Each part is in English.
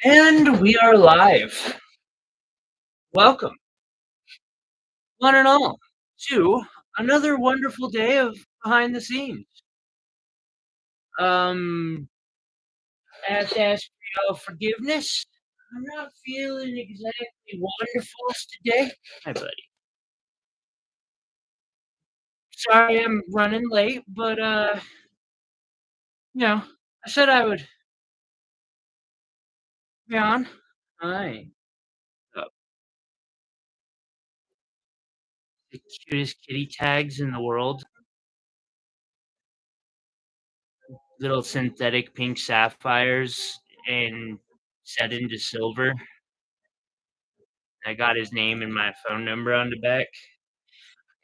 And we are live. Welcome, one and all, to another wonderful day of behind the scenes. Um, I have to ask for your forgiveness. I'm not feeling exactly wonderful today. Hi, buddy. Sorry I'm running late, but I said I would be on. Hi. Uh, the cutest kitty tags in the world. Little synthetic pink sapphires and set into silver. I got his name and my phone number on the back,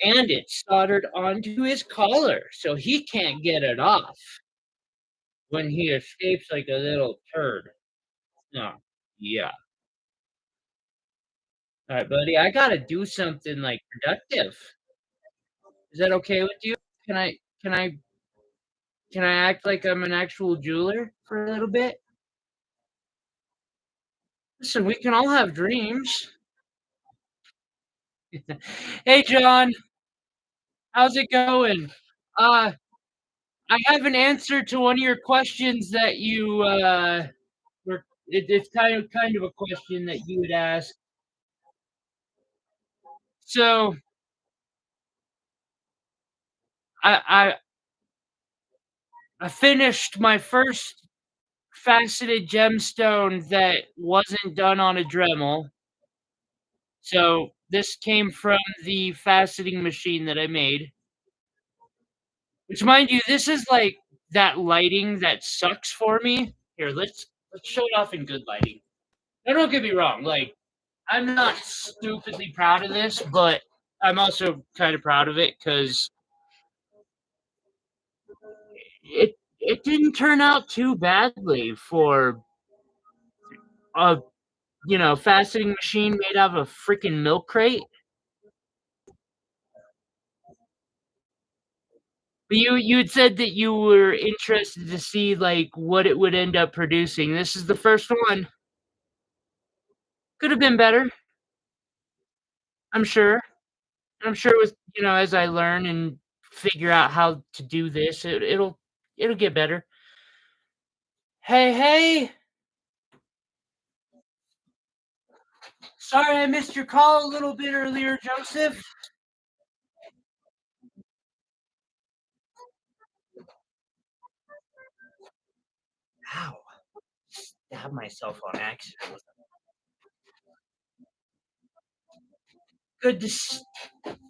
and it's soldered onto his collar, so he can't get it off when he escapes like a little turd. No. Yeah. Alright, buddy, I gotta do something, like, productive. Is that okay with you? Can I can I can I act like I'm an actual jeweler for a little bit? Listen, we can all have dreams. Hey, John, how's it going? Uh, I have an answer to one of your questions that you, it's kind of a question that you would ask. So I I I finished my first faceted gemstone that wasn't done on a Dremel. So this came from the faceting machine that I made. Which, mind you, this is like that lighting that sucks for me. Here, let's show it off in good lighting. Now, don't get me wrong, like, I'm not stupidly proud of this, but I'm also kind of proud of it because it didn't turn out too badly for a faceting machine made out of a freaking milk crate. But you'd said that you were interested to see like what it would end up producing. This is the first one. Could have been better, I'm sure. I'm sure with as I learn and figure out how to do this, it'll get better. Hey, hey. Sorry I missed your call a little bit earlier, Joseph. Ow. Stabbed myself on accident. Good to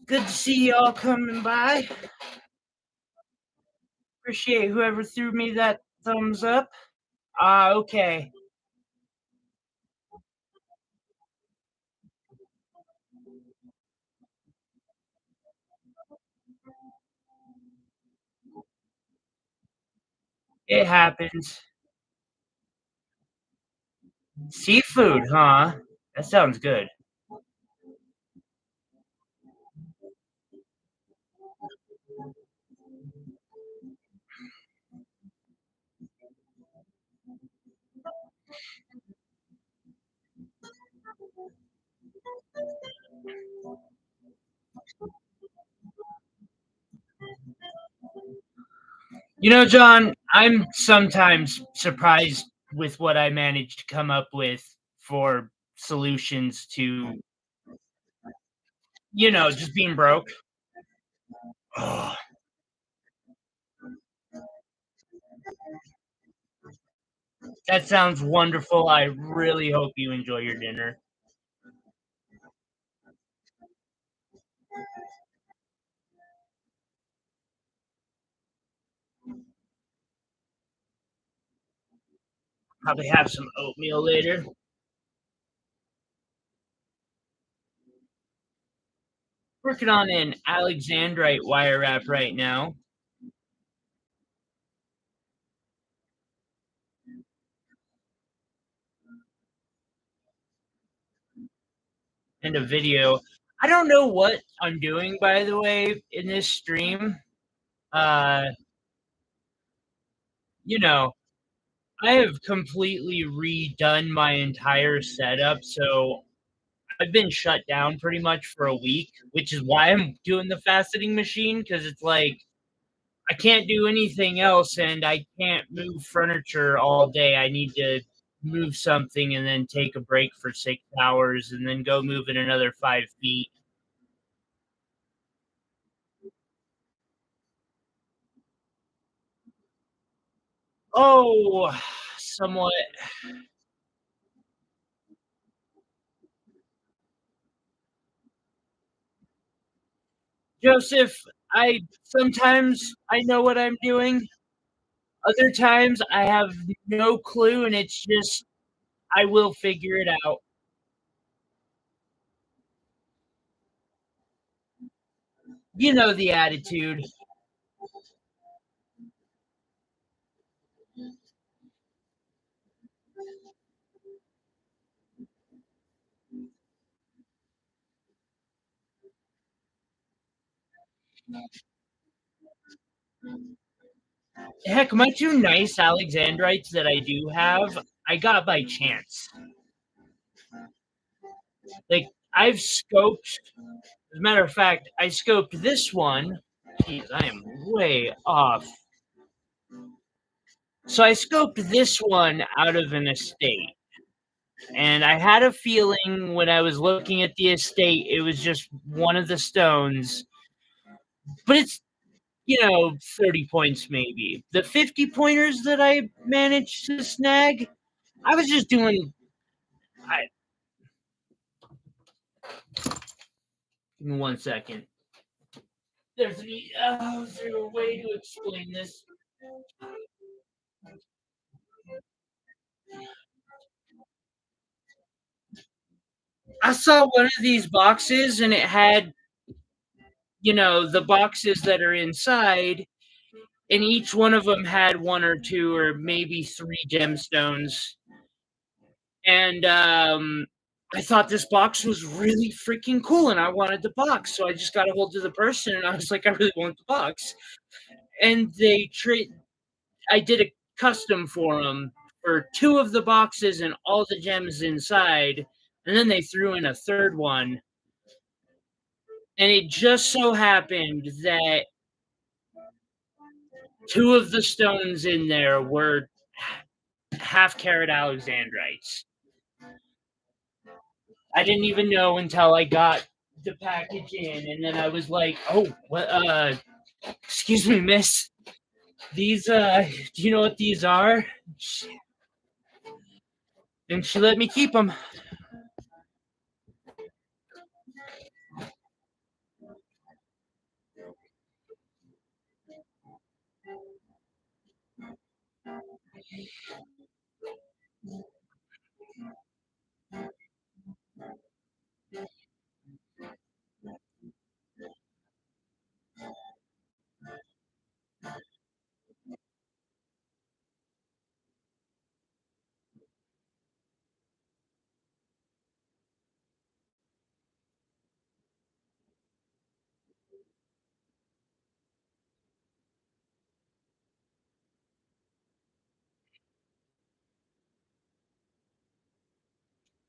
good to see y'all coming by. Appreciate whoever threw me that thumbs up. Ah, okay. It happens. Seafood, huh? That sounds good. John, I'm sometimes surprised with what I managed to come up with for solutions to, just being broke. Oh, that sounds wonderful. I really hope you enjoy your dinner. Probably have some oatmeal later. Working on an Alexandrite wire wrap right now and a video. I don't know what I'm doing, by the way, in this stream. Uh, you know, I have completely redone my entire setup, so I've been shut down pretty much for a week, which is why I'm doing the faceting machine because it's like I can't do anything else and I can't move furniture all day. I need to move something and then take a break for 6 hours and then go move it another 5 feet. Oh, somewhat. Joseph, I sometimes I know what I'm doing. Other times I have no clue and it's just I will figure it out. You know the attitude. Heck, my 2 nice alexandrites that I do have, I got by chance. Like, I've scoped as a matter of fact, I scoped this one. Jeez, I am way off. So I scoped this one out of an estate, and I had a feeling when I was looking at the estate, it was just one of the stones, but it's, 30 points maybe. The 50 pointers that I managed to snag, I was just doing I give me 1 second. Is there a way to explain this? I saw one of these boxes and it had, the boxes that are inside, and each one of them had 1 or 2 or maybe 3 gemstones. And I thought this box was really freaking cool and I wanted the box. So I just got a hold of the person and I was like, I really want the box. And I did a custom for them for 2 of the boxes and all the gems inside. And then they threw in a third one. And it just so happened that 2 of the stones in there were half carat alexandrites. I didn't even know until I got the package in, and then I was like, "Oh, what? Excuse me, miss. These, do you know what these are?" And she let me keep them.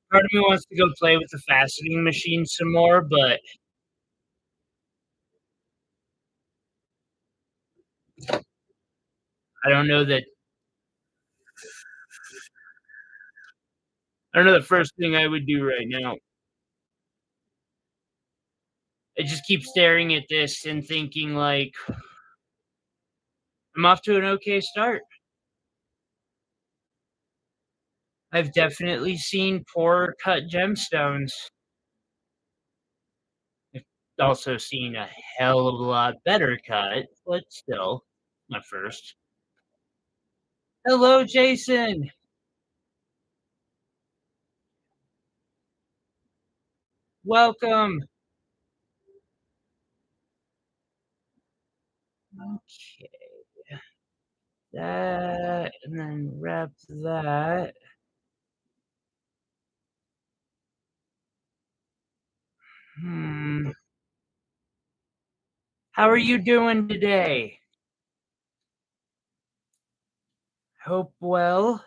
Part of me wants to go play with the faceting machine some more, but I don't know that. I don't know the first thing I would do right now. I just keep staring at this and thinking like I'm off to an okay start. I've definitely seen poor cut gemstones. I've also seen a hell of a lot better cut, but still, not first. Hello, Jason. Welcome. Okay, that, and then wrap that. Hmm. How are you doing today? Hope well.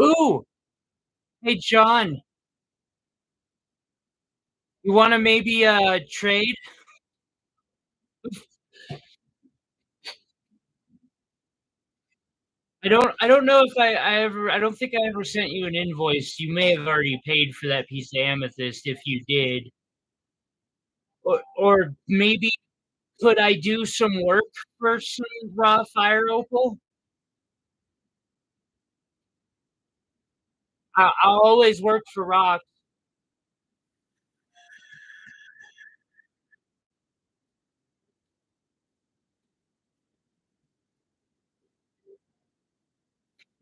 Ooh, hey, John, you wanna maybe, trade? I don't know if I don't think I ever sent you an invoice. You may have already paid for that piece of amethyst if you did. Or maybe could I do some work for some raw fire opal? I'll always work for rock.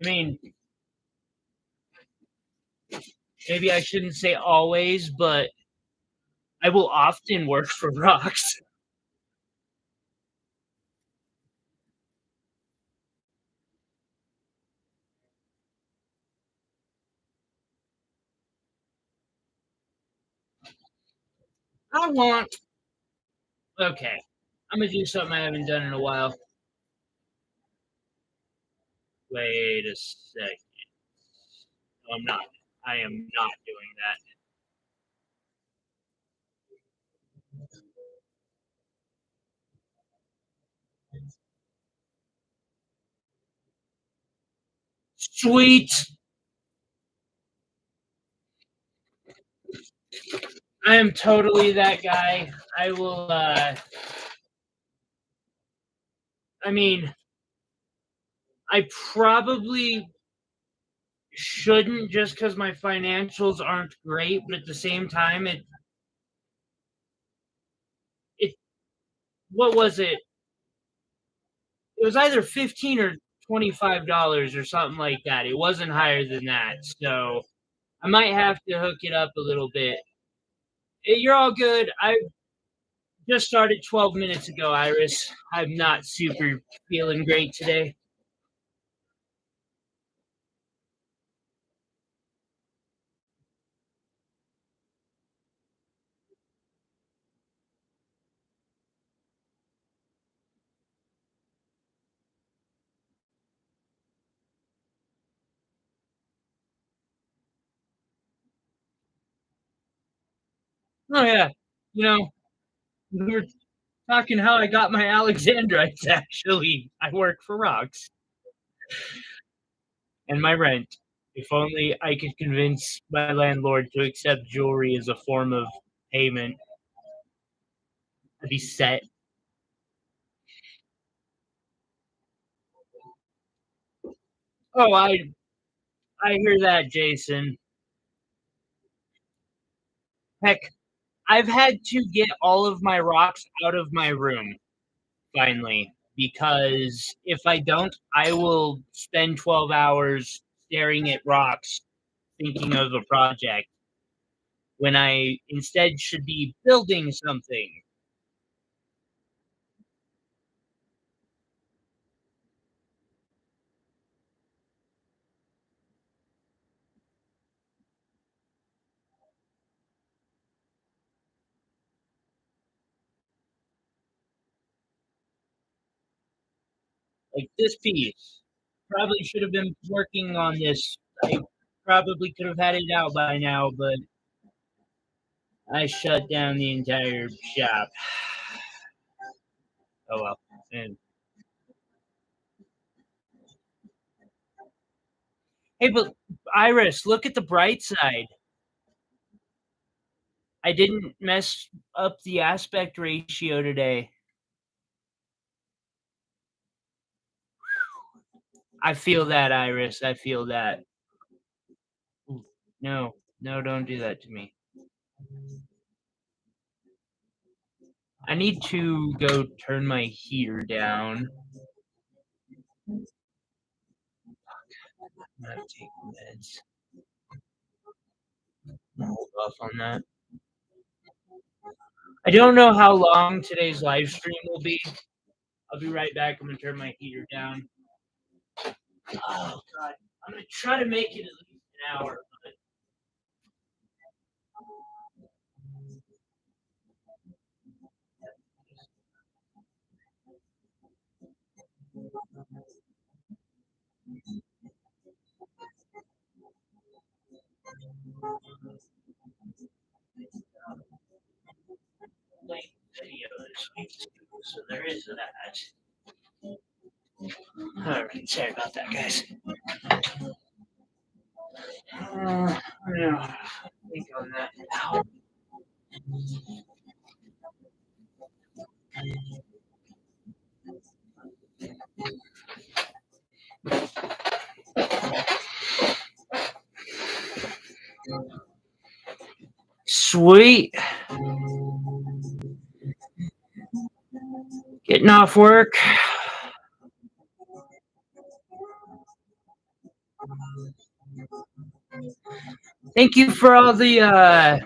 I mean, maybe I shouldn't say always, but I will often work for rocks. I want Okay, Imma do something I haven't done in a while. Wait a sec. No, I'm not. I am not doing that. Sweet! I am totally that guy. I will, I mean, I probably shouldn't just because my financials aren't great, but at the same time, it what was it? It was either 15 or $25 or something like that. It wasn't higher than that, so I might have to hook it up a little bit. You're all good. I just started 12 minutes ago, Iris. I'm not super feeling great today. Oh, yeah. You know, we were talking how I got my Alexandrites, actually. I work for rocks and my rent. If only I could convince my landlord to accept jewelry as a form of payment, I'd be set. Oh, I hear that, Jason. Heck, I've had to get all of my rocks out of my room finally because if I don't, I will spend 12 hours staring at rocks thinking of a project when I instead should be building something. Like this piece. Probably should have been working on this. I probably could have had it out by now, but I shut down the entire shop. Oh well. And hey, but Iris, look at the bright side. I didn't mess up the aspect ratio today. I feel that, Iris. I feel that. Ooh, no, no, don't do that to me. I need to go turn my heater down. I'm gonna take meds. Hold off on that. I don't know how long today's live stream will be. I'll be right back. I'm gonna turn my heater down. Oh god, I'm gonna try to make it at least an hour. Late video this week, so there is that. All right, sorry about that, guys. Yeah, think on that. Ow. Sweet. Getting off work. Thank you for all the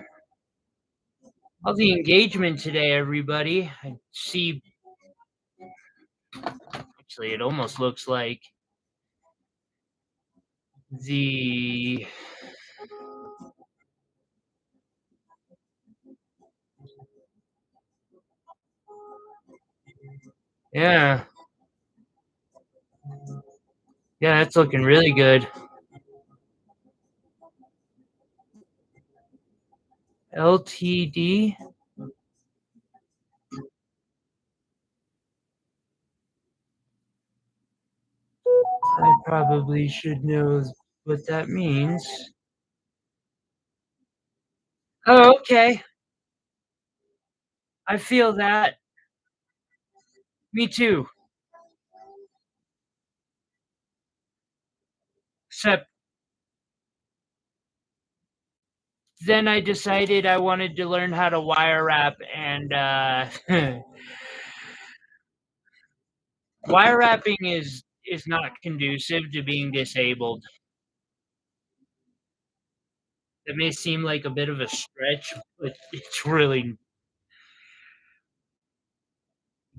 engagement today, everybody. I see. Actually, it almost looks like the yeah, yeah, it's looking really good. LTD. I probably should know what that means. Oh, okay. I feel that. Me too. Except then I decided I wanted to learn how to wire wrap, and wire wrapping is not conducive to being disabled. It may seem like a bit of a stretch, but it's really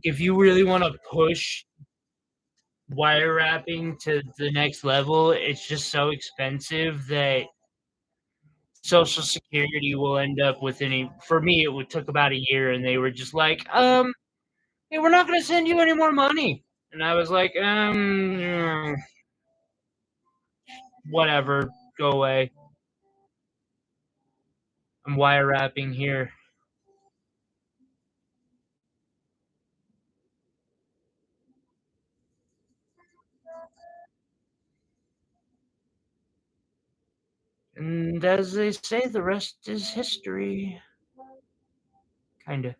if you really want to push wire wrapping to the next level, it's just so expensive that Social Security will end up with any. For me, it would took about a year, and they were just like, hey, we're not going to send you any more money. And I was like, whatever, go away. I'm wire wrapping here. And as they say, the rest is history. Kinda.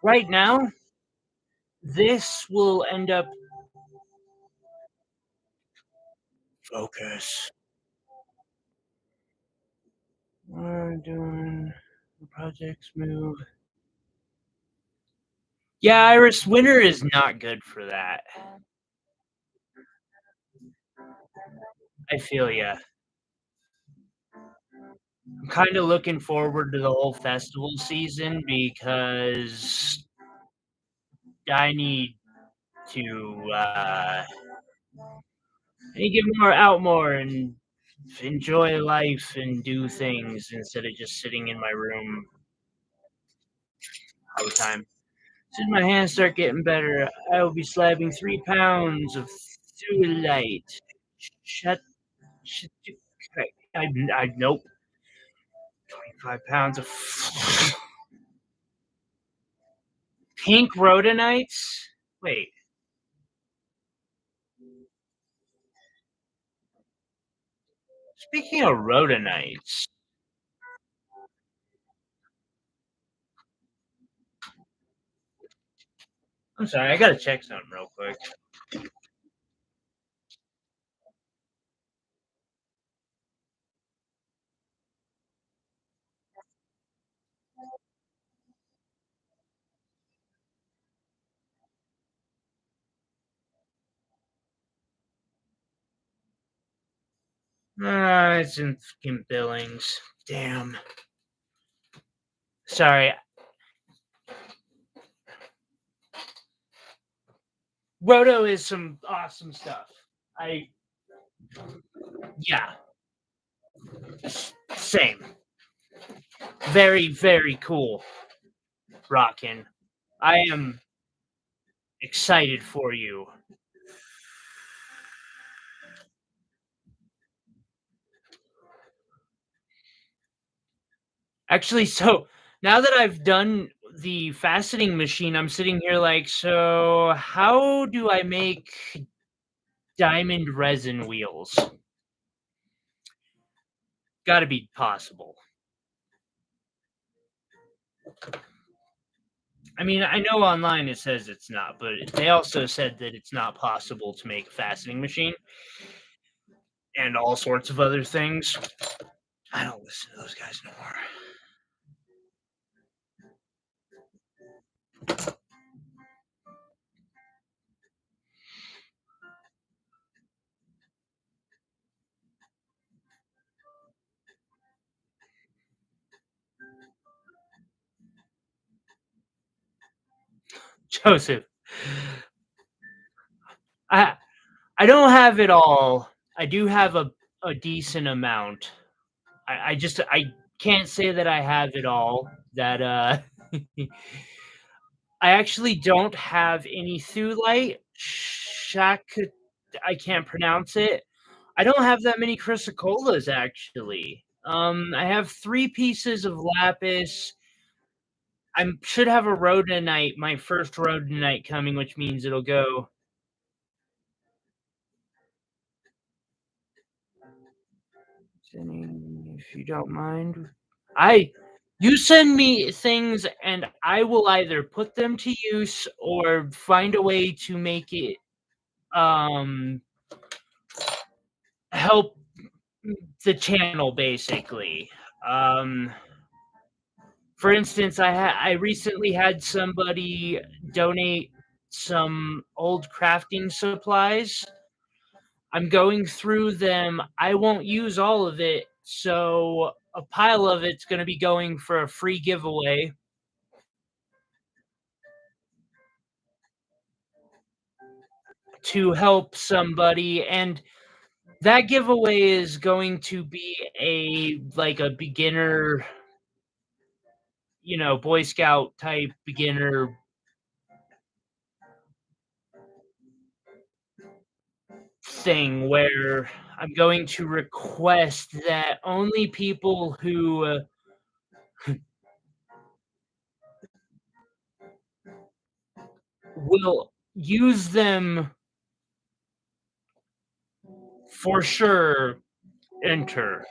Right now, this will end up focus. We're doing projects move. Yeah, Iris Winter is not good for that. I feel ya. I'm kind of looking forward to the whole festival season because I need to get more out more and enjoy life and do things instead of just sitting in my room all the time. As soon as my hands start getting better, I will be slabbing 3 pounds of light. Shut, shut, I nope. 25 pounds of pink rhodonites. Wait, speaking of rhodonites, I'm sorry, I gotta check something real quick. It's in fucking Billings. Damn. Sorry. Roto is some awesome stuff. I Yeah, same. Very, very cool, Rockin'. I am excited for you. Actually, so now that I've done the faceting machine, I'm sitting here like, so how do I make diamond resin wheels? Gotta be possible. I mean, I know online it says it's not, but they also said that it's not possible to make a faceting machine and all sorts of other things. I don't listen to those guys no more. Joseph, I I don't have it all. I do have a decent amount. I can't say that I have it all. That I actually don't have any thulite. Shak I can't pronounce it. I don't have that many chrysocolas actually. I have 3 pieces of lapis. I should have a rhodonite, my first rhodonite coming, which means it'll go if you don't mind. I You send me things and I will either put them to use or find a way to make it um help the channel basically. Um for instance, I recently had somebody donate some old crafting supplies. I'm going through them. I won't use all of it, so a pile of it's going to be going for a free giveaway to help somebody, and that giveaway is going to be a beginner, Boy Scout type beginner thing where I'm going to request that only people who will use them for sure enter.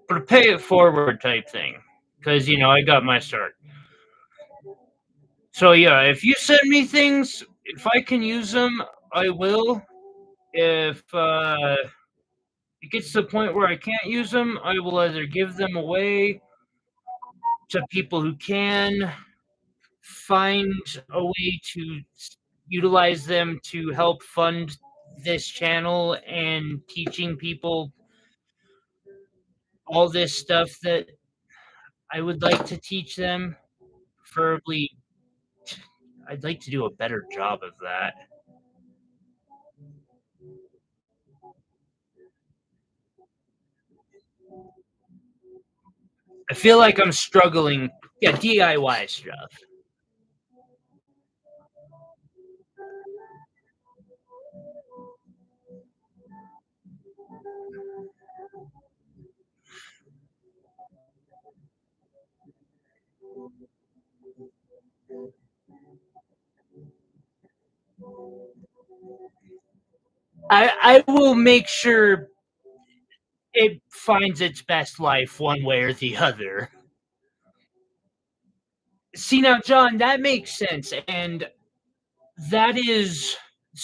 But a pay it forward type thing, because I got my start. So yeah, if you send me things, if I can use them, I will. If it gets to the point where I can't use them, I will either give them away to people who can, find a way to utilize them to help fund this channel and teaching people all this stuff that I would like to teach them. Preferably, I'd like to do a better job of that. I feel like I'm struggling. Yeah, DIY stuff. I will make sure it finds its best life one way or the other. See now, John, that makes sense, and that is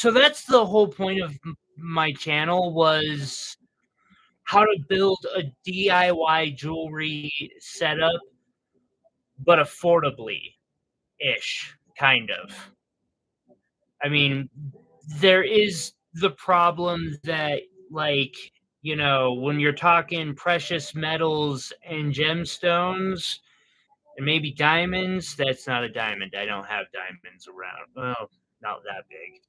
that's the whole point of my channel was how to build a DIY jewelry setup, but affordably. ish, kind of. I mean, there is the problem that, like, when you're talking precious metals and gemstones and maybe diamonds, that's not a diamond. I don't have diamonds around. Well, not that big.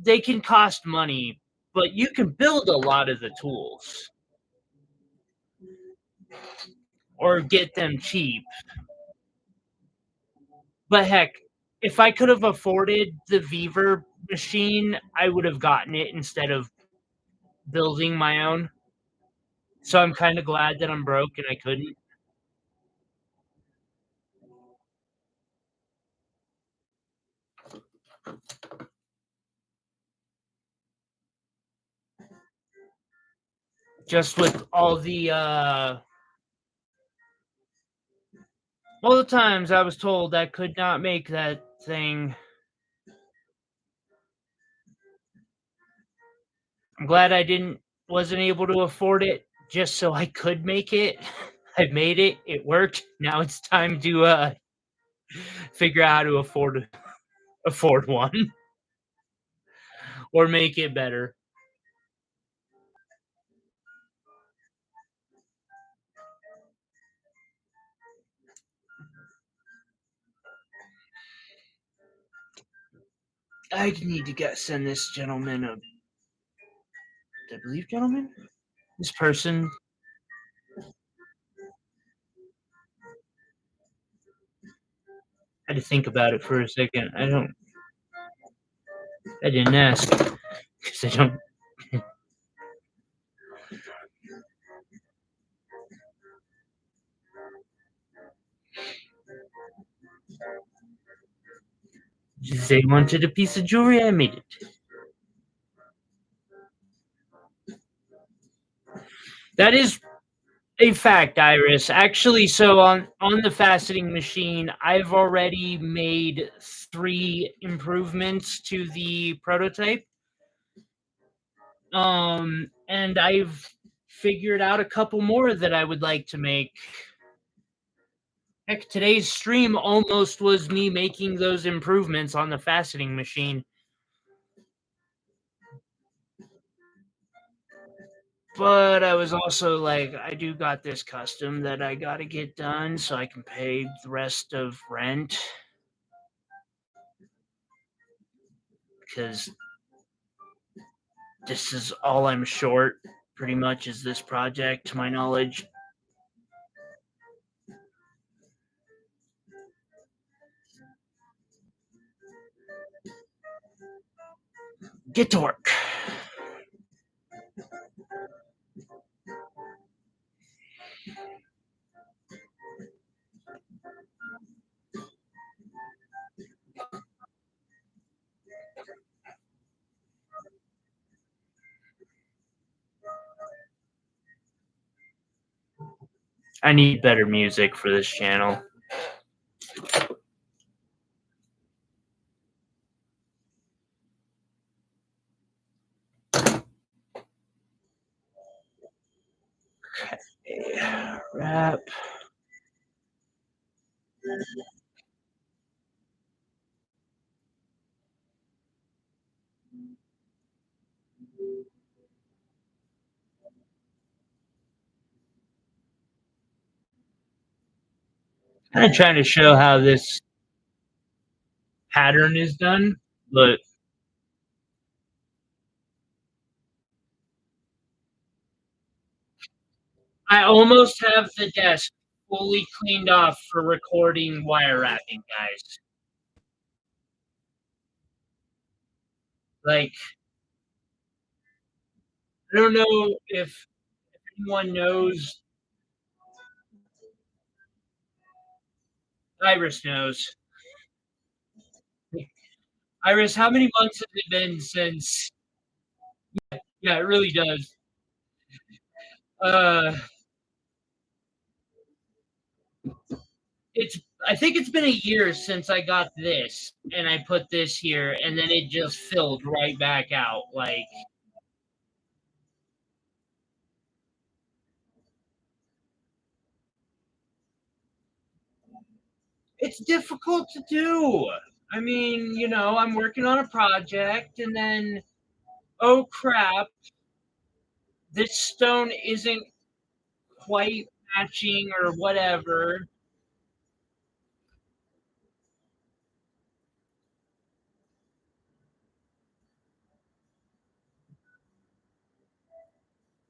They can cost money, but you can build a lot of the tools or get them cheap. But heck, if I could have afforded the Vevor machine, I would have gotten it instead of building my own. So I'm kind of glad that I'm broke and I couldn't. Just with all the times I was told I could not make that thing. I'm glad I didn't wasn't able to afford it just so I could make it. I made it. It worked. Now it's time to figure out how to afford one or make it better. I need to send this gentleman I believe gentleman? This person had to think about it for a second. I didn't ask because I don't. They wanted a piece of jewelry. I made it. That is a fact, Iris. Actually, so on the faceting machine, I've already made 3 improvements to the prototype. And I've figured out a couple more that I would like to make. Heck, today's stream almost was me making those improvements on the faceting machine. But I was also like, I do got this custom that I gotta get done so I can pay the rest of rent. Because this is all I'm short, pretty much, is this project, to my knowledge. Get to work. I need better music for this channel. Okay. Wrap. Kind of trying to show how this pattern is done, but I almost have the desk fully cleaned off for recording wire wrapping, guys. Like, I don't know if anyone knows. Iris knows. Iris, how many months has it been since? Yeah, it really does. Uh, it's. I think it's been a year since I got this, and I put this here, and then it just filled right back out. Like, It's difficult to do. I mean, I'm working on a project and then, oh crap, this stone isn't quite matching or whatever.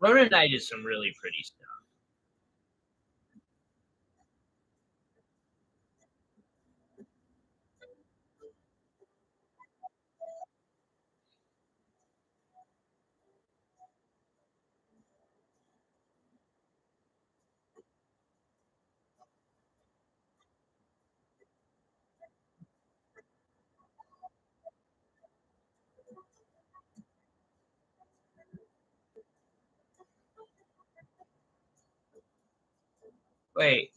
Rhodonite is some really pretty stuff. Wait,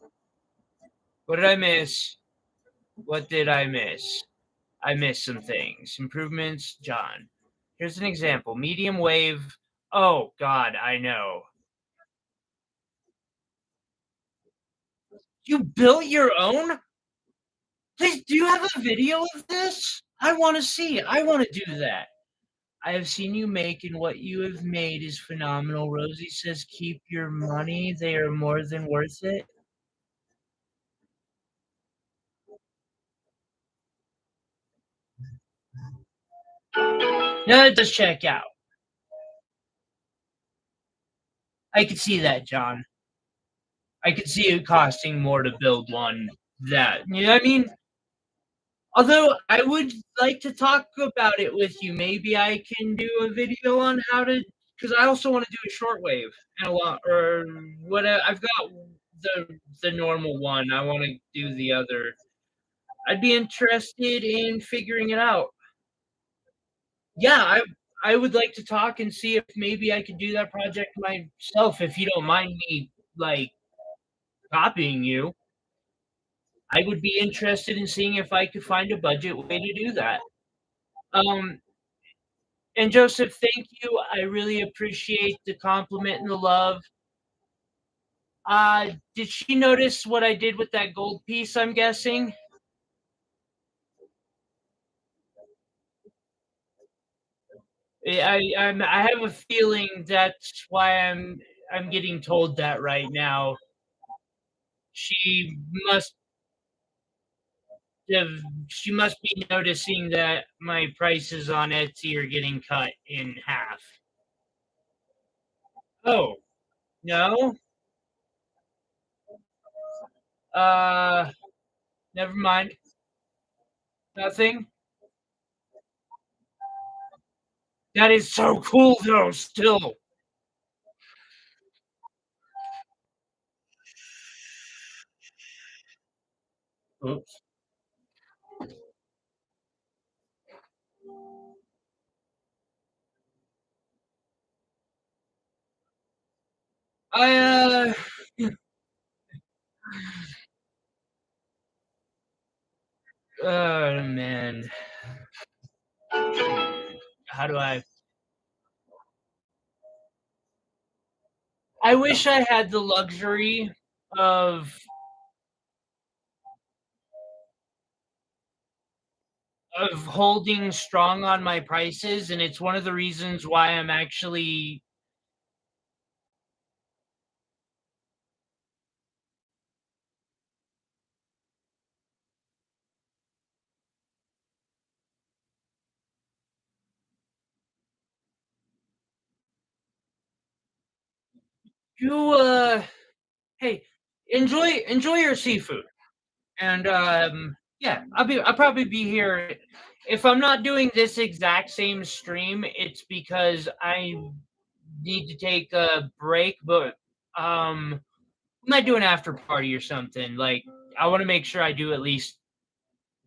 what did I miss? What did I miss? I missed some things. Improvements, John. Here's an example. Medium wave. Oh God, I know. You built your own? Please, do you have a video of this? I want to see it. I want to do that. I have seen you make, and what you have made is phenomenal. Rosie says, keep your money. They are more than worth it. No, it does check out. I could see that, John. I could see it costing more to build one that, you know what I mean? Although I would like to talk about it with you. Maybe I can do a video on how to, because I also want to do a shortwave and a lot, or whatever. I've got the normal one. I want to do the other. I'd be interested in figuring it out. Yeah, I would like to talk and see if maybe I could do that project myself. If you don't mind me like copying you, I would be interested in seeing if I could find a budget way to do that. Um, And Joseph, thank you. I really appreciate the compliment and the love. Did she notice what I did with that gold piece, I'm guessing? I have a feeling that's why I'm getting told that right now. She must have she must be noticing that my prices on Etsy are getting cut in half. Oh, no? Uh, never mind. Nothing? That is so cool though, still. Oops. I oh man. How do I wish I had the luxury of holding strong on my prices, and it's one of the reasons why I'm actually you hey, enjoy your seafood. And yeah, I'll probably be here. If I'm not doing this exact same stream, it's because I need to take a break, but I might do an after party or something. Like I want to make sure I do at least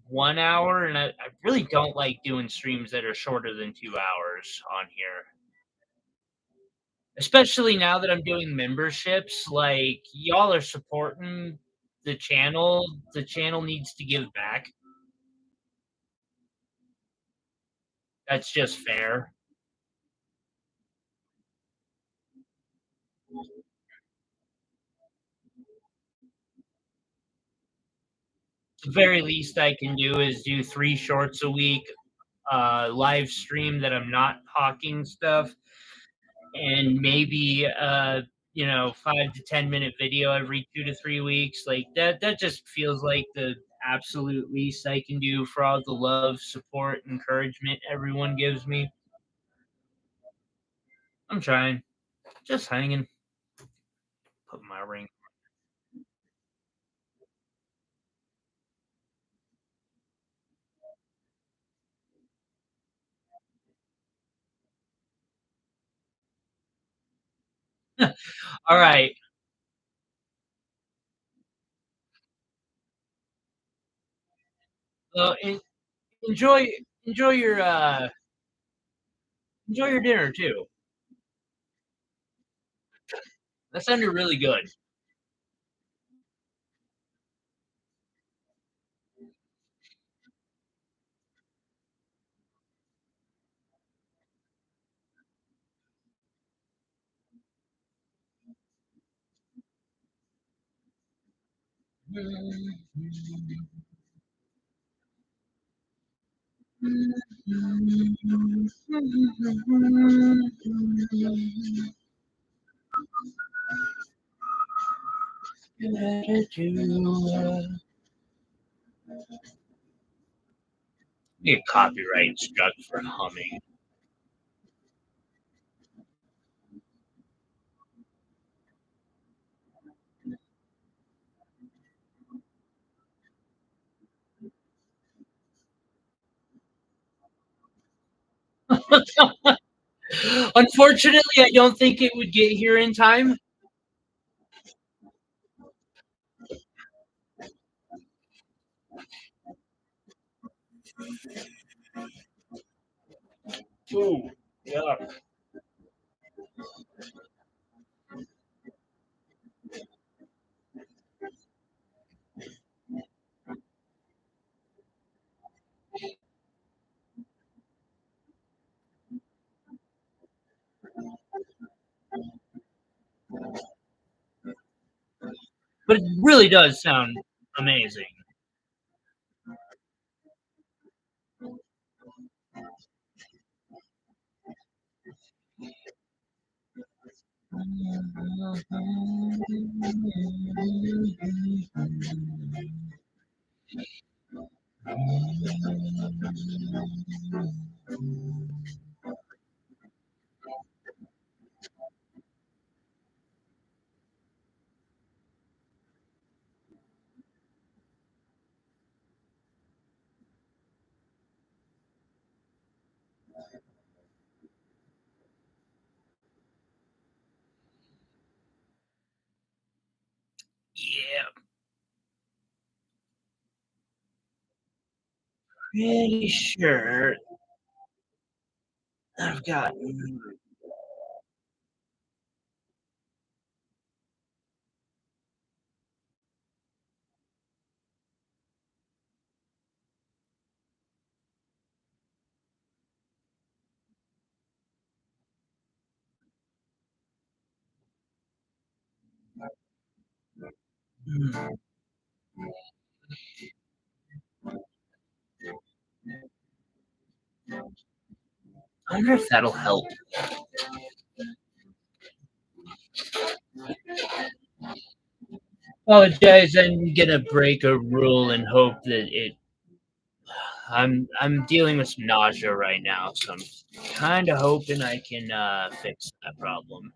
1 hour, and I really don't like doing streams that are shorter than 2 hours on here. Especially now that I'm doing memberships, like y'all are supporting the channel. The channel needs to give back. That's just fair. The very least I can do is do 3 shorts a week, live stream that I'm not hawking stuff, and maybe, 5 to 10-minute video every 2 to 3 weeks. Like, that just feels like the absolute least I can do for all the love, support, encouragement everyone gives me. I'm trying. Just hanging. Put my ring. Alright. Well, enjoy enjoy your, enjoy your dinner too. That sounded really good. Get copyright struck for humming. Unfortunately, I don't think it would get here in time. Ooh, yeah. But it really does sound amazing. Yeah, pretty sure I've got. I wonder if that'll help. Apologize. I'm gonna break a rule and hope that it. I'm dealing with some nausea right now, so I'm kind of hoping I can fix that problem.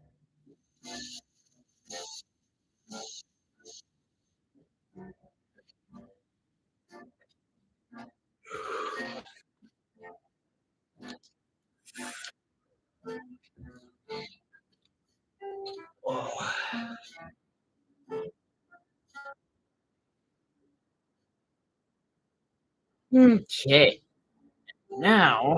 Oh. Okay, now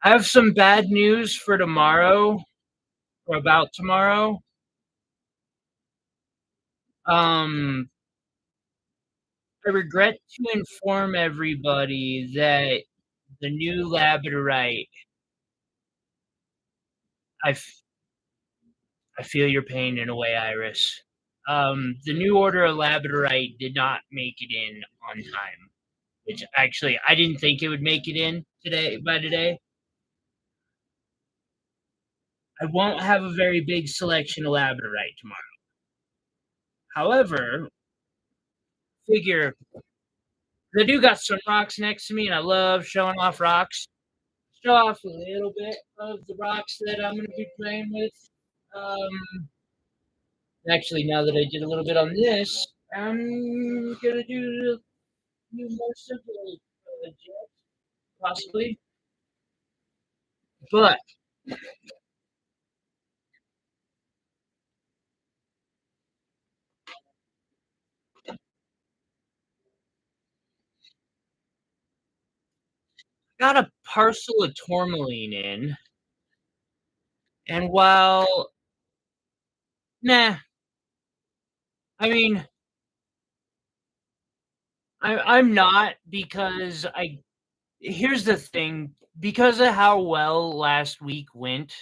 I have some bad news for tomorrow or about tomorrow. Um, I regret to inform everybody that the new labradorite I f I feel your pain in a way, Iris. The new order of labradorite did not make it in on time, which actually I didn't think it would make it in today. I won't have a very big selection of labradorite tomorrow. However, figure I do got some rocks next to me, and I love showing off rocks. Show off a little bit of the rocks that I'm gonna be playing with. Um, Actually, now that I did a little bit on this, I'm gonna do a few more simple jets, possibly. But got a parcel of tourmaline in, and while nah, I mean, I'm not because I here's the thing, because of how well last week went,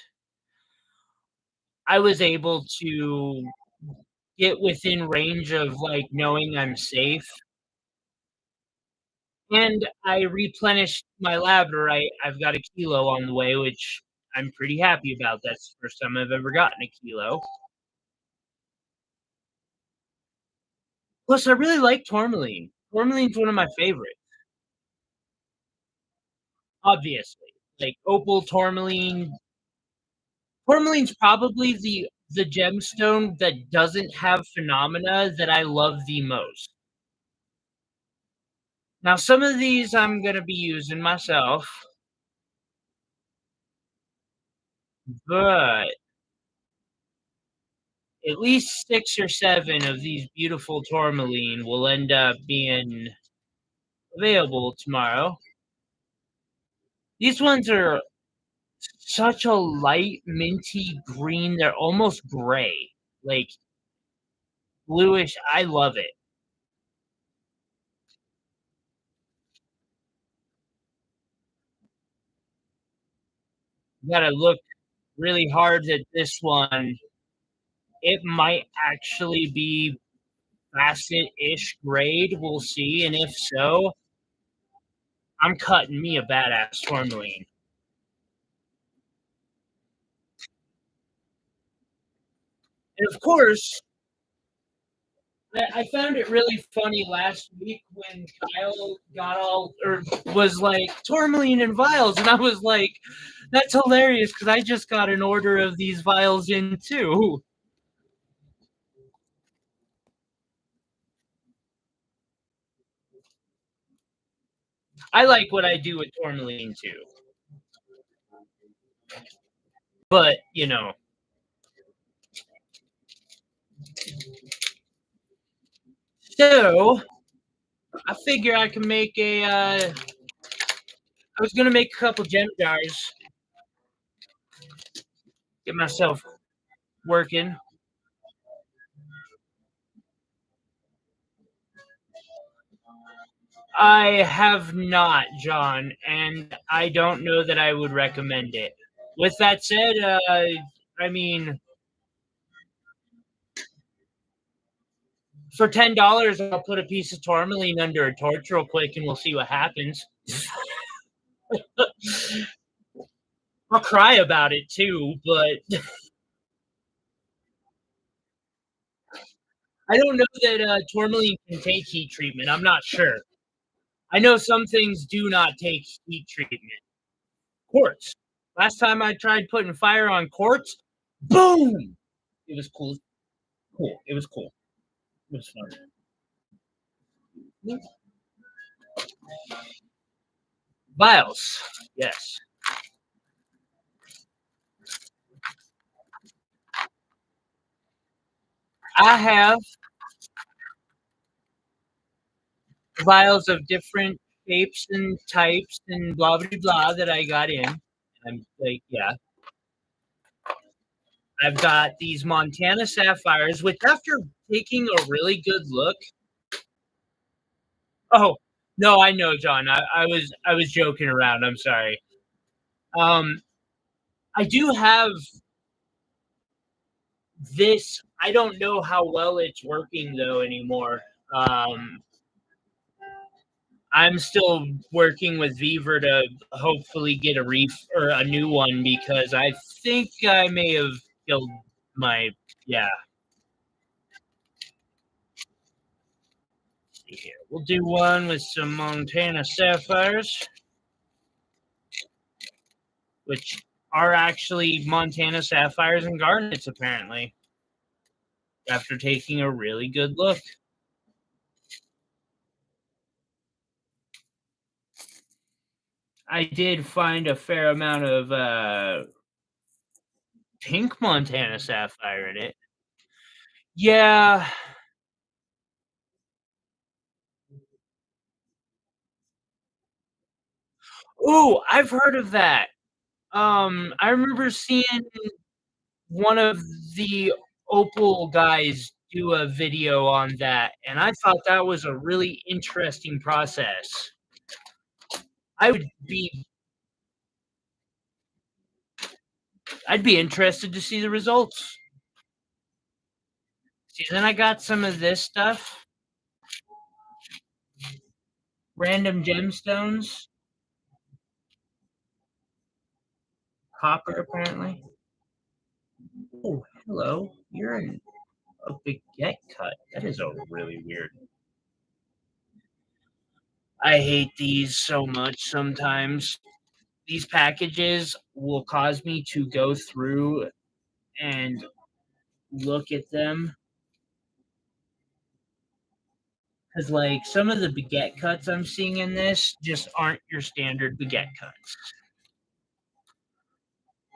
I was able to get within range of, like, knowing I'm safe, and I replenished my labradorite. I've got a kilo on the way, which I'm pretty happy about. That's the first time I've ever gotten a kilo. Plus, I really like tourmaline. Tourmaline's one of my favorites, obviously. Like, opal tourmaline. Tourmaline's probably the gemstone that doesn't have phenomena that I love the most. Now, some of these I'm gonna be using myself, but at least 6 or 7 of these beautiful tourmaline will end up being available tomorrow. These ones are such a light minty green, they're almost gray, like, bluish, I love it. You gotta look really hard at this one. It might actually be facet-ish grade, we'll see, and if so, I'm cutting me a badass tourmaline. And of course, I found it really funny last week when Kyle got all or was like tourmaline and vials, and I was like, "That's hilarious!" Because I just got an order of these vials in too. I like what I do with tourmaline too, but So I figure I can make a. I was gonna make a couple gem jars, get myself working. I have not, John, and I don't know that I would recommend it. With that said, I mean, for $10, I'll put a piece of tourmaline under a torch real quick, and we'll see what happens. I'll cry about it too, but I don't know that tourmaline can take heat treatment. I'm not sure. I know some things do not take heat treatment. Quartz. Last time I tried putting fire on quartz, boom! It was cool. Cool. It was cool. It was fun. Vials. Yes. I have vials of different shapes and types and blah blah blah that I got in. I'm like, yeah. I've got these Montana sapphires, which after taking a really good look, Oh, no, I know, John. I was joking around, I'm sorry. Um, I do have this. I don't know how well it's working though anymore. Um, I'm still working with Vevor to hopefully get a or a new one because I think I may have killed my yeah. See here. We'll do one with some Montana sapphires, which are actually Montana sapphires and garnets apparently. After taking a really good look. I did find a fair amount of pink Montana sapphire in it. Yeah. Ooh, I've heard of that. I remember seeing one of the Opal guys do a video on that, and I thought that was a really interesting process. I would be I'd be interested to see the results. See, then I got some of this stuff, random gemstones, copper apparently. Oh, hello. You're in a baguette cut. That is a really weird. I hate these so much sometimes. These packages will cause me to go through and look at them because, like, some of the baguette cuts I'm seeing in this just aren't your standard baguette cuts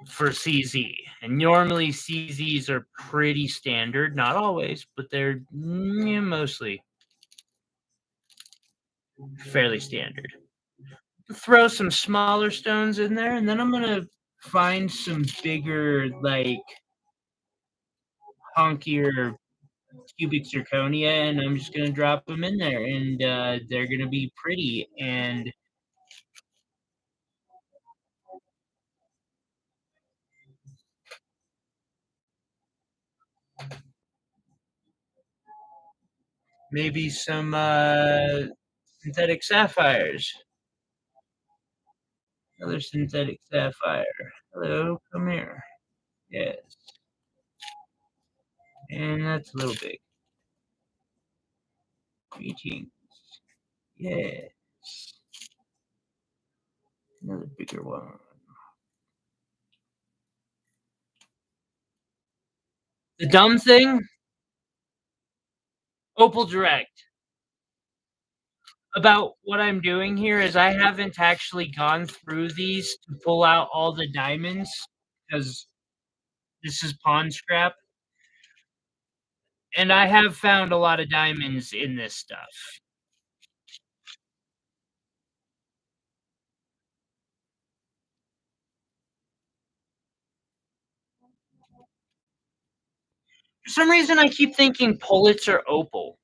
for CZ. And normally CZs are pretty standard, not always, but they're mostly fairly standard. Throw some smaller stones in there, and then I'm gonna find some bigger, like, honkier cubic zirconia, and I'm just gonna drop them in there, and they're gonna be pretty. And maybe some synthetic sapphires. Another synthetic sapphire. Hello, come here. Yes, and that's a little big. Greetings. Yes, another bigger one. The dumb thing, Opal Direct. About what I'm doing here is I haven't actually gone through these to pull out all the diamonds because this is pawn scrap, and I have found a lot of diamonds in this stuff. For some reason, I keep thinking Pulitzer opal,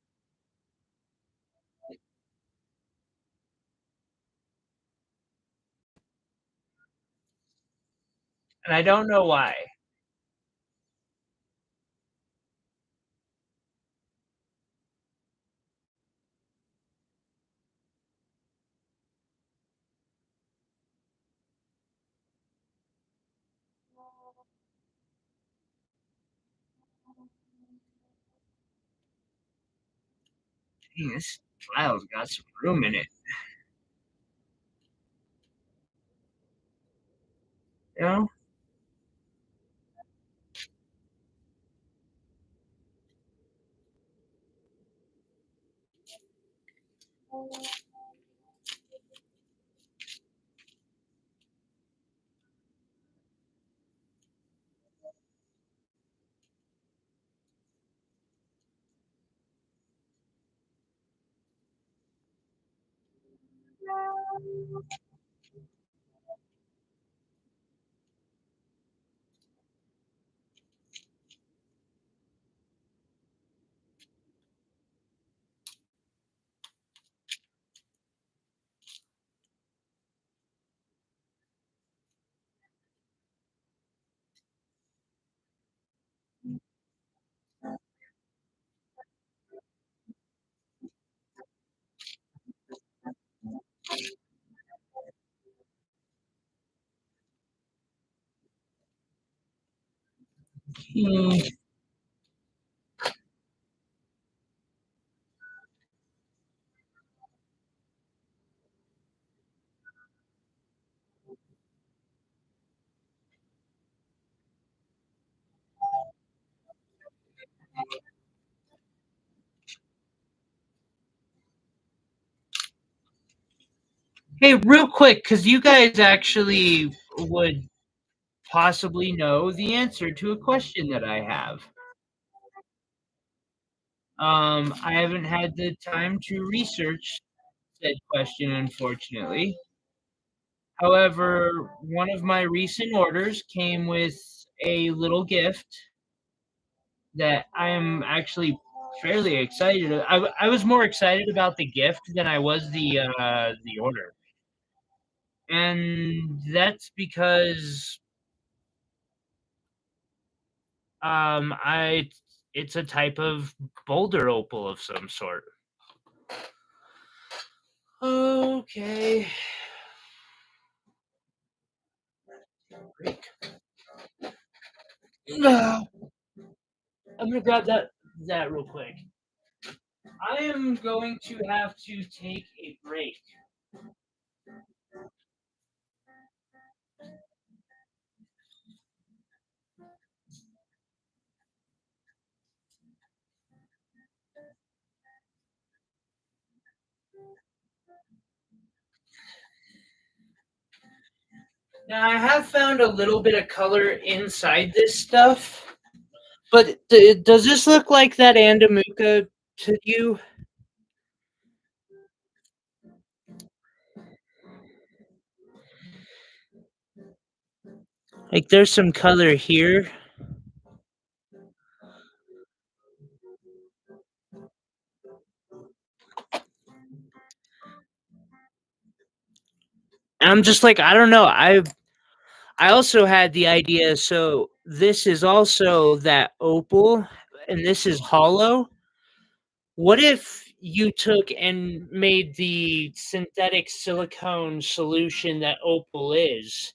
and I don't know why. Dang, this file's got some room in it, you know? Hmm. Hey, real quick, because you guys actually would possibly know the answer to a question that I have. I haven't had the time to research said question, unfortunately. However, one of my recent orders came with a little gift that I am actually fairly excited. I was more excited about the gift than I was the order, and that's because I it's a type of boulder opal of some sort. Okay. Break. No. I'm gonna grab that real quick. I am going to have to take a break. Now I have found a little bit of color inside this stuff, but does this look like that Andamuka to you? Like there's some color here. And I'm just like, I don't know. I also had the idea, so this is also that opal and this is hollow. What if you took and made the synthetic silicone solution that opal is?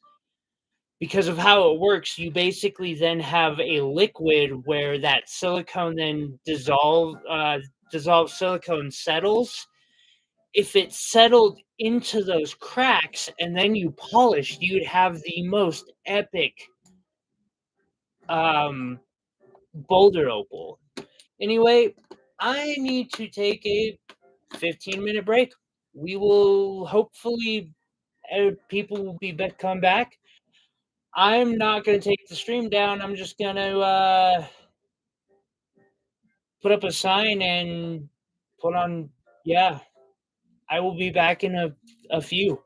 Because of how it works, you basically then have a liquid where that silicone then dissolved silicone settles. If it settled into those cracks and then you polished, you'd have the most epic um, boulder opal. Anyway, I need to take a 15-minute break. We will hopefully people will be back, come back. I'm not going to take the stream down. I'm just going to put up a sign and put on. Yeah, I will be back in a few.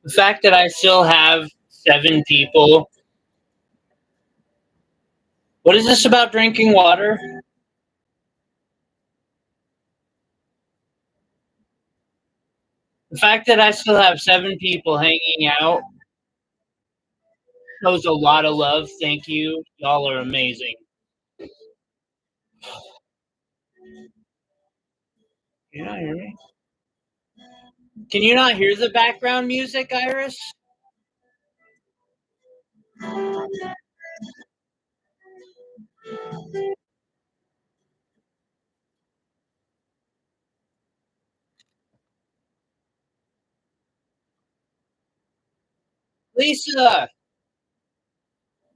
The fact that I still have 7 people. What is this about drinking water? The fact that I still have 7 people hanging out shows a lot of love. Thank you. Y'all are amazing. Can you not hear me? Can you not hear the background music, Iris? Lisa,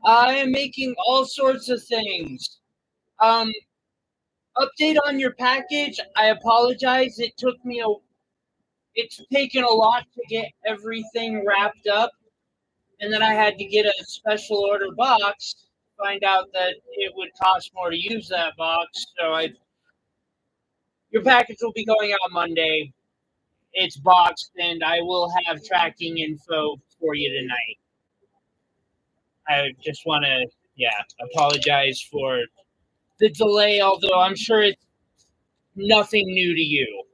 I am making all sorts of things. Um, Update on your package. I apologize. It's taken a lot to get everything wrapped up, and then I had to get a special order box. Find out that it would cost more to use that box, so I your package will be going out Monday. It's boxed, and I will have tracking info for you tonight. I just want to, yeah, apologize for the delay, although I'm sure it's nothing new to you.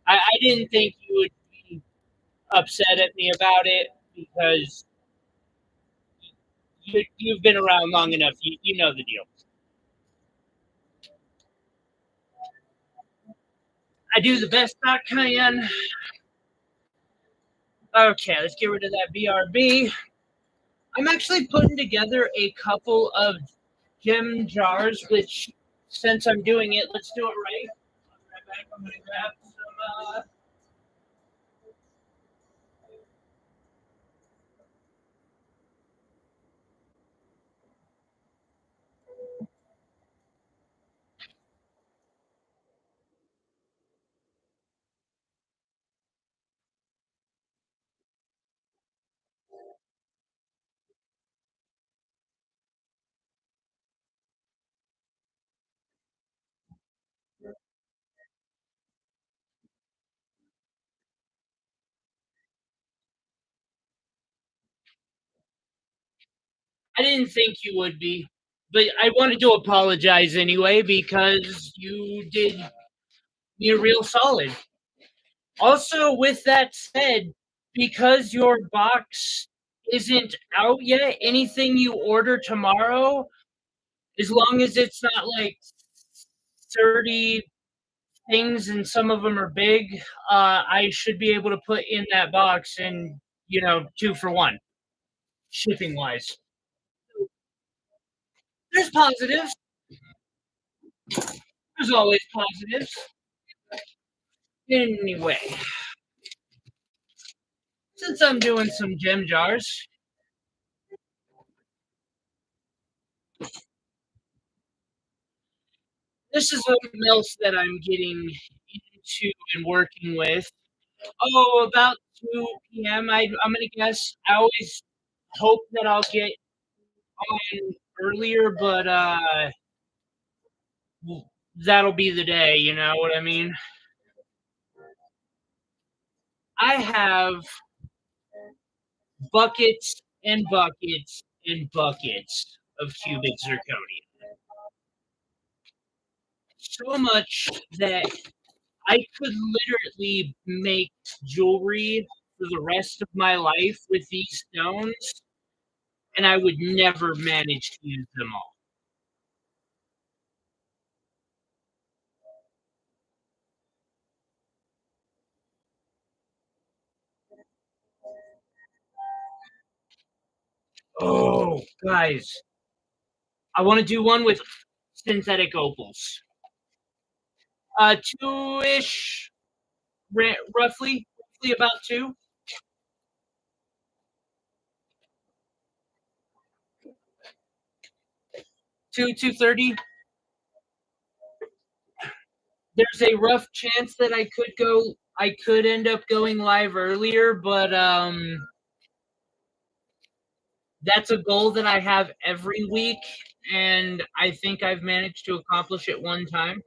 I didn't think you would be upset at me about it because you've been around long enough. You know the deal. I do the best I can. Okay, let's get rid of that BRB. I'm actually putting together a couple of gem jars, which, since I'm doing it, let's do it right. Right back. I'm going to grab some. I didn't think you would be, but I wanted to apologize anyway because you did me a real solid. Also, with that said, because your box isn't out yet, anything you order tomorrow, as long as it's not like 30 things and some of them are big, I should be able to put in that box and, 2 for 1, shipping wise. There's positives. There's always positives. Anyway, since I'm doing some gem jars, this is something else that I'm getting into and working with. Oh, about 2 p.m. I'm gonna guess. I always hope that I'll get on earlier, but that'll be the day. You know what I mean? I have buckets and buckets and buckets of cubic zirconia. So much that I could literally make jewelry for the rest of my life with these stones, and I would never manage to use them all. Oh, guys, I want to do one with synthetic opals. 2-ish, roughly about 230. There's a rough chance that I could end up going live earlier, but that's a goal that I have every week, and I think I've managed to accomplish it one time.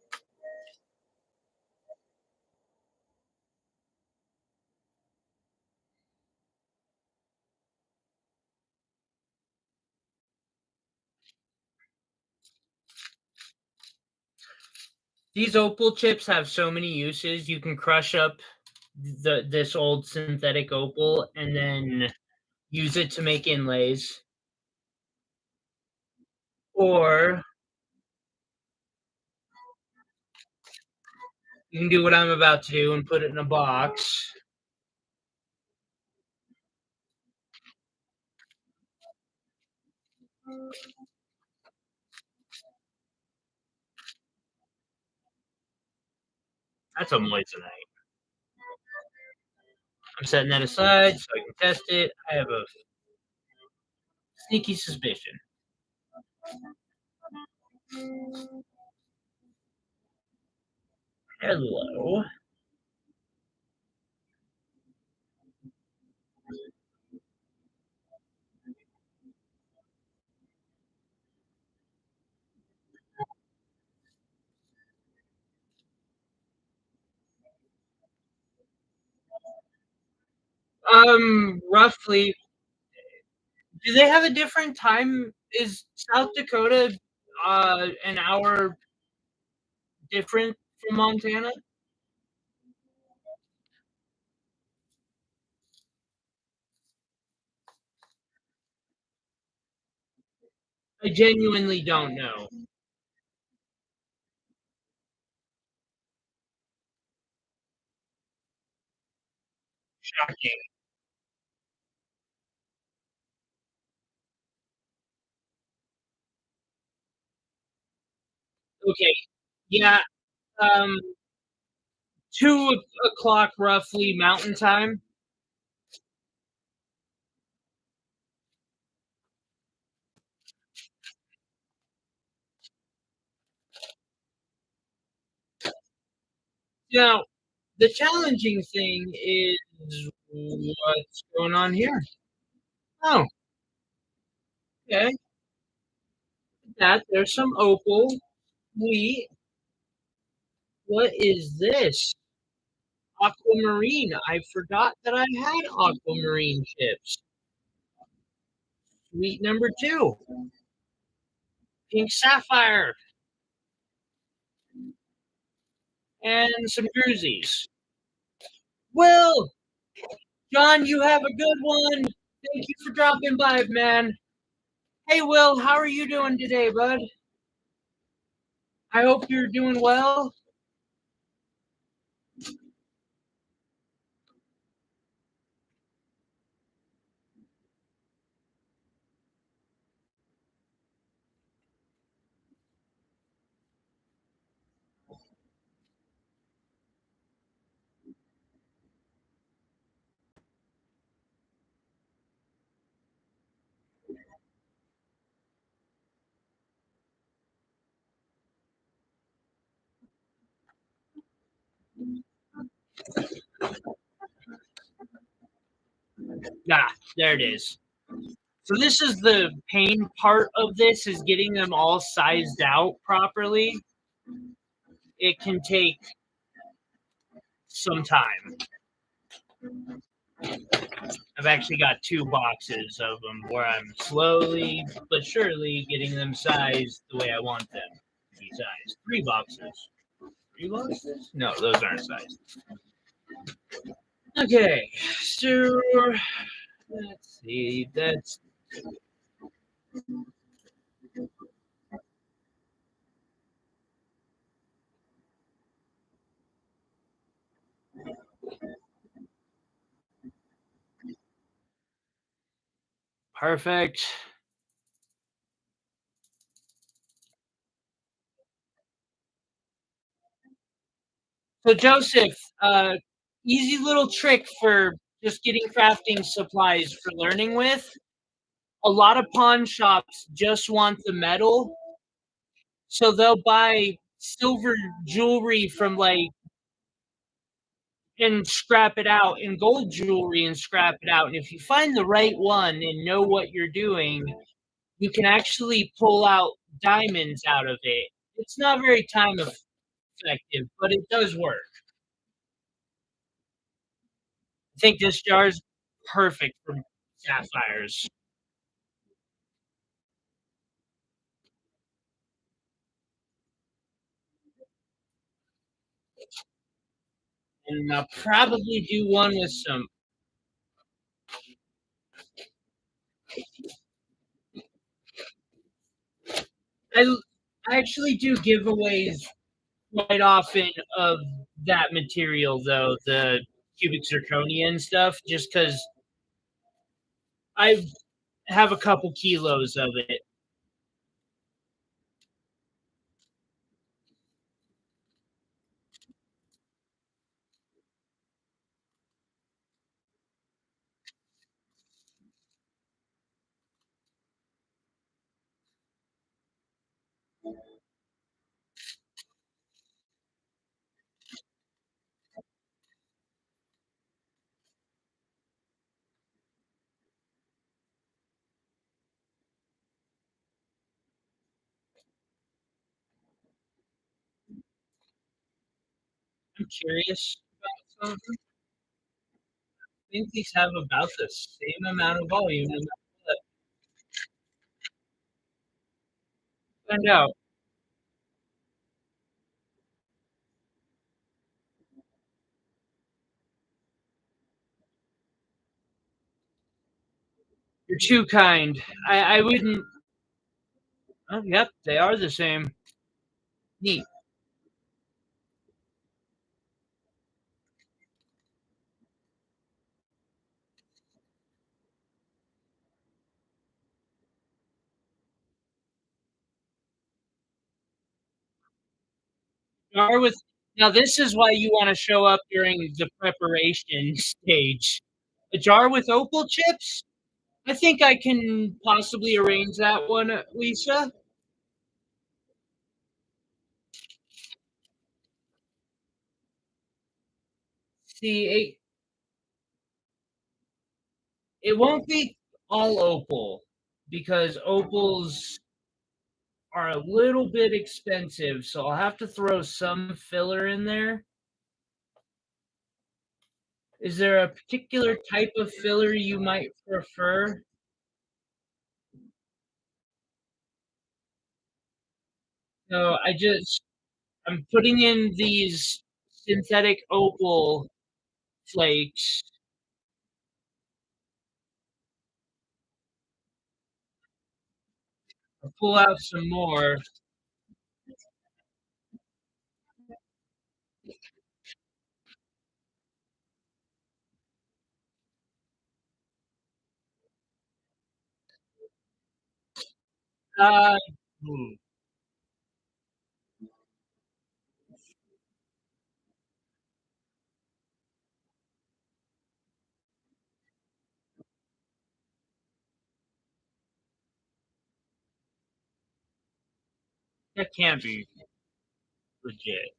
These opal chips have so many uses. You can crush up this old synthetic opal and then use it to make inlays, or you can do what I'm about to do and put it in a box. That's a moissanite. I'm setting that aside so I can test it. I have a sneaky suspicion. Hello. Roughly, do they have a different time? Is South Dakota an hour different from Montana? I genuinely don't know. Shocking. Okay, yeah, um, 2 o'clock roughly Mountain Time. Now, the challenging thing is what's going on here? Oh, okay. That there's some opal. Sweet. What is this? Aquamarine. I forgot that I had aquamarine chips. Sweet number two. Pink sapphire. And some druzies. Will, John, you have a good one. Thank you for dropping by, man. Hey, Will, how are you doing today, bud? I hope you're doing well. Yeah, there it is. So this is the pain part of this is getting them all sized out properly. It can take some time. I've actually got two boxes of them where I'm slowly but surely getting them sized the way I want them to be sized. Three boxes. Three boxes? No, those aren't sized. Okay, so let's see. That's perfect. So Joseph, easy little trick for just getting crafting supplies for learning with. A lot of pawn shops just want the metal, so they'll buy silver jewelry from like and scrap it out, and gold jewelry and scrap it out. And if you find the right one and know what you're doing, you can actually pull out diamonds out of it. It's not very time effective, but it does work. I think this jar is perfect for sapphires. and I'll probably do one with some. I l I actually do giveaways quite often of that material, though, the cubic zirconia and stuff, just because I have a couple kilos of it. I'm curious about something. I think these have about the same amount of volume, no matter what. Find out. You're too kind. I wouldn't. Oh, yep, they are the same. Neat. Jar with Now this is why you wanna show up during the preparation stage. A jar with opal chips? I think I can possibly arrange that one, Lisa. See, it won't be all opal because opals are a little bit expensive, so I'll have to throw some filler in there. Is there a particular type of filler you might prefer? So I'm putting in these synthetic opal flakes. I'll pull out some more. Uh, hmm, that can't be legit.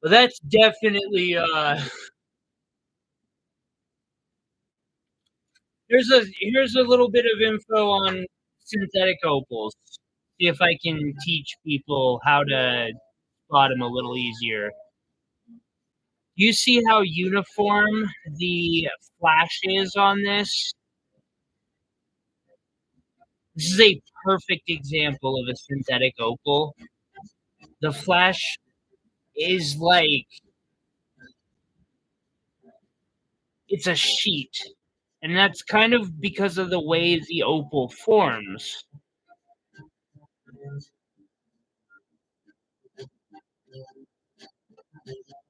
Well, that's definitely, here's a little bit of info on synthetic opals. See if I can teach people how to spot them a little easier. You see how uniform the flash is on this? This is a perfect example of a synthetic opal. The flash is like it's a sheet, and that's kind of because of the way the opal forms.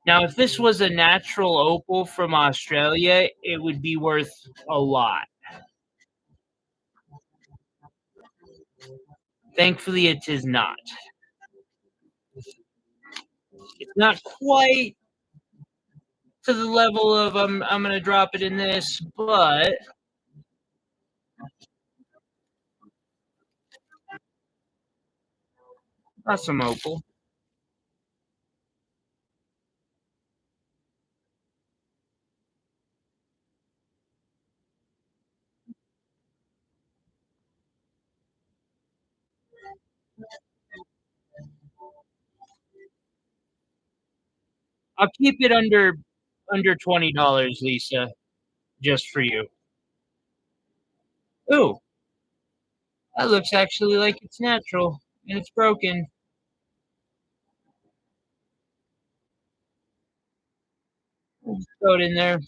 Now, if this was a natural opal from Australia, it would be worth a lot. Thankfully, it is not. It's not quite to the level of I'm gonna drop it in this, but that's some opal. I'll keep it under $20, Lisa, just for you. Ooh, that looks actually like it's natural and it's broken. Just throw it in there.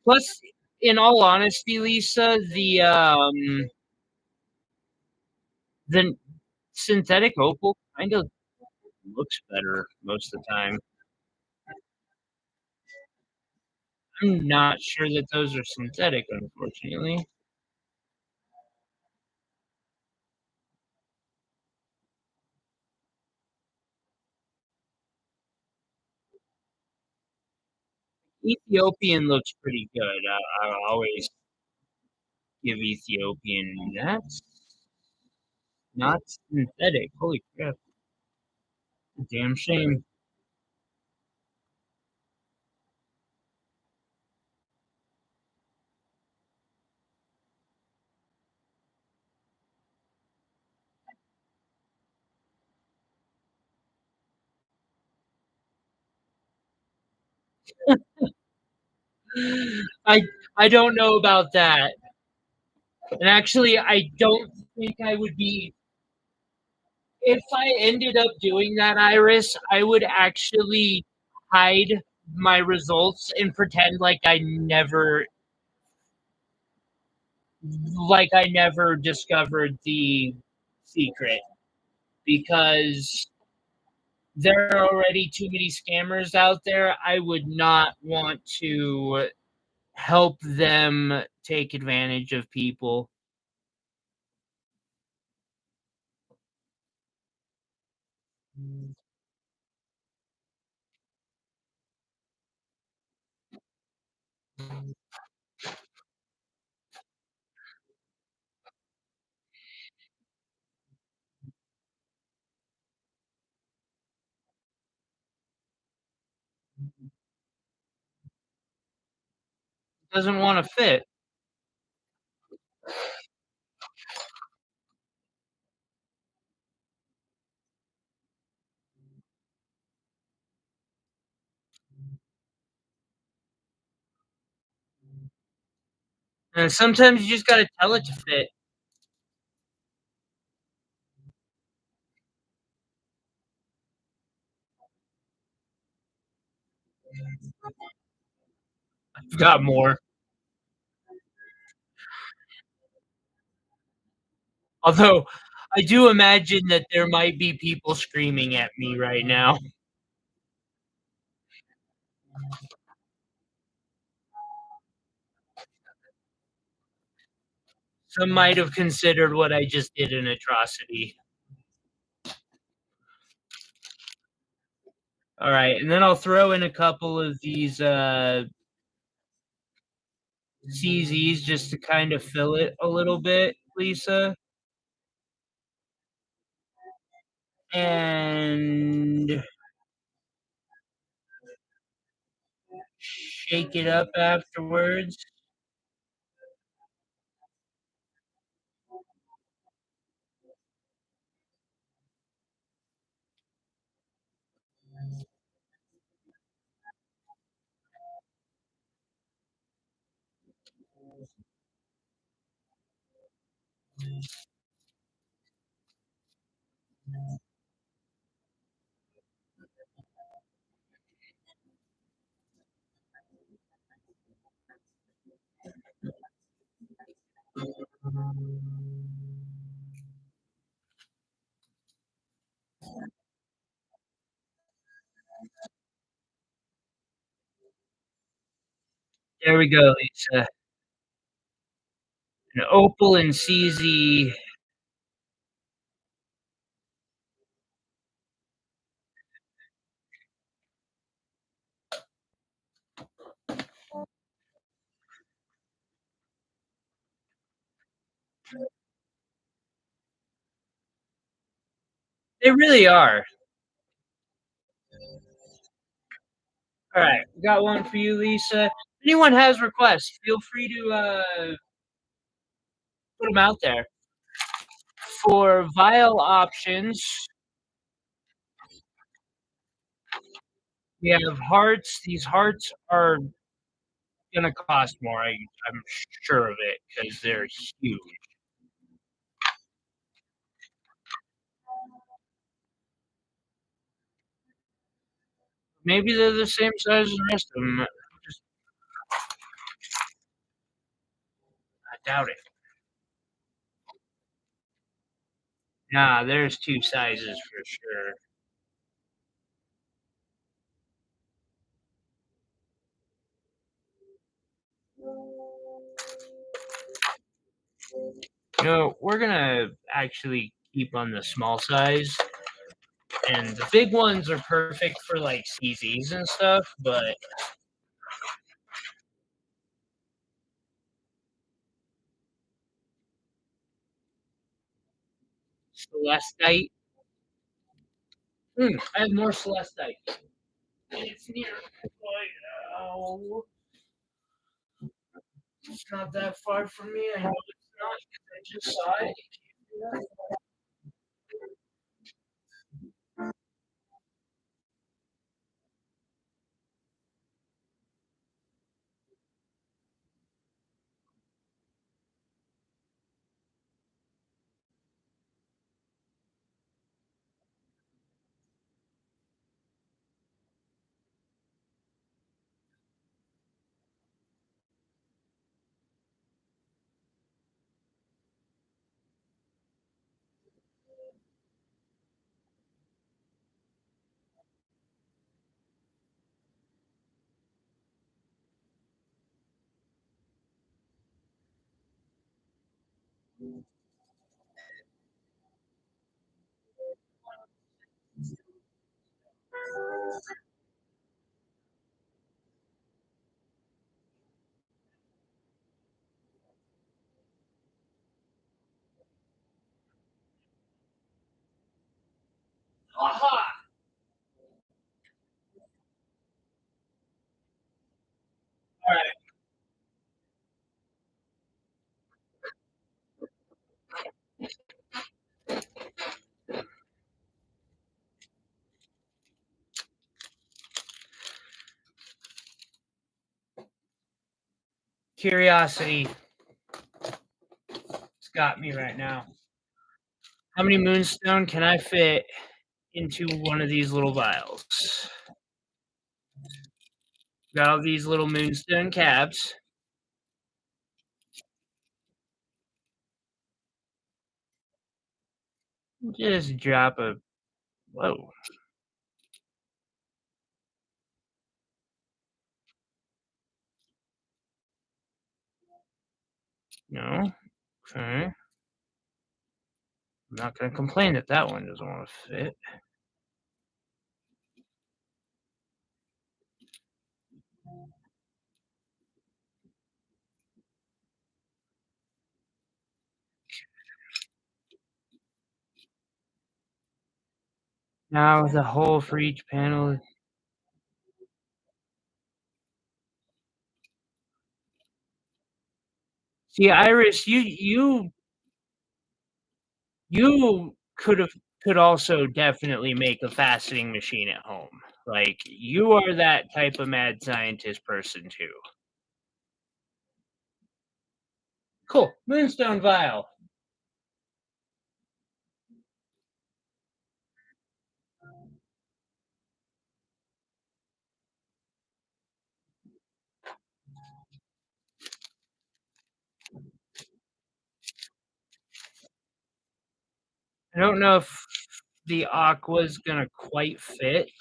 Plus, in all honesty, Lisa, the synthetic opal kind of looks better most of the time. I'm not sure that those are synthetic, unfortunately. Ethiopian looks pretty good. I always give Ethiopian. That's not synthetic. Holy crap! A damn shame. I I don't know about that. And actually, I don't think I would be if I ended up doing that, Iris, I would actually hide my results and pretend like I never discovered the secret because there are already too many scammers out there. I would not want to help them take advantage of people. Doesn't want to fit. And sometimes you just got to tell it to fit. I've got more. Although I do imagine that there might be people screaming at me right now. Some might have considered what I just did an atrocity. All right, and then I'll throw in a couple of these CZs just to kind of fill it a little bit, Lisa. And shake it up afterwards. There we go, Lisa. An opal and CZ. They really are. All right, we got one for you, Lisa. If anyone has requests, feel free to put them out there. For vial options, we have hearts. These hearts are gonna cost more. I'm sure of it because they're huge. Maybe they're the same size as the rest of them. Just I doubt it. Nah, there's 2 sizes for sure. We're gonna actually keep on the small size, and the big ones are perfect for, like, CZs and stuff, but celestite I have more celestite. It's near oh, it's not that far from me, I know it's not 'cause I just saw it. Aha! Alright, curiosity has got me right now. How many moonstone can I fit into one of these little vials? Got all these little moonstone caps. Just drop a whoa, no, okay. I'm not gonna complain that that one doesn't wanna fit. Now with a hole for each panel. See, Iris, you could also definitely make a faceting machine at home. Like, you are that type of mad scientist person too. Cool. Moonstone vial. I don't know if the aqua's gonna quite fit.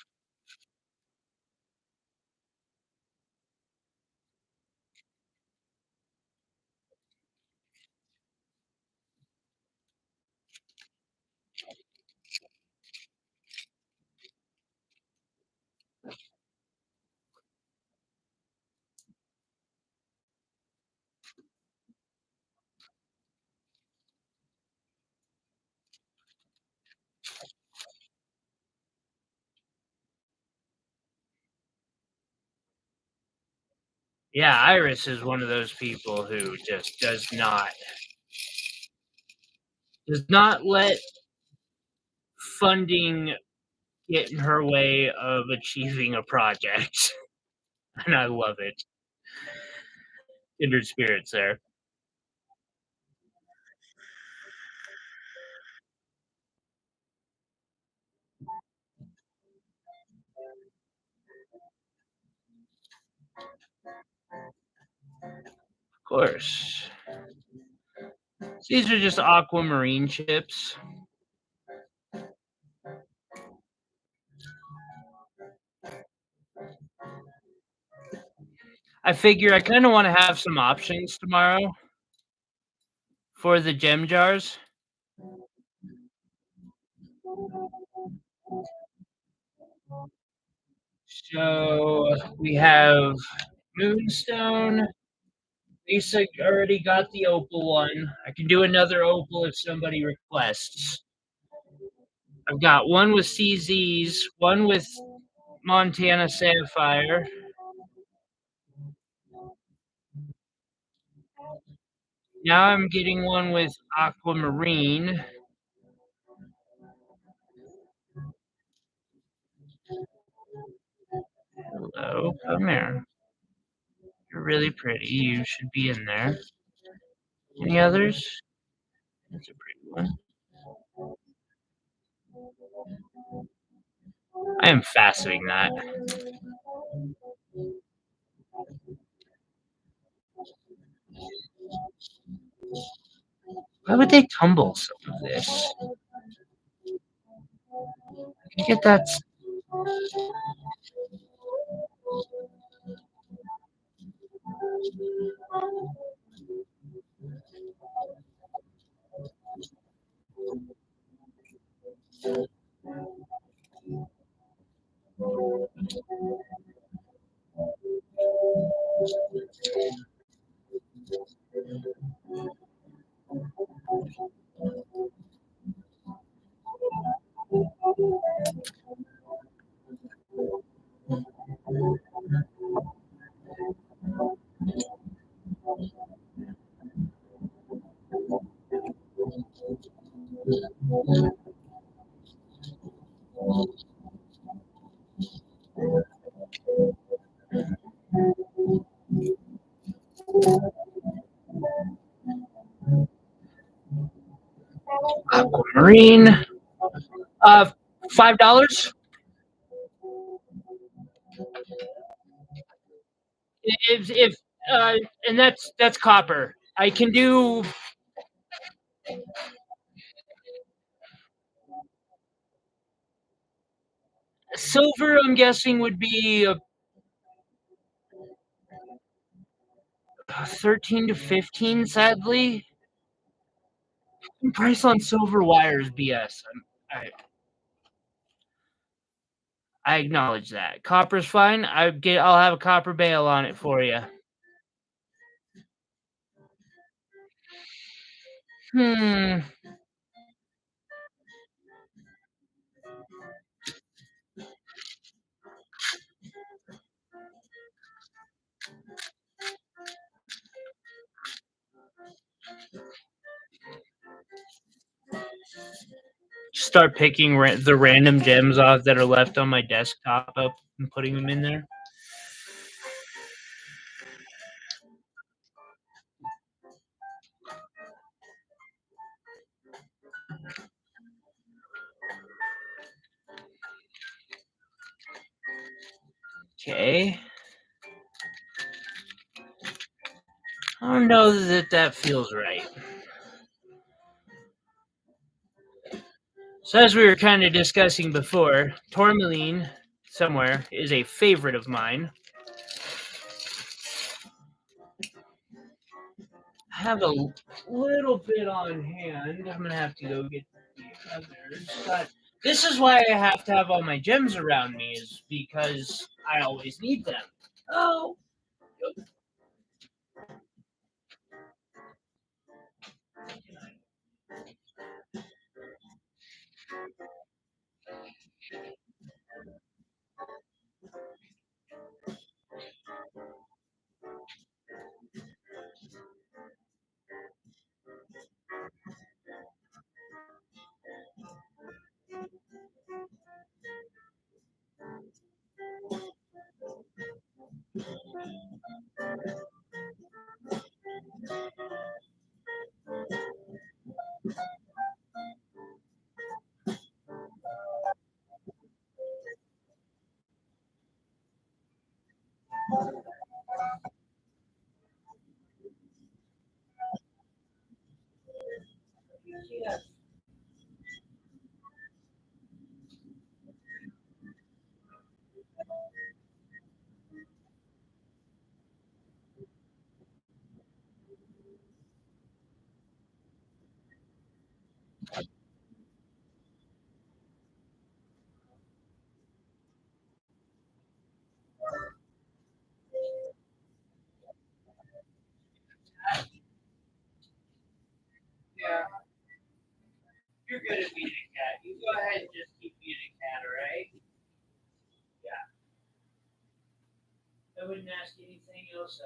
Yeah, Iris is one of those people who just does not let funding get in her way of achieving a project, and I love it. Kindred spirits there. course. These are just aquamarine chips. I figure I kinda wanna have some options tomorrow for the gem jars. So, we have moonstone. Lisa already got the opal one. I can do another opal if somebody requests. I've got one with CZs, one with Montana Sapphire. Now I'm getting one with aquamarine. Hello, come here. You're really pretty. You should be in there. Any others? That's a pretty one. I am faceting that. Why would they tumble some of this? I get that aquamarine. Uh, $5. If uh, and that's copper. I can do silver. I'm guessing would be 13 to 15. Sadly, price on silver wire is BS. I acknowledge that. Copper's fine. I'll have a copper bale on it for you. Hmm. Start picking the random gems off that are left on my desktop up and putting them in there. Okay. I don't know that that feels right. So as we were kind of discussing before, tourmaline somewhere is a favorite of mine. I have a little bit on hand. I'm gonna have to go get the others. But this is why I have to have all my gems around me, is because I always need them. Oh, I wouldn't ask anything else.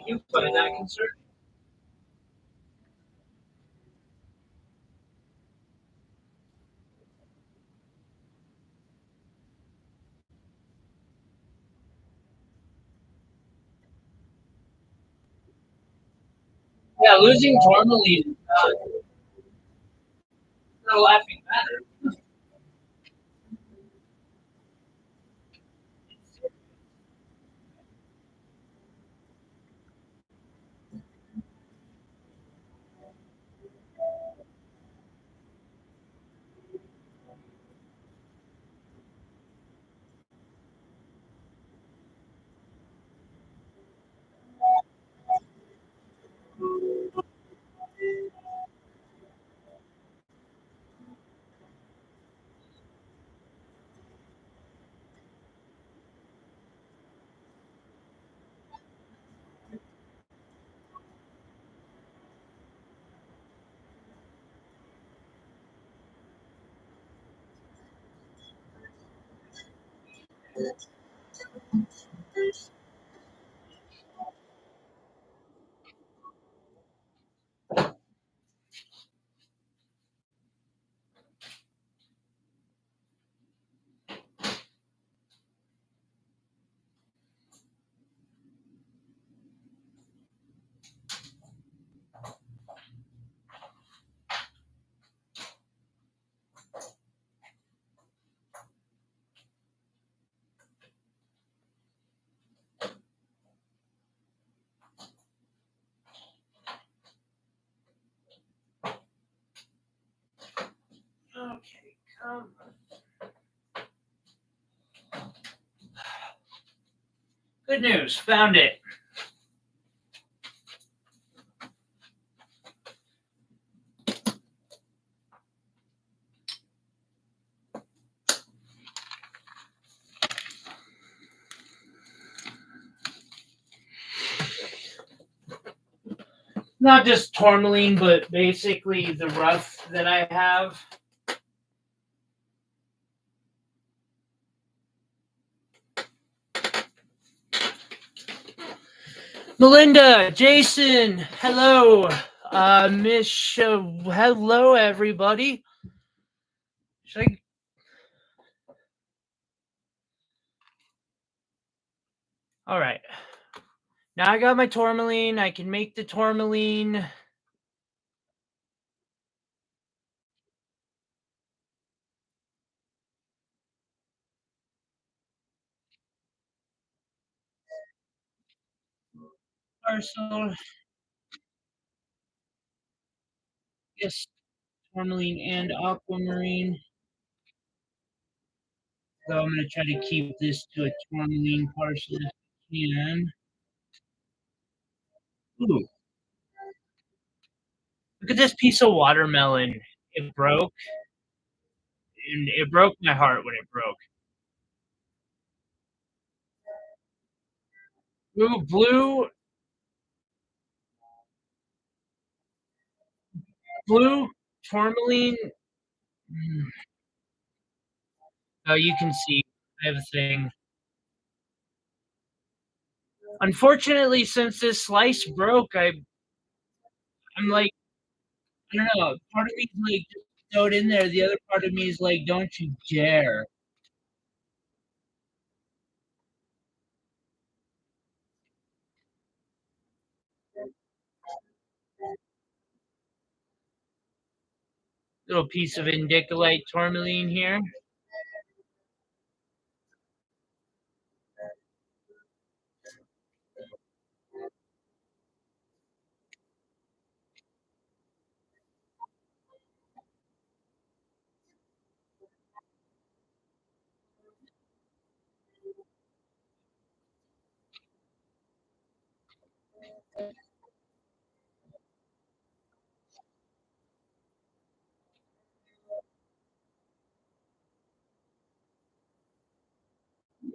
You find that concerning? Yeah, losing tourmaline is not a laughing matter. Okay, come on. Good news, found it. Not just tourmaline, but basically the rough that I have. Melinda, Jason, hello. Miss, hello, everybody. Should I? All right. Now I got my tourmaline. I can make the tourmaline. Parcel. Yes, tourmaline and aquamarine. So I'm going to try to keep this to a tourmaline parcel if I can. Ooh, look at this piece of watermelon. It broke, and it broke my heart when it broke. Ooh, blue tourmaline. Mm. Oh, you can see I have a thing. Unfortunately, since this slice broke, I'm like, I don't know. Part of me is like, just throw it in there. The other part of me is like, don't you dare. Little piece of indicolite tourmaline here.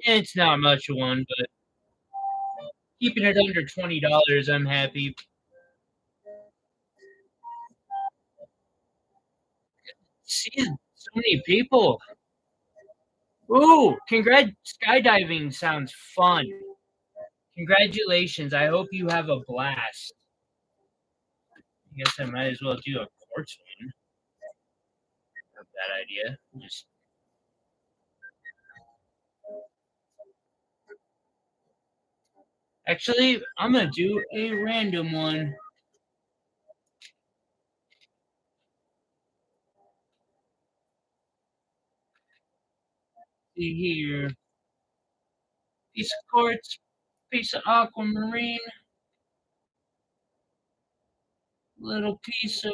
It's not much of one, but keeping it under $20, I'm happy. Seeing so many people. Ooh, skydiving sounds fun. Congratulations. I hope you have a blast. I guess I might as well do a quartz one. Not a bad idea. Just actually, I'm gonna do a random one. See here. Piece of quartz, piece of aquamarine, little piece of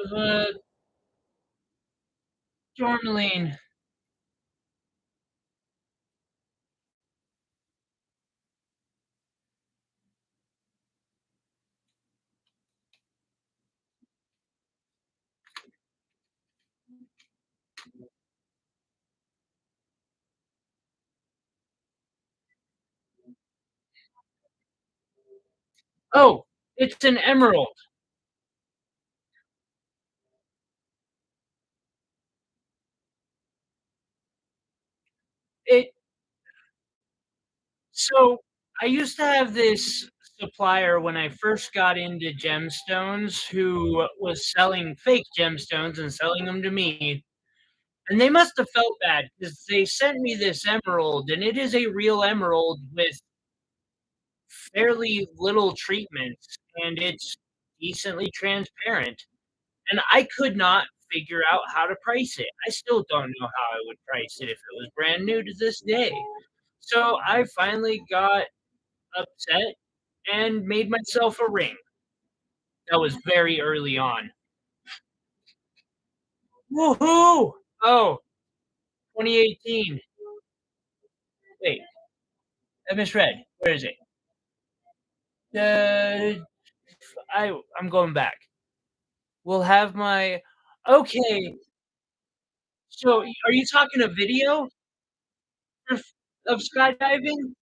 tourmaline. Oh, it's an emerald. It So I used to have this supplier when I first got into gemstones who was selling fake gemstones and selling them to me. And they must have felt bad because they sent me this emerald, and it is a real emerald with fairly little treatment, and it's decently transparent. And I could not figure out how to price it. I still don't know how I would price it if it was brand new to this day. So I finally got upset and made myself a ring. That was very early on. Woohoo! Oh, 2018. Wait, I misread. Where is it? Uh, I'm going back. We'll have my okay. So, are you talking a video of of skydiving?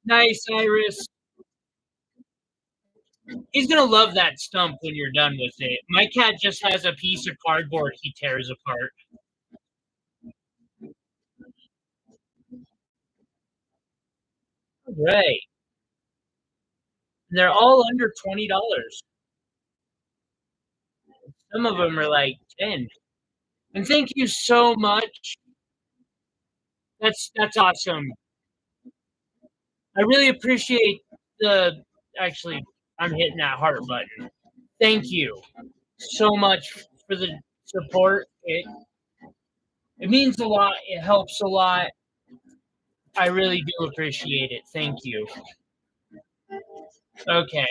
Nice, Iris. He's gonna love that stump when you're done with it. My cat just has a piece of cardboard he tears apart. Right. They're all under $20. Some of them are like 10. And thank you so much. That's awesome. I really appreciate the actually, I'm hitting that heart button. Thank you so much for the support. It means a lot. It helps a lot. I really do appreciate it. Thank you. Okay.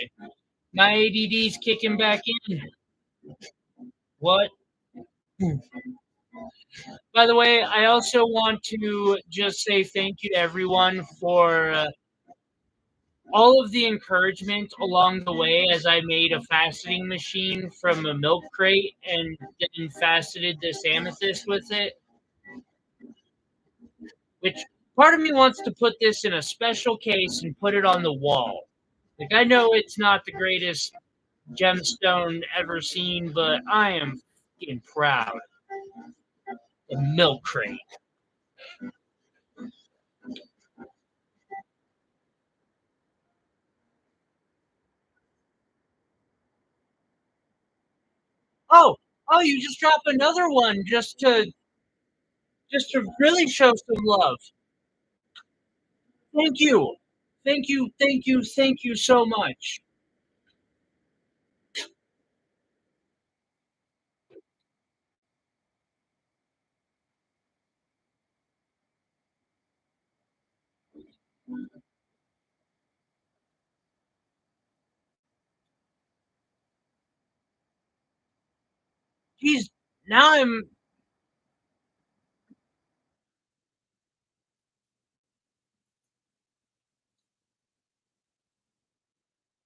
My ADD's kicking back in. What? By the way, I also want to just say thank you to everyone for all of the encouragement along the way as I made a faceting machine from a milk crate and then faceted this amethyst with it. which part of me wants to put this in a special case and put it on the wall. Like, I know it's not the greatest gemstone ever seen, but I am fucking proud of Milk Crate. Oh, oh, you just drop another one just to really show some love. Thank you. Thank you, thank you, thank you so much. Geez, now I'm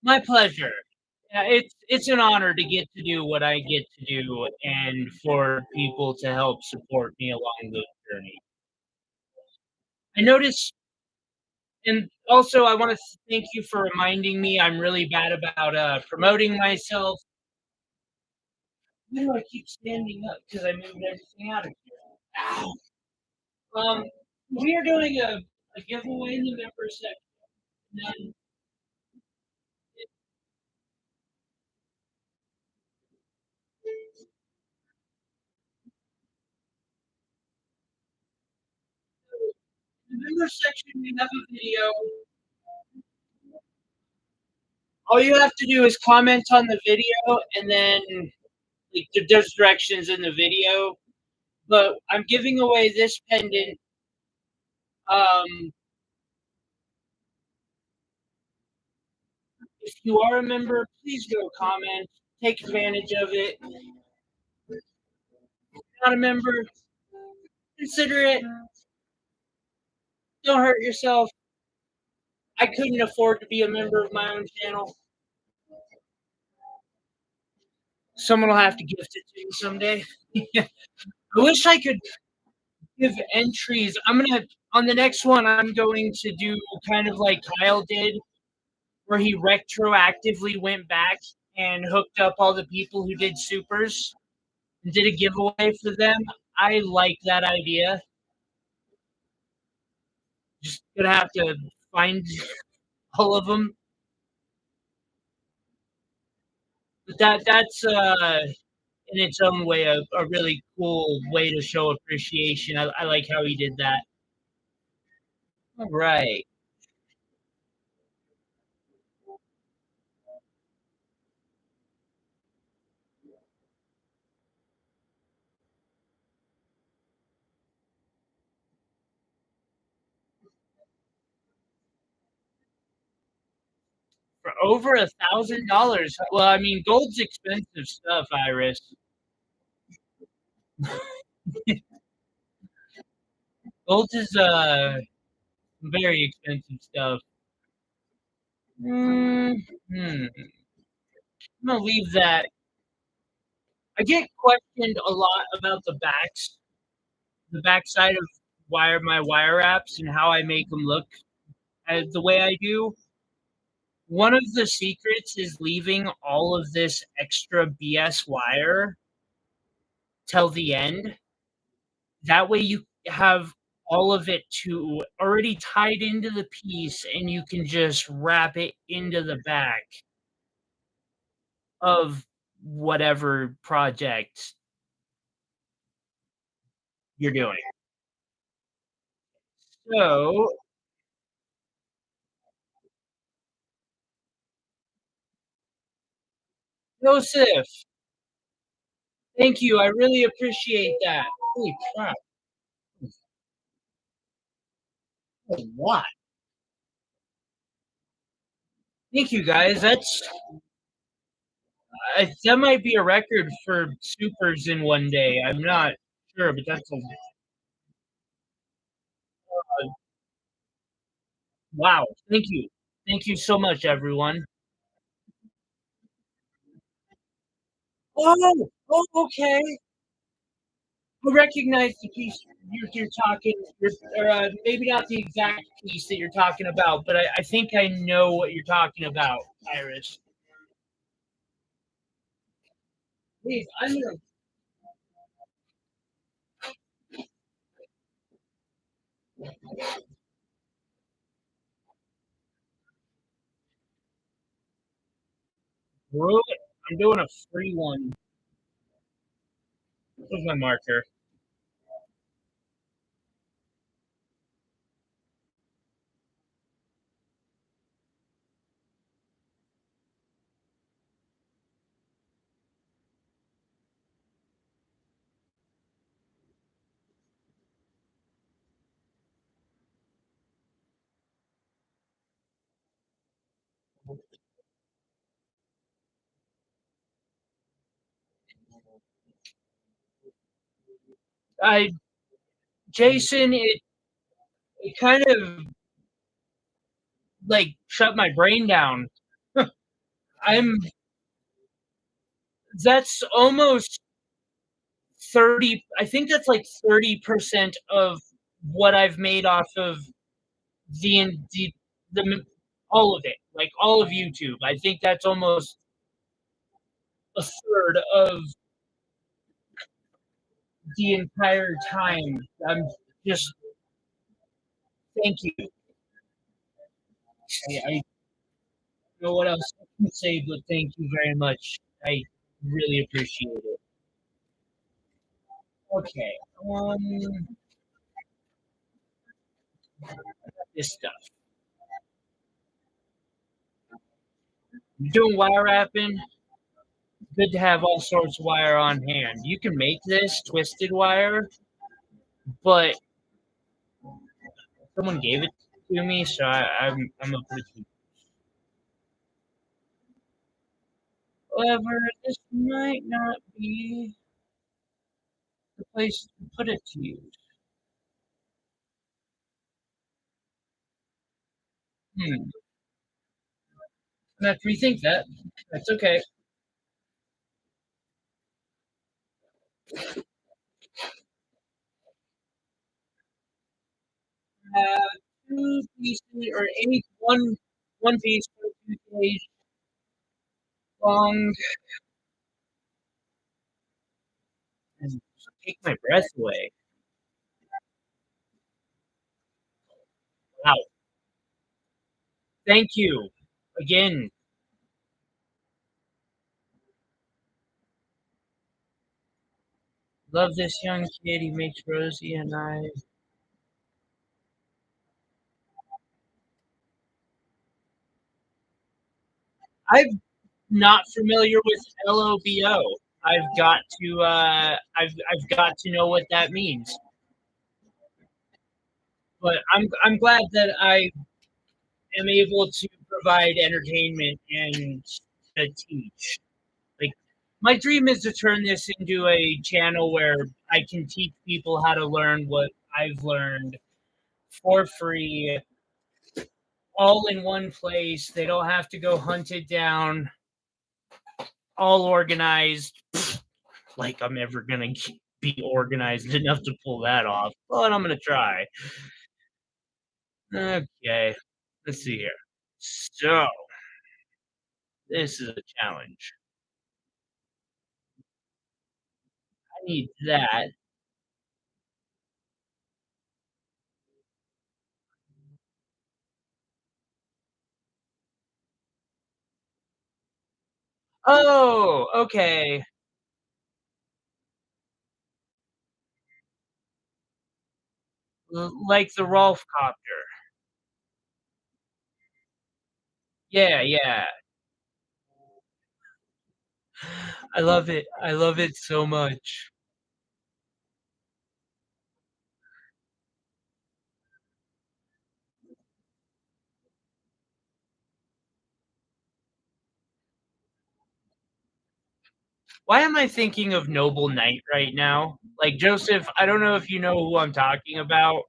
my pleasure. Yeah, it's an honor to get to do what I get to do and for people to help support me along the journey. I noticed, and also I want to thank you for reminding me I'm really bad about promoting myself. Why do I keep standing up? Because I moved everything out of here. Ow. We are doing a giveaway in the member section. And then in the member section, we have a video. All you have to do is comment on the video, and then like, there's directions in the video. But I'm giving away this pendant. Um, if you are a member, please go comment. Take advantage of it. If you're not a member, consider it. Don't hurt yourself. I couldn't afford to be a member of my own channel. Someone will have to gift it to me someday. I wish I could give entries. I'm gonna on the next one. I'm going to do kind of like Kyle did, where he retroactively went back and hooked up all the people who did supers and did a giveaway for them. I like that idea. Just gonna have to find all of them. But that's in its own way a really cool way to show appreciation. I like how he did that. All right. For over $1,000. Well, I mean, gold's expensive stuff, Iris. Gold is very expensive stuff. Hmm. I'm gonna leave that. I get questioned a lot about the backside of wire wraps and how I make them look as the way I do. One of the secrets is leaving all of this extra BS wire till the end. That way you have all of it to already tied into the piece and you can just wrap it into the back of whatever project you're doing. So, Joseph, thank you. I really appreciate that. Holy crap. A lot. Thank you guys. That might be a record for supers in one day. I'm not sure, but that's a wow. Thank you. Thank you so much, everyone. Oh, oh, okay. I recognize the piece. you're talking, maybe not the exact piece that you're talking about, but I think I know what you're talking about, Iris. Please, I'm doing a free one. Where's my marker? I Jason, it kind of like shut my brain down. I'm That's almost 30, I think that's like 30% of what I've made off of the all of it, like all of YouTube. I think that's almost a third of the entire time. I'm just Thank you. I don't know what else I can say, but thank you very much. I really appreciate it. Okay, this stuff. Doing wire wrapping. Good to have all sorts of wire on hand. You can make this twisted wire, but someone gave it to me, so I'm a pretty. However, this might not be the place to put it to you. Hmm. I have to rethink that. That's okay. Uh, two pieces or any one piece for 2 days long and take my breath away. Wow. Thank you again. Love this young kid. He makes Rosie and I'm not familiar with LOBO. I've got to know what that means. But I'm glad that I am able to provide entertainment and to teach. Like my dream is to turn this into a channel where I can teach people how to learn what I've learned for free, all in one place. They don't have to go hunt it down, all organized. Like I'm ever gonna be organized enough to pull that off, but I'm gonna try. Okay, let's see here. So this is a challenge. I need that. Oh, okay. Like the Rolf copter. Yeah, yeah. I love it. I love it so much. Why am I thinking of Noble Knight right now? Like Joseph, I don't know if you know who I'm talking about,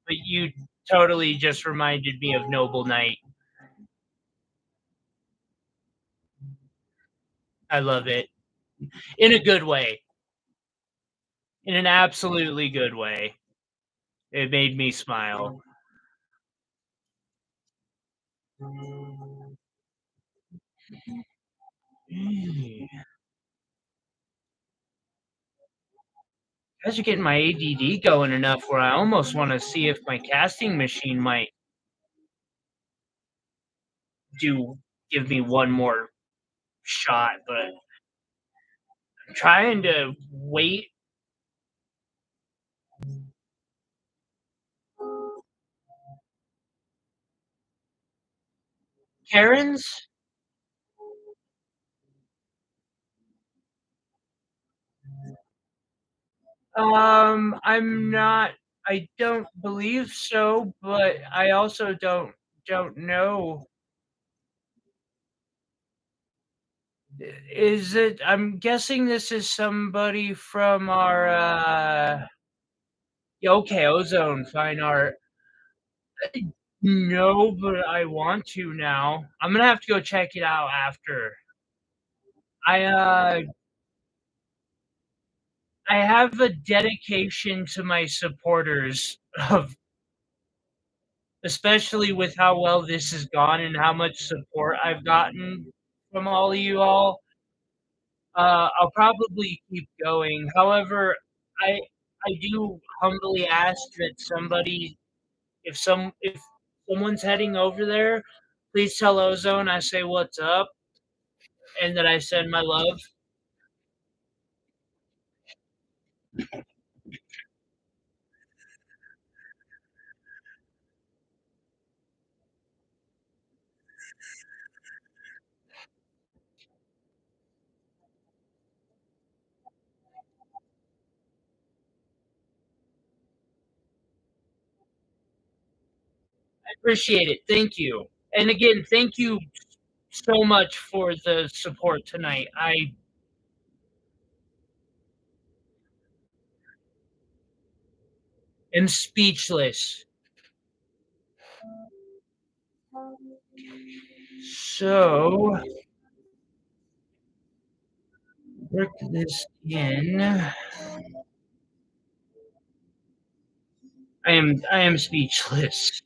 but you totally just reminded me of Noble Knight. I love it in a good way. in an absolutely good way. It made me smile. Mm. Guys are getting my ADD going enough where I almost wanna see if my casting machine might do give me one more shot, but I'm trying to wait. Karen's? I'm not I don't believe so, but I also don't know. Is it I'm guessing this is somebody from our, yeah, okay, Ozone Fine Art. No, but I want to now. I'm gonna have to go check it out after. I, uh I have a dedication to my supporters of especially with how well this has gone and how much support I've gotten from all of you all. I'll probably keep going. However, I I do humbly ask that somebody if someone's heading over there, please tell Ozone I say what's up and that I send my love. I appreciate it. Thank you. And again, thank you so much for the support tonight. I am speechless. So, work this in. I am speechless.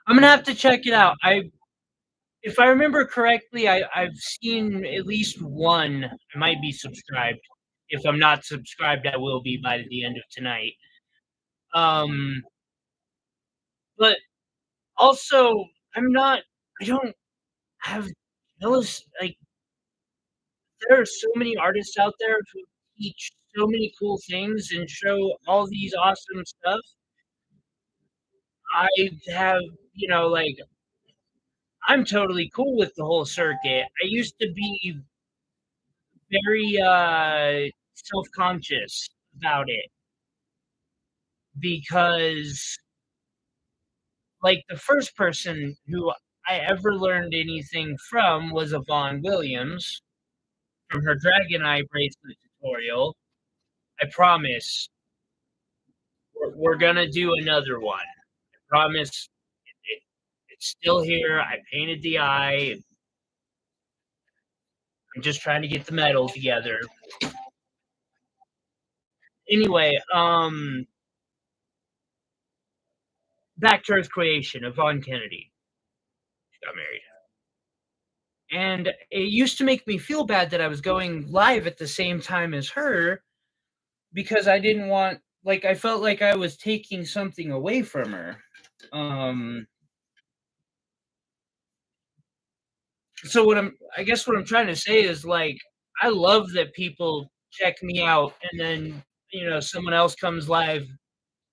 I'm gonna have to check it out. If I remember correctly, I've seen at least one. I might be subscribed. If I'm not subscribed, I will be by the end of tonight. Um, but also, I'm not. I don't have jealous. Like there are so many artists out there who teach so many cool things and show all these awesome stuff. I have, like I'm totally cool with the whole circuit. I used to be very self-conscious about it because like the first person who I ever learned anything from was Yvonne Williams from her Dragon Eye bracelet tutorial. I promise we're gonna do another one. I promise it, it's still here. I painted the eye. I'm just trying to get the metal together. Anyway, back to Earth creation of Von Kennedy. She got married. And it used to make me feel bad that I was going live at the same time as her because I didn't want like I felt like I was taking something away from her. Um so I guess what I'm trying to say is like I love that people check me out and then someone else comes live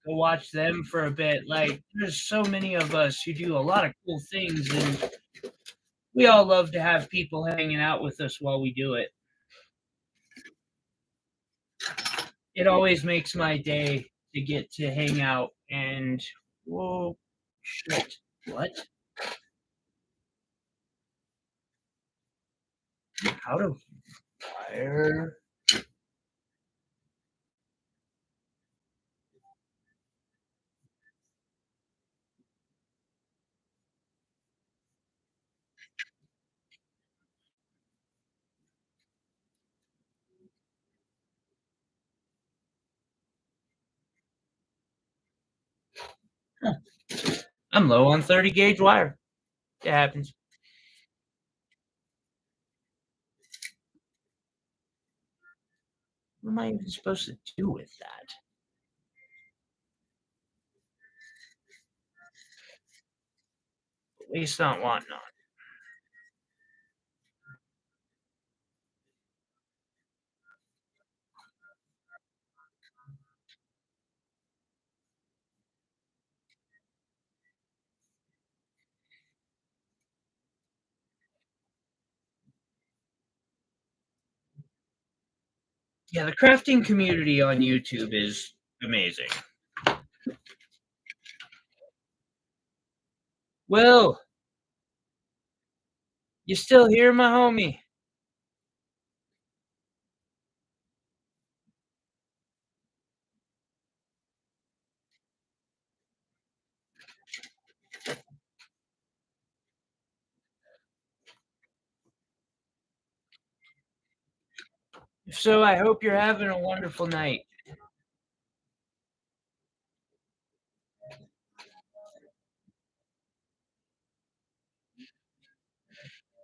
to watch them for a bit. Like there's so many of us who do a lot of cool things and we all love to have people hanging out with us while we do it. It always makes my day to get to hang out and whoa, shit, what? How to fire. Huh. I'm low on 30 gauge wire. It happens. What am I even supposed to do with that? Waste not, want not. Yeah, the crafting community on YouTube is amazing. Will, you still here, my homie? If so, I hope you're having a wonderful night.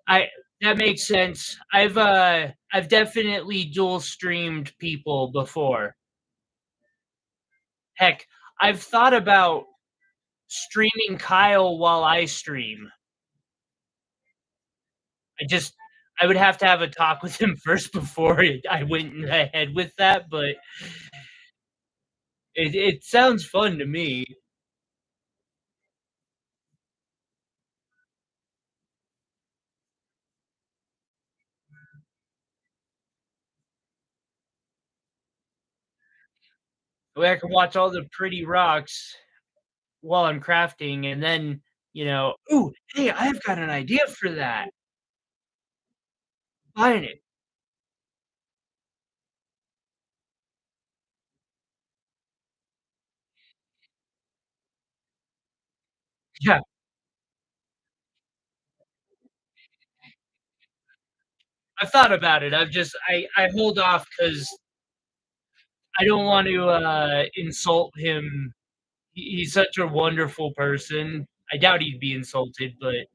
I That makes sense. I've definitely dual streamed people before. Heck, I've thought about streaming Kyle while I stream. I just I would have to have a talk with him first before I went ahead with that, but it sounds fun to me. Way I can watch all the pretty rocks while I'm crafting, and then, "Ooh, hey, I've got an idea for that." Buying it. Yeah, I've thought about it. I hold off because I don't want to, insult him. He's such a wonderful person. I doubt he'd be insulted, but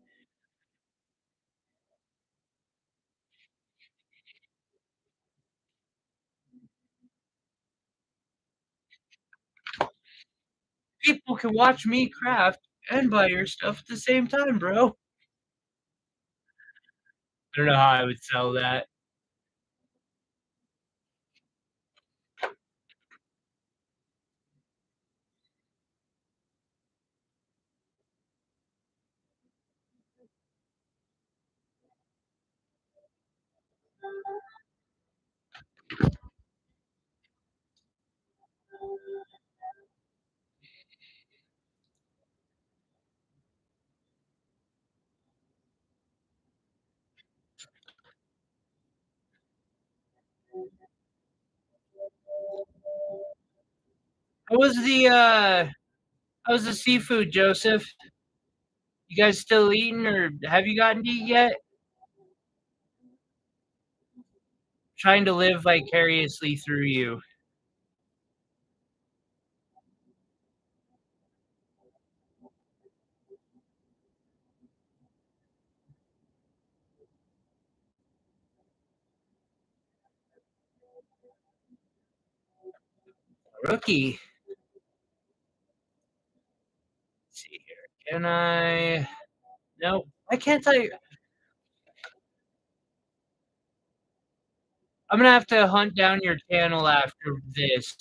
people can watch me craft and buy your stuff at the same time, bro. I don't know how I would sell that. How was the seafood, Joseph? You guys still eating, or have you gotten to eat yet? Trying to live vicariously through you. Rookie. Let's see here. Can I? Nope. Why can't I? I'm gonna have to hunt down your channel after this.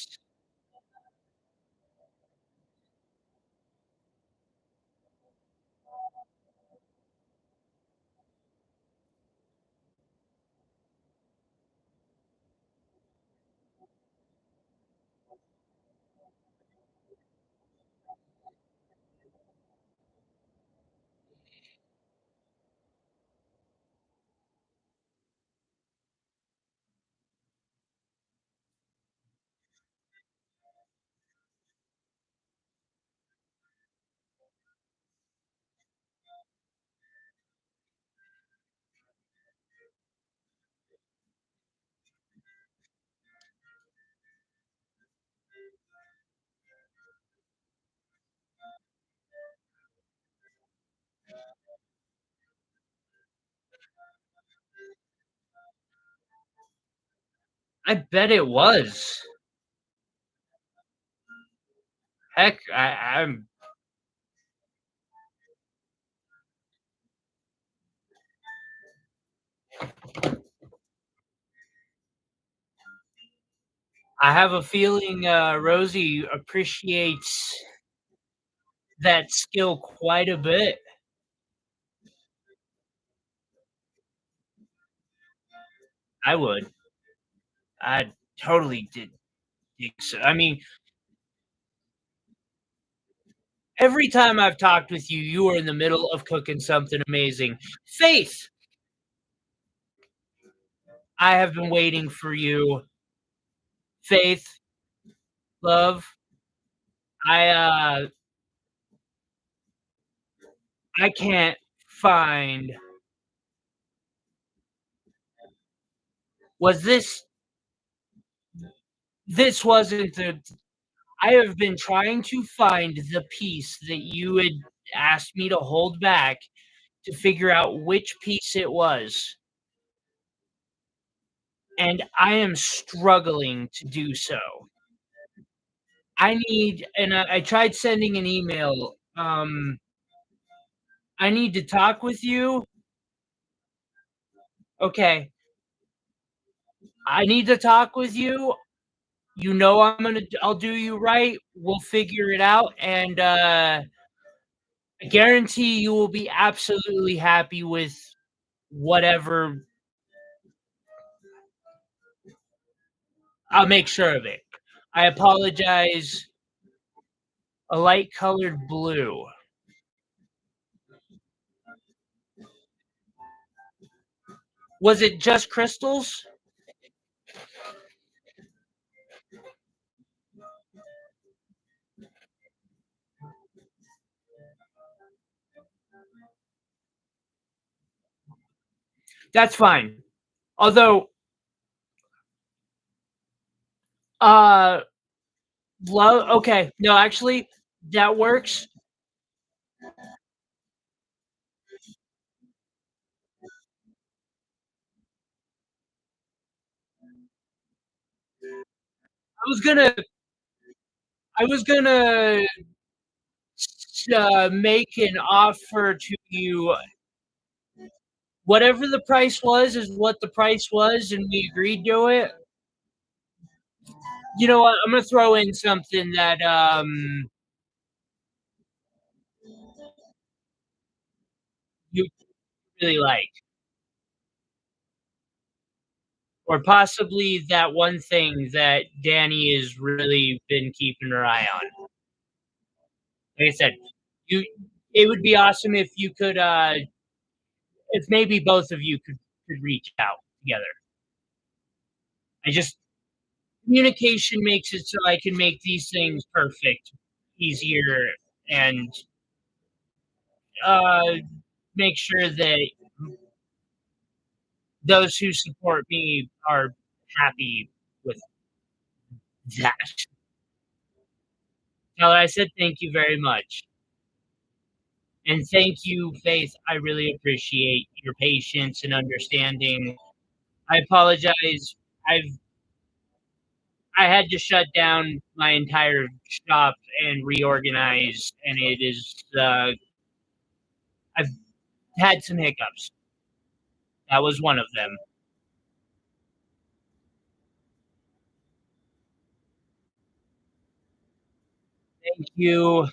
I bet it was. Heck, I have a feeling, Rosie appreciates that skill quite a bit. I would. I totally did think so. I mean, every time I've talked with you, you are in the middle of cooking something amazing. Faith, I have been waiting for you. Faith, love, I, I can't find was this wasn't the I have been trying to find the piece that you had asked me to hold back to figure out which piece it was, and I am struggling to do so. I tried sending an email. I need to talk with you. Okay, I need to talk with you. You know I'll do you right. We'll figure it out, and I guarantee you will be absolutely happy with whatever. I'll make sure of it. I apologize. A light colored blue. Was it just crystals? That's fine. Although, uh, love. Okay, no, actually, that works. I was gonna, I was gonna make an offer to you. Whatever the price was, is what the price was, and we agreed to it. You know what? I'm gonna throw in something that you really like, or possibly that one thing that Danny has really been keeping her eye on. Like I said, you it would be awesome if you could, if maybe both of you could reach out together. I just communication makes it so I can make these things perfect, easier, and, uh, make sure that those who support me are happy with that. Now, I said thank you very much. And thank you, Faith. I really appreciate your patience and understanding. I apologize. I've I had to shut down my entire shop and reorganize, and it is I've had some hiccups. That was one of them. Thank you.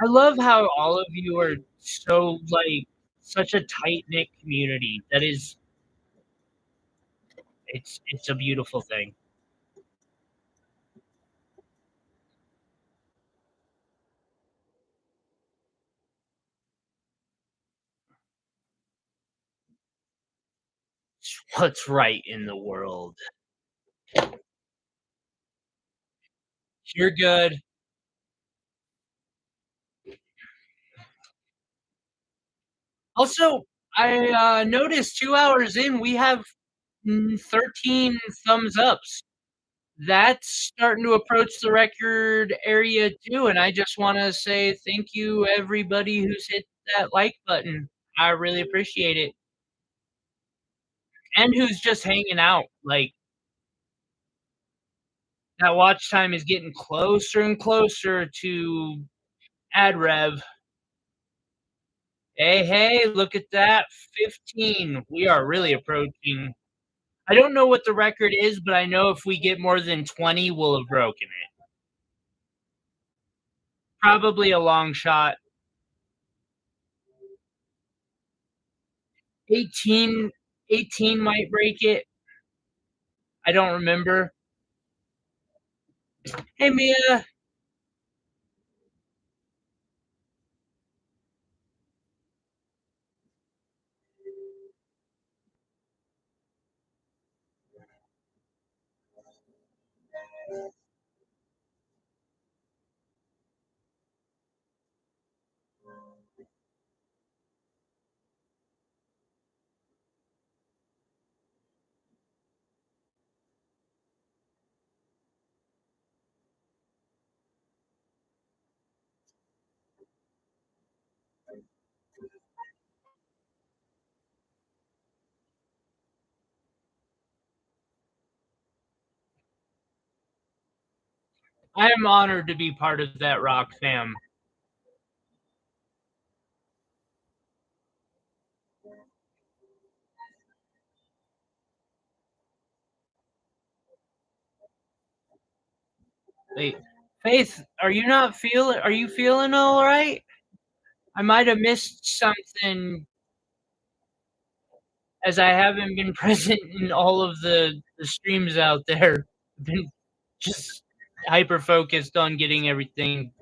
I love how all of you are so like such a tight knit community. That is, it's a beautiful thing. It's what's right in the world. You're good. Also, I noticed 2 hours in, we have 13 thumbs ups. That's starting to approach the record area too, and I just wanna say thank you everybody who's hit that like button. I really appreciate it, and who's just hanging out, like, that watch time is getting closer and closer to ad rev. Hey, hey, look at that, 15. We are really approaching. I don't know what the record is, but I know if we get more than 20, we'll have broken it. Probably a long shot. 18, 18 might break it. I don't remember. Hey, Mia. I am honored to be part of that rock fam. Wait, Faith, are you feeling all right? I might have missed something as I haven't been present in all of the streams out there. I've been just hyper focused on getting everything.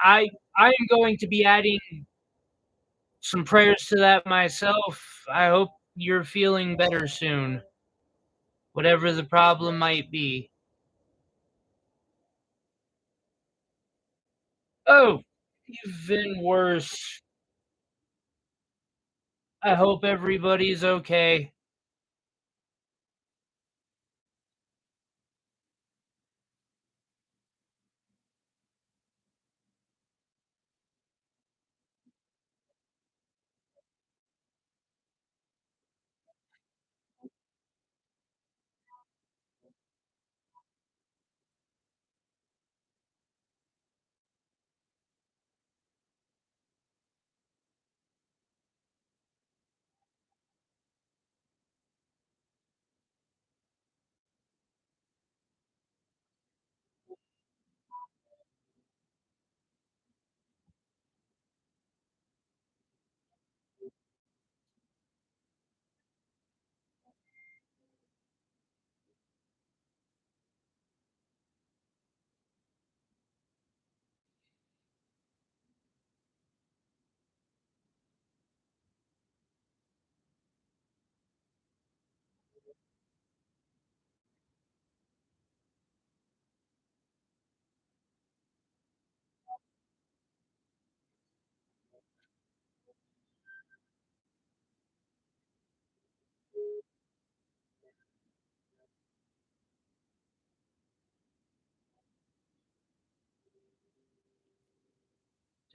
I I am going to be adding some prayers to that myself. I hope you're feeling better soon, whatever the problem might be. Oh, even worse. I hope everybody's okay.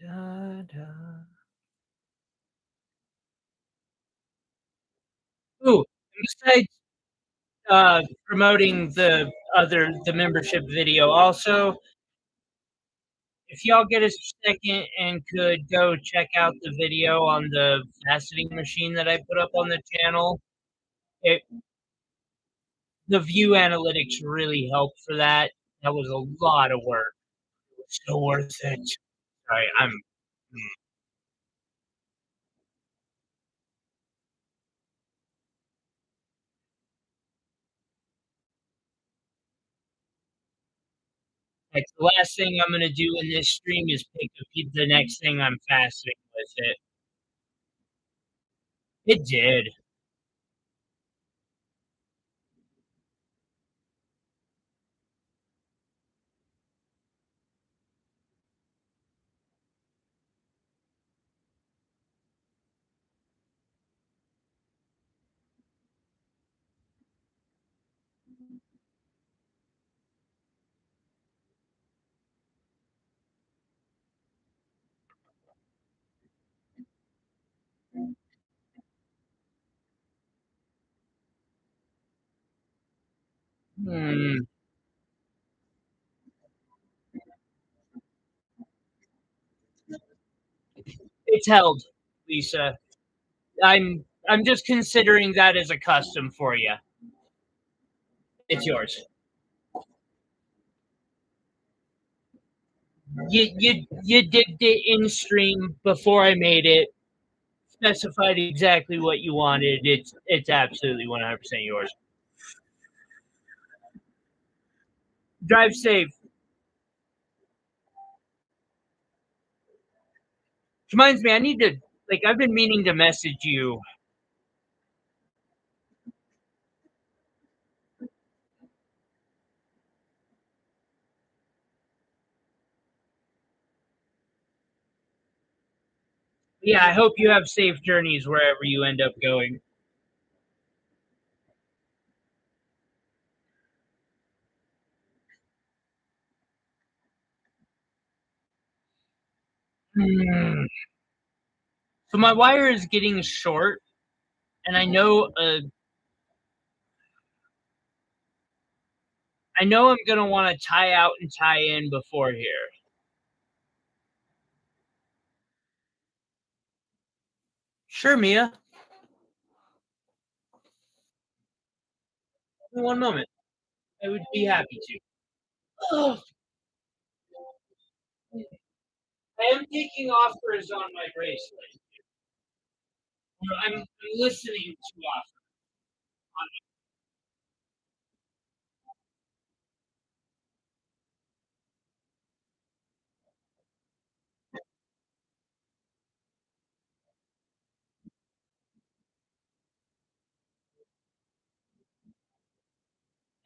Da, da. Ooh, and besides promoting the membership video, also, if y'all get a second and could go check out the video on the faceting machine that I put up on the channel, it the view analytics really helped for that. That was a lot of work. So worth it. Sorry, like, the last thing I'm gonna do in this stream is pick the next thing I'm faceting with it. It did. Hmm, it's held, Lisa. I'm just considering that as a custom for you. It's yours. You digged it in stream before I made it, specified exactly what you wanted. It's absolutely 100% yours. Drive safe. Which reminds me, I need to I've been meaning to message you. Yeah, I hope you have safe journeys wherever you end up going. Hmm. So my wire is getting short, and I know I'm gonna want to tie out and tie in before here. Sure, Mia. In one moment, I would be happy to. Oh, I am taking offers on my bracelet. I'm listening to offers.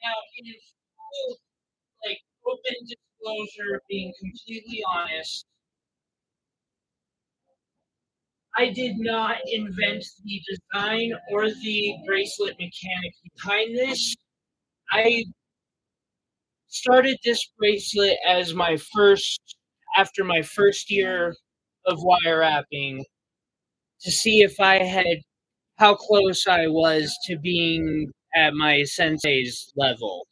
Now, in full, open disclosure, being completely honest, I did not invent the design or the bracelet mechanic behind this. I started this bracelet as after my first year of wire wrapping to see if I had how close I was to being at my sensei's level.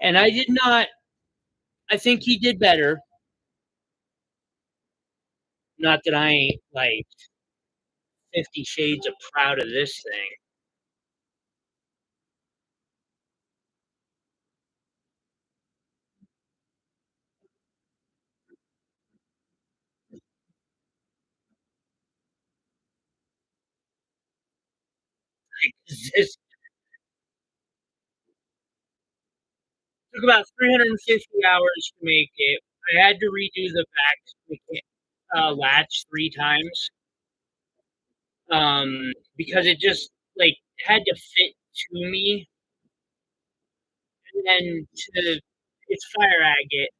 And I did not, I think he did better. Not that I ain't 50 shades of proud of this thing. This took about 350 hours to make it. I had to redo the latch 3 times because it just had to fit to me, and then to it's fire agate.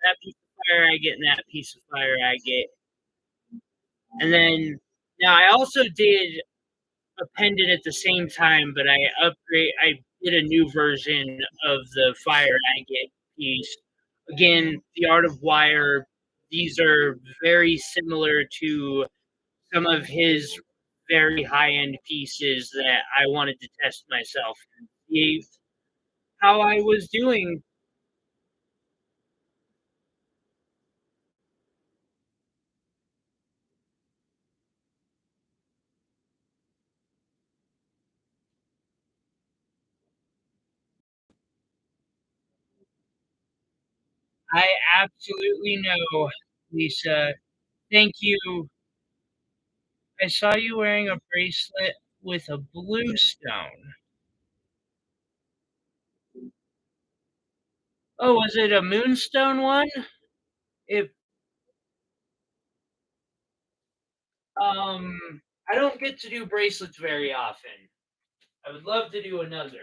That piece of fire agate and that piece of fire agate, and then now I also did a pendant at the same time, but I did a new version of the fire agate piece. Again, the art of wire. These are very similar to some of his very high end pieces that I wanted to test myself and see how I was doing. I absolutely know, Lisa. Thank you. I saw you wearing a bracelet with a blue stone. Oh, was it a moonstone one? If I don't get to do bracelets very often. I would love to do another.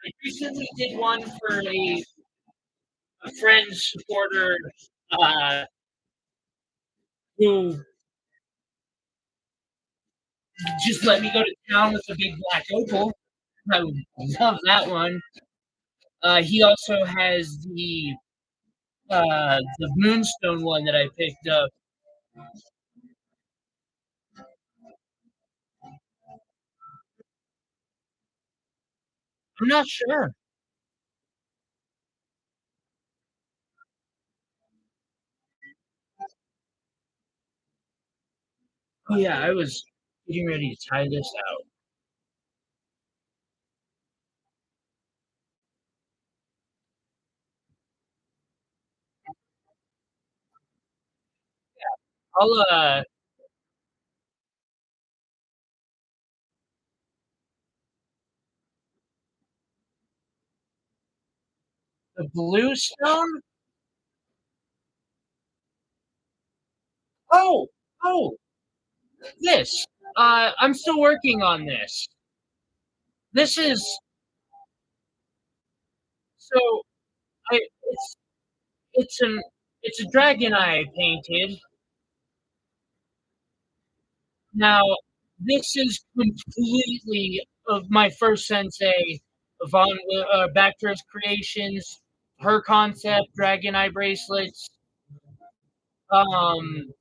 I recently did one for a friend supporter uh, who just let me go to town with a big black opal. I would love that one. He also has The moonstone one that I picked up. I'm not sure. Oh, yeah, I was getting ready to try this out. I'll, the bluestone? Oh, oh, this. I'm still working on this. This is so I it's an it's a dragon I painted. Now, this is completely of my first sensei, Von Bactra's creations, her concept, dragon eye bracelets. Um,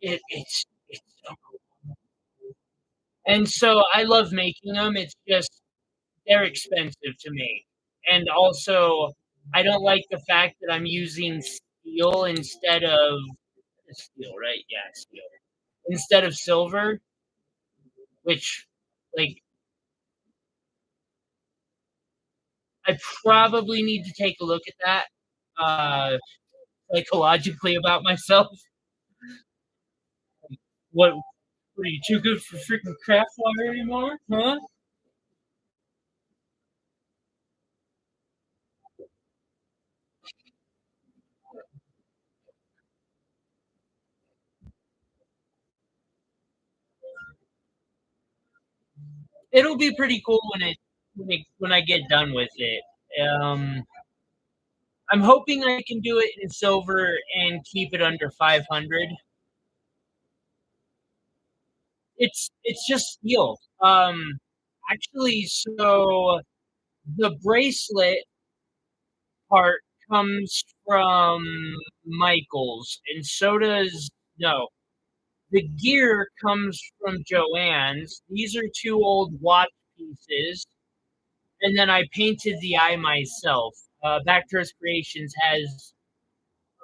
it's so and so I love making them. It's just they're expensive to make, and also I don't like the fact that I'm using steel instead of steel, right? Yeah, steel instead of silver, which like I probably need to take a look at that, psychologically about myself. What are you too good for freaking craft wire anymore? Huh? It'll be pretty cool when I get done with it. Um, I'm hoping I can do it in silver and keep it under 500. It's just steel. Actually, so the bracelet part comes from Michael's, and so does no. The gear comes from Joanne's. These are two old watch pieces, and then I painted the eye myself. Backters Creations has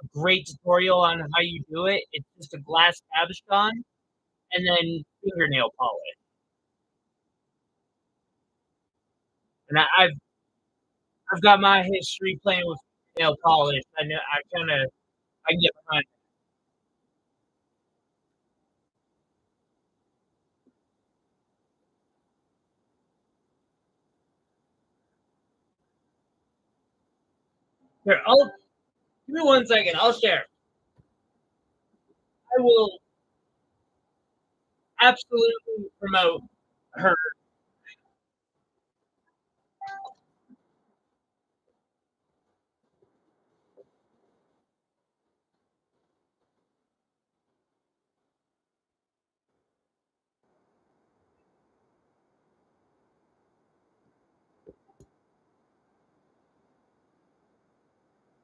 a great tutorial on how you do it. It's just a glass cabochon and then fingernail polish. And I've got my history playing with nail polish. I know I can get behind it. Here, I'll give me 1 second. I'll share. I will absolutely promote her.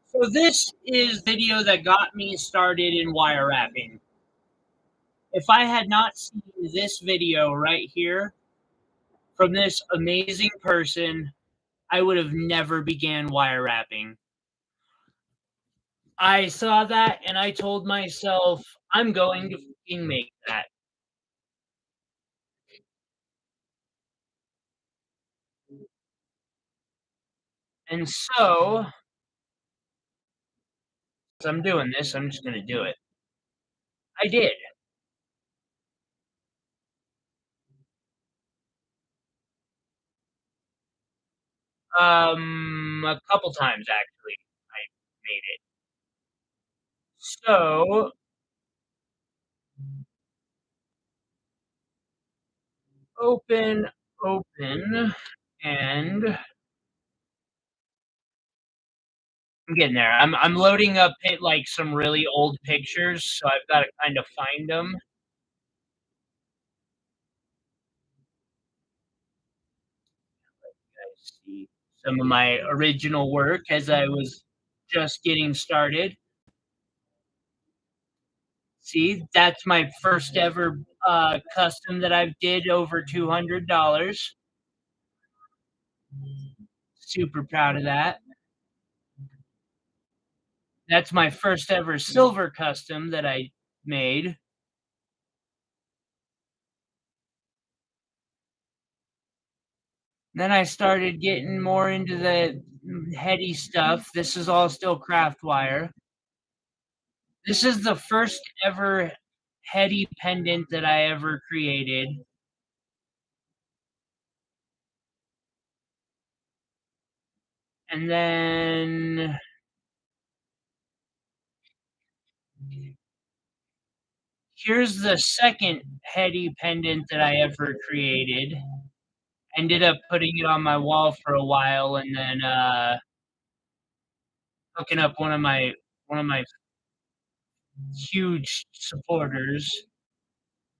So this is video that got me started in wire wrapping. If I had not seen this video right here from this amazing person, I would have never began wire wrapping. I saw that and I told myself, I'm going to fucking make that. And so, as I'm doing this, I'm just going to do it. I did. A couple times actually, I made it. So, open, open, and I'm getting there. I'm loading up like some really old pictures, so I've got to kind of find them. Guys, see. some of my original work as I was just getting started. See, that's my first ever, custom that I've did over $200. Super proud of that. That's my first ever silver custom that I made. Then I started getting more into the heady stuff. This is all still craft wire. This is the first ever heady pendant that I ever created. And then here's the second heady pendant that I ever created. Ended up putting it on my wall for a while and then, hooking up one of my huge supporters.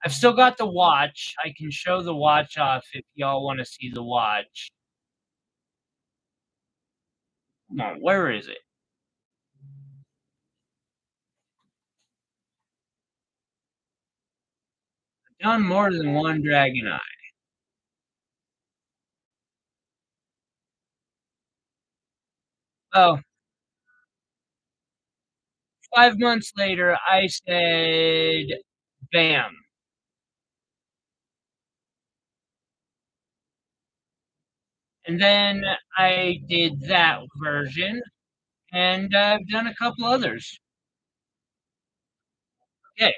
I've still got the watch. I can show the watch off if y'all wanna see the watch. Come on, where is it? Done more than one dragon eye. Well, 5 months later, I said, "Bam." And then I did that version, and I've done a couple others. Okay,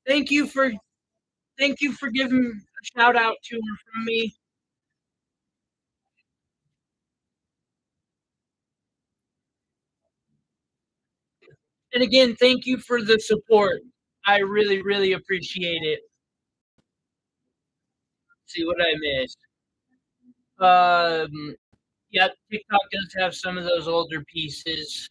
thank you for thank you for giving a shout out to her from me. And again, thank you for the support. I really, really appreciate it. See what I missed. Yeah, TikTok does have some of those older pieces.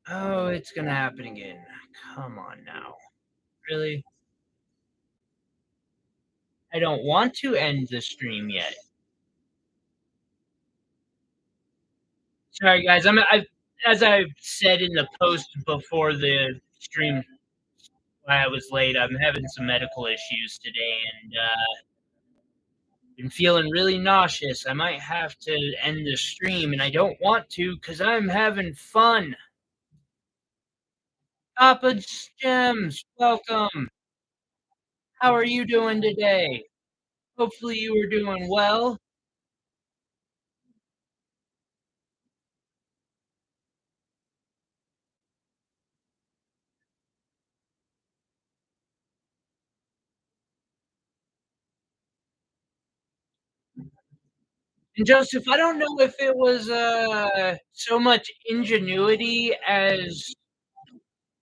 Oh, it's gonna happen again. Come on now. Really? I don't want to end the stream yet. Sorry, guys. As I've said in the post before the stream, why I was late. I'm having some medical issues today, and been feeling really nauseous. I might have to end the stream, and I don't want to because I'm having fun. Papa Gems, welcome. How are you doing today? Hopefully, you are doing well. And Joseph, I don't know if it was so much ingenuity as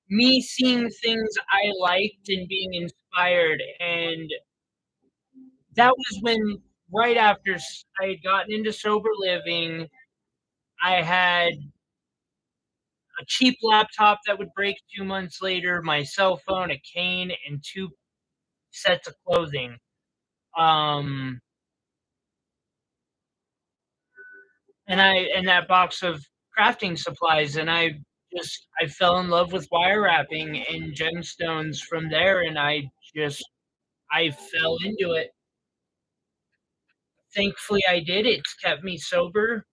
me seeing things I liked and being inspired. And that was when, right after I had gotten into sober living, I had a cheap laptop that would break 2 months later, my cell phone, a cane, and two sets of clothing. Um, and that box of crafting supplies, and I fell in love with wire wrapping and gemstones from there, and I fell into it. Thankfully, I did. It's kept me sober.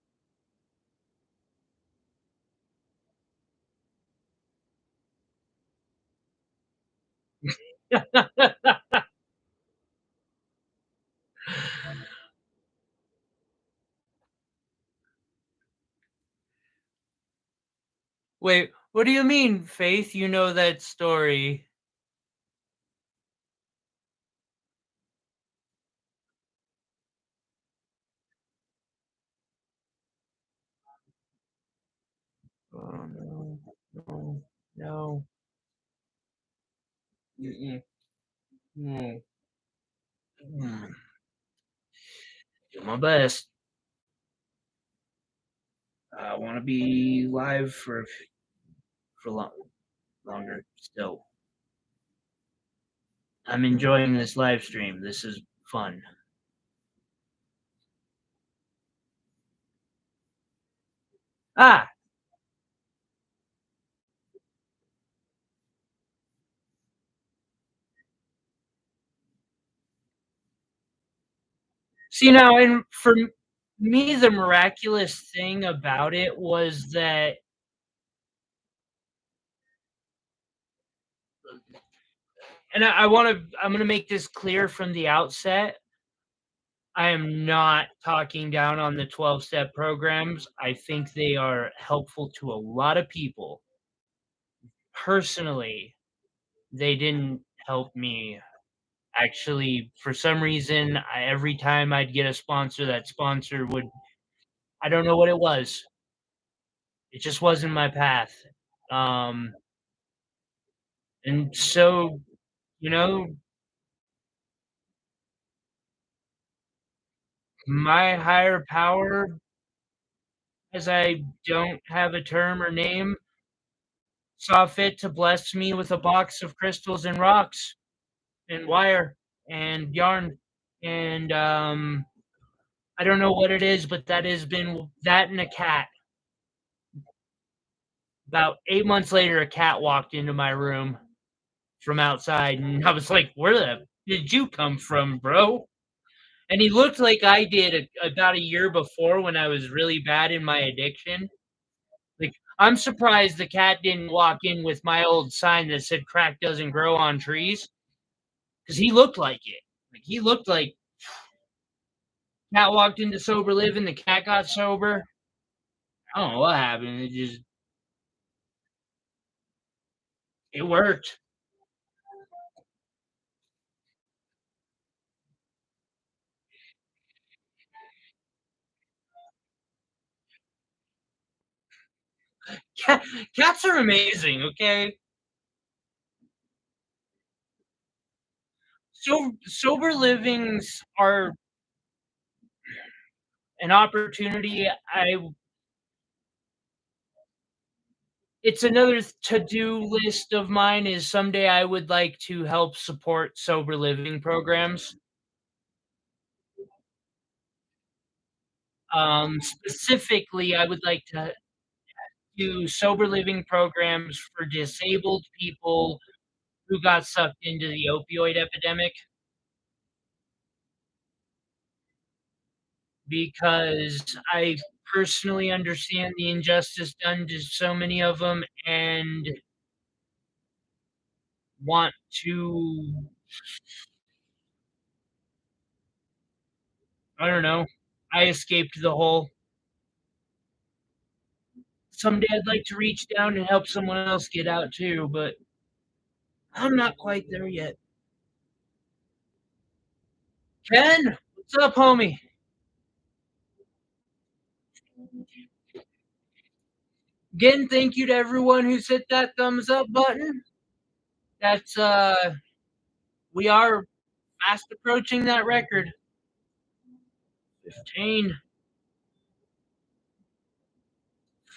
Wait, what do you mean, Faith? You know that story? Oh no, no, no. Mm-mm. Mm. Mm. Do my best. I want to be live for longer still. I'm enjoying this live stream. This is fun. Ah, see now, and for me, the miraculous thing about it was that, and I'm gonna make this clear from the outset. I am not talking down on the 12-step programs. I think they are helpful to a lot of people. Personally, they didn't help me. Actually, for some reason, every time I'd get a sponsor, that sponsor would, I don't know what it was. It just wasn't my path. Um, and so, you know, my higher power, as I don't have a term or name, saw fit to bless me with a box of crystals and rocks and wire and yarn. And I don't know what it is, but that has been that and a cat. About 8 months later, a cat walked into my room from outside, and I was like, "Where the did you come from, bro?" And he looked like I did about a year before when I was really bad in my addiction. Like, I'm surprised the cat didn't walk in with my old sign that said "crack doesn't grow on trees," because he looked like it. Like, he looked like cat walked into sober living, the cat got sober. I don't know what happened. It worked. Cat, cats are amazing. Okay, so sober livings are an opportunity. It's another to-do list of mine. Is someday I would like to help support sober living programs. Specifically, I would like to do sober living programs for disabled people who got sucked into the opioid epidemic, because I personally understand the injustice done to so many of them and want to, I don't know, I escaped the hole. Someday I'd like to reach down and help someone else get out too, but I'm not quite there yet. Ken, what's up, homie? Again, thank you to everyone who's hit that thumbs up button. That's we are fast approaching that record. 15,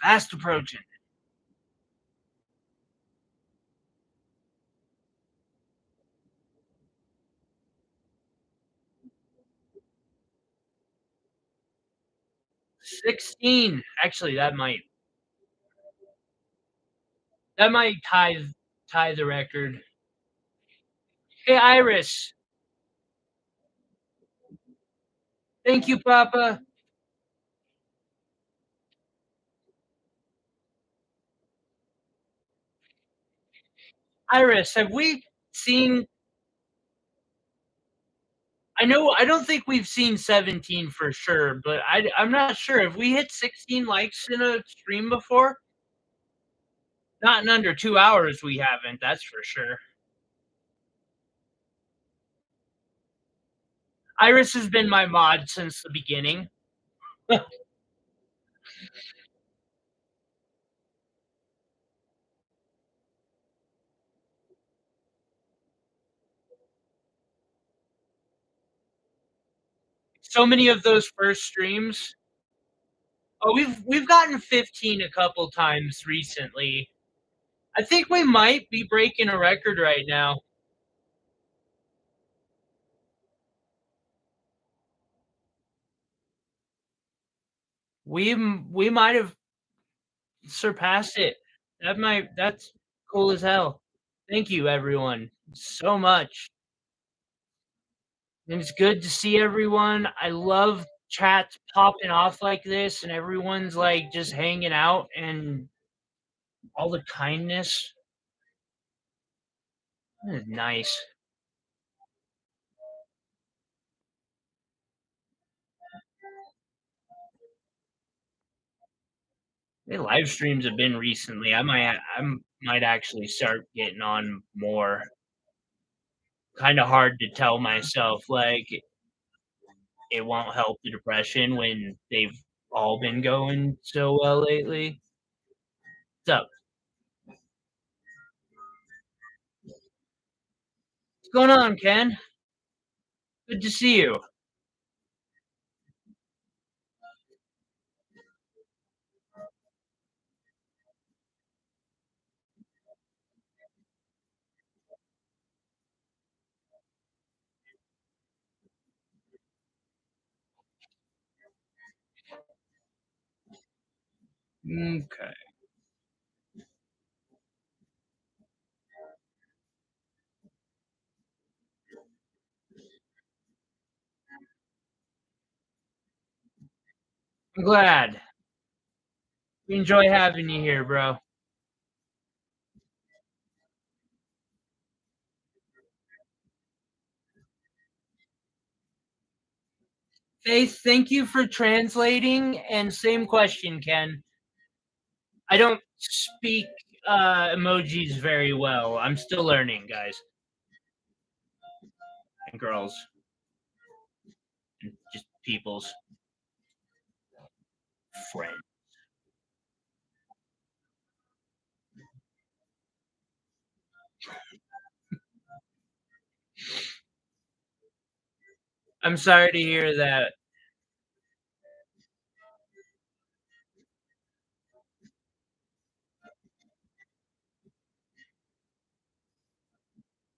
fast approaching. 16. Actually, that might tie the record. Hey Iris, thank you, Papa. Iris, have we seen, I don't think we've seen 17 for sure, but I'm not sure. Have we hit 16 likes in a stream before? Not in under 2 hours we haven't, that's for sure. Iris has been my mod since the beginning. so many of those first streams. Oh, we've gotten 15 a couple times recently. I think we might be breaking a record right now. We might have surpassed it. That's cool as hell. Thank you, everyone, so much. And it's good to see everyone. I love chats popping off like this, and everyone's like just hanging out and all the kindness. Nice. The live streams have been recently. I might actually start getting on more. Kind of hard to tell myself like it won't help the depression when they've all been going so well lately. What's up? What's going on, Ken? Good to see you. Okay. I'm glad. We enjoy having you here, bro. Faith, thank you for translating. And same question, Ken. I don't speak emojis very well. I'm still learning, guys and girls, and just people's friends. I'm sorry to hear that.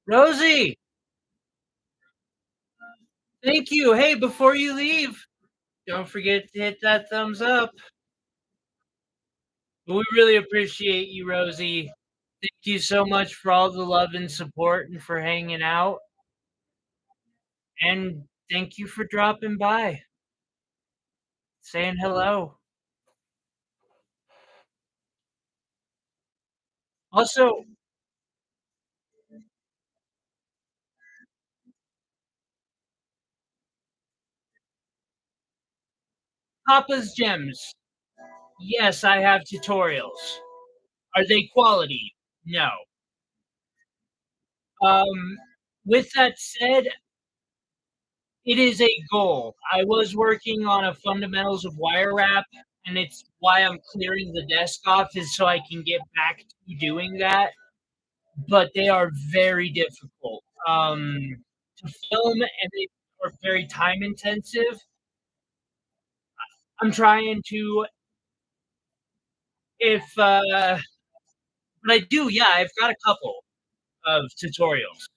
Rosie, thank you. Hey, before you leave, don't forget to hit that thumbs up. We really appreciate you, Rosie. Thank you so much for all the love and support and for hanging out. And thank you for dropping by, saying hello. Also, Papa's Gems. Yes, I have tutorials. Are they quality? No. Um, with that said, it is a goal. I was working on a fundamentals of Wirewrap, and it's why I'm clearing the desk off is so I can get back to doing that. But they are very difficult to film, and they are very time intensive. I'm trying to, if but I do, yeah, I've got a couple of tutorials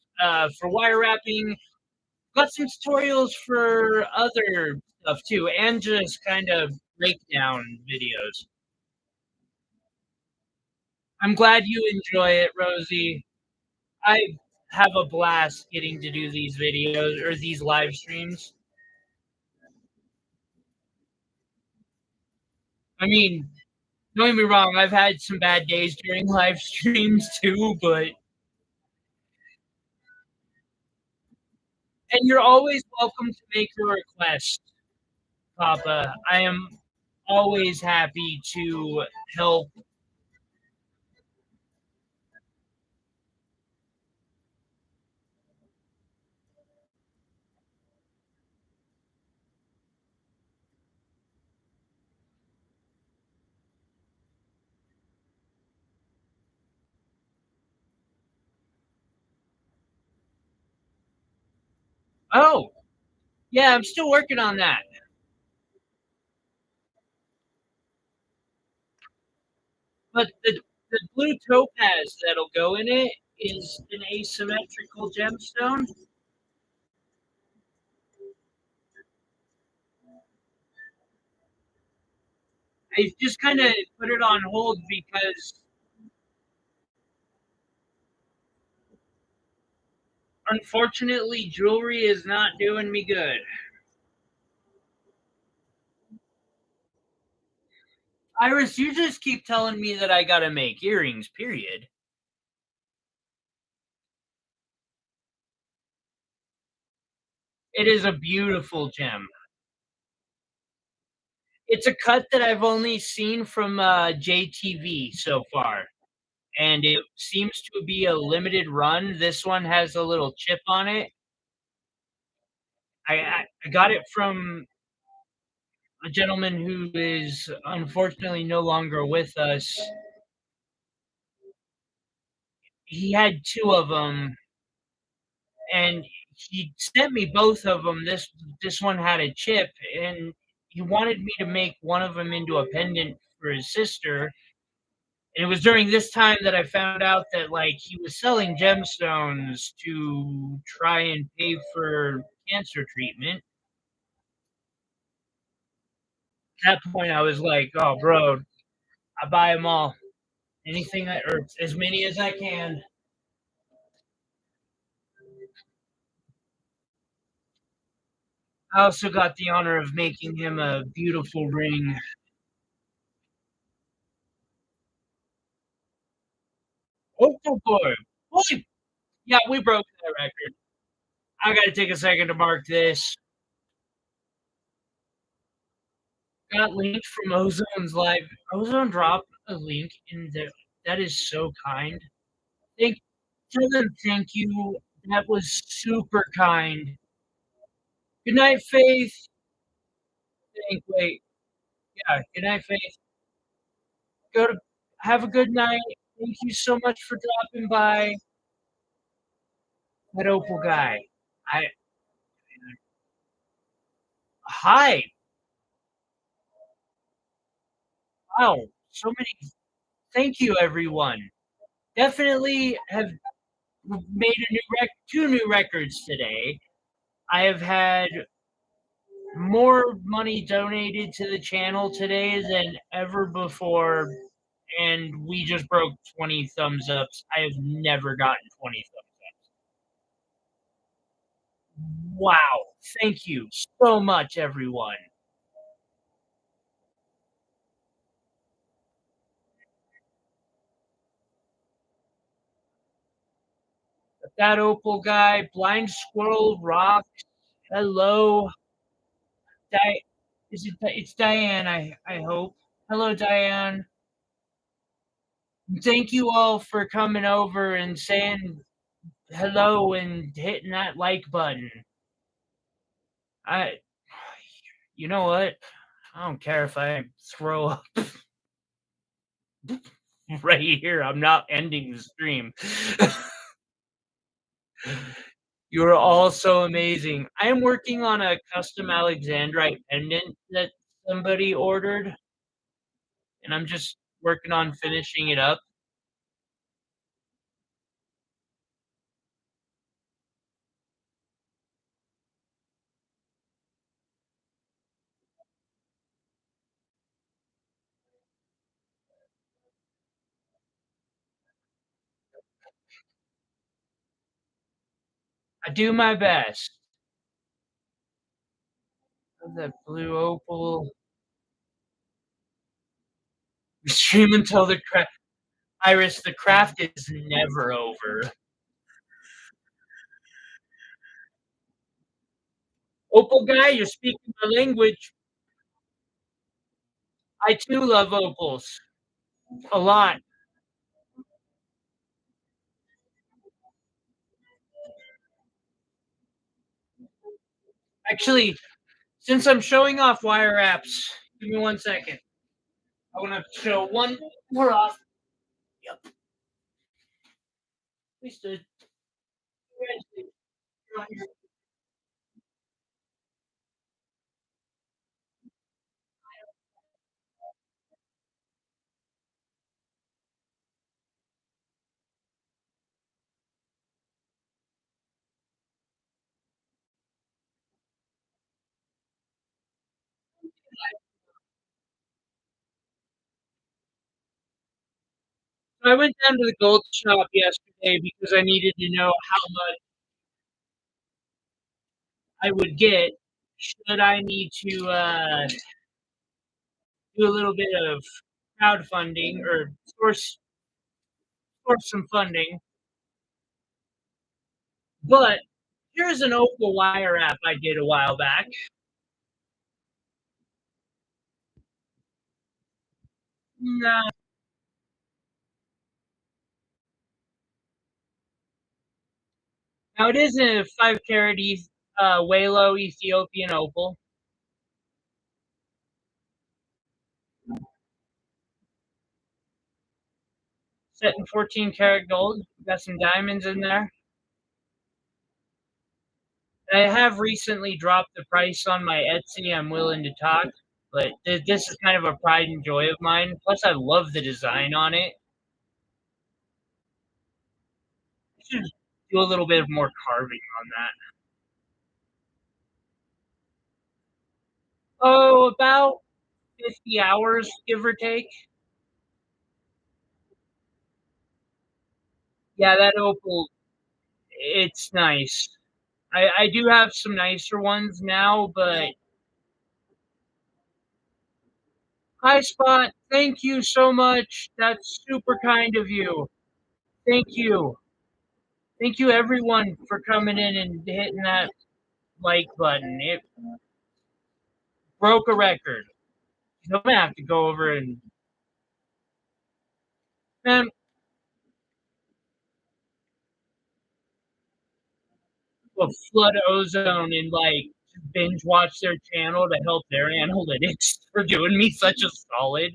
for wire wrapping. Got some tutorials for other stuff too, and just kind of breakdown videos. I'm glad you enjoy it, Rosie. I have a blast getting to do these videos or these live streams. I mean, don't get me wrong, I've had some bad days during live streams too, but and you're always welcome to make a request, Papa. I am always happy to help. Oh, Yeah, I'm still working on that. But the blue topaz that'll go in it is an asymmetrical gemstone. I just kinda put it on hold because unfortunately jewelry is not doing me good. Iris, you just keep telling me that I gotta make earrings, period. It is a beautiful gem. It's a cut that I've only seen from, JTV so far, and it seems to be a limited run. This one has a little chip on it. I got it from a gentleman who is unfortunately no longer with us. He had 2 of them, and he sent me both of them. This one had a chip, and he wanted me to make one of them into a pendant for his sister. And it was during this time that I found out that, like, he was selling gemstones to try and pay for cancer treatment. At that point, I was like, "Oh, bro, I buy them all. Anything I or as many as I can." I also got the honor of making him a beautiful ring. Oh, boy. Boy! Yeah, we broke that record. I gotta take a second to mark this. Got linked from Ozone's live. Ozone dropped a link in there. That is so kind. Thank Tell them thank you. That was super kind. Good night, Faith. Wait. Yeah, good night, Faith. Go to Have a good night. Thank you so much for dropping by. That Opal guy. I Hi. Wow. So many Thank you, everyone. Definitely have made a new 2 new records today. I have had more money donated to the channel today than ever before, and we just broke 20 thumbs ups. I have never gotten 20 thumbs up. Wow. Thank you so much, everyone. That Opal guy, Blind Squirrel Rock, hello. Di- it's Diane, I hope. Hello, Diane. Thank you all for coming over and saying hello and hitting that like button. I You know what? I don't care if I throw up right here. I'm not ending the stream. You're all so amazing. I am working on a custom Alexandrite pendant that somebody ordered, and I'm just working on finishing it up. I do my best. That blue opal. Stream until the craft. Iris, the craft is never over. Opal guy, you're speaking my language. I too love opals a lot. Actually, since I'm showing off wire wraps, give me 1 second. I want to show one more off. Yep, we stood. So I went down to the gold shop yesterday because I needed to know how much I would get should I need to do a little bit of crowdfunding or source some funding. But here's an Opal wire wrap I did a while back. Now, now it is a 5 carat Walo Ethiopian opal, set in 14 karat gold. Got some diamonds in there. I have recently dropped the price on my Etsy. I'm willing to talk, but this is kind of a pride and joy of mine. Plus, I love the design on it. I should do a little bit more carving on that. Oh, about 50 hours, give or take. Yeah, that opal, it's nice. I do have some nicer ones now, but hi, Spot. Thank you so much. That's super kind of you. Thank you. Thank you, everyone, for coming in and hitting that like button. It broke a record. I'm gonna have to go over and man, will flood ozone and like binge watch their channel to help their analytics for doing me such a solid.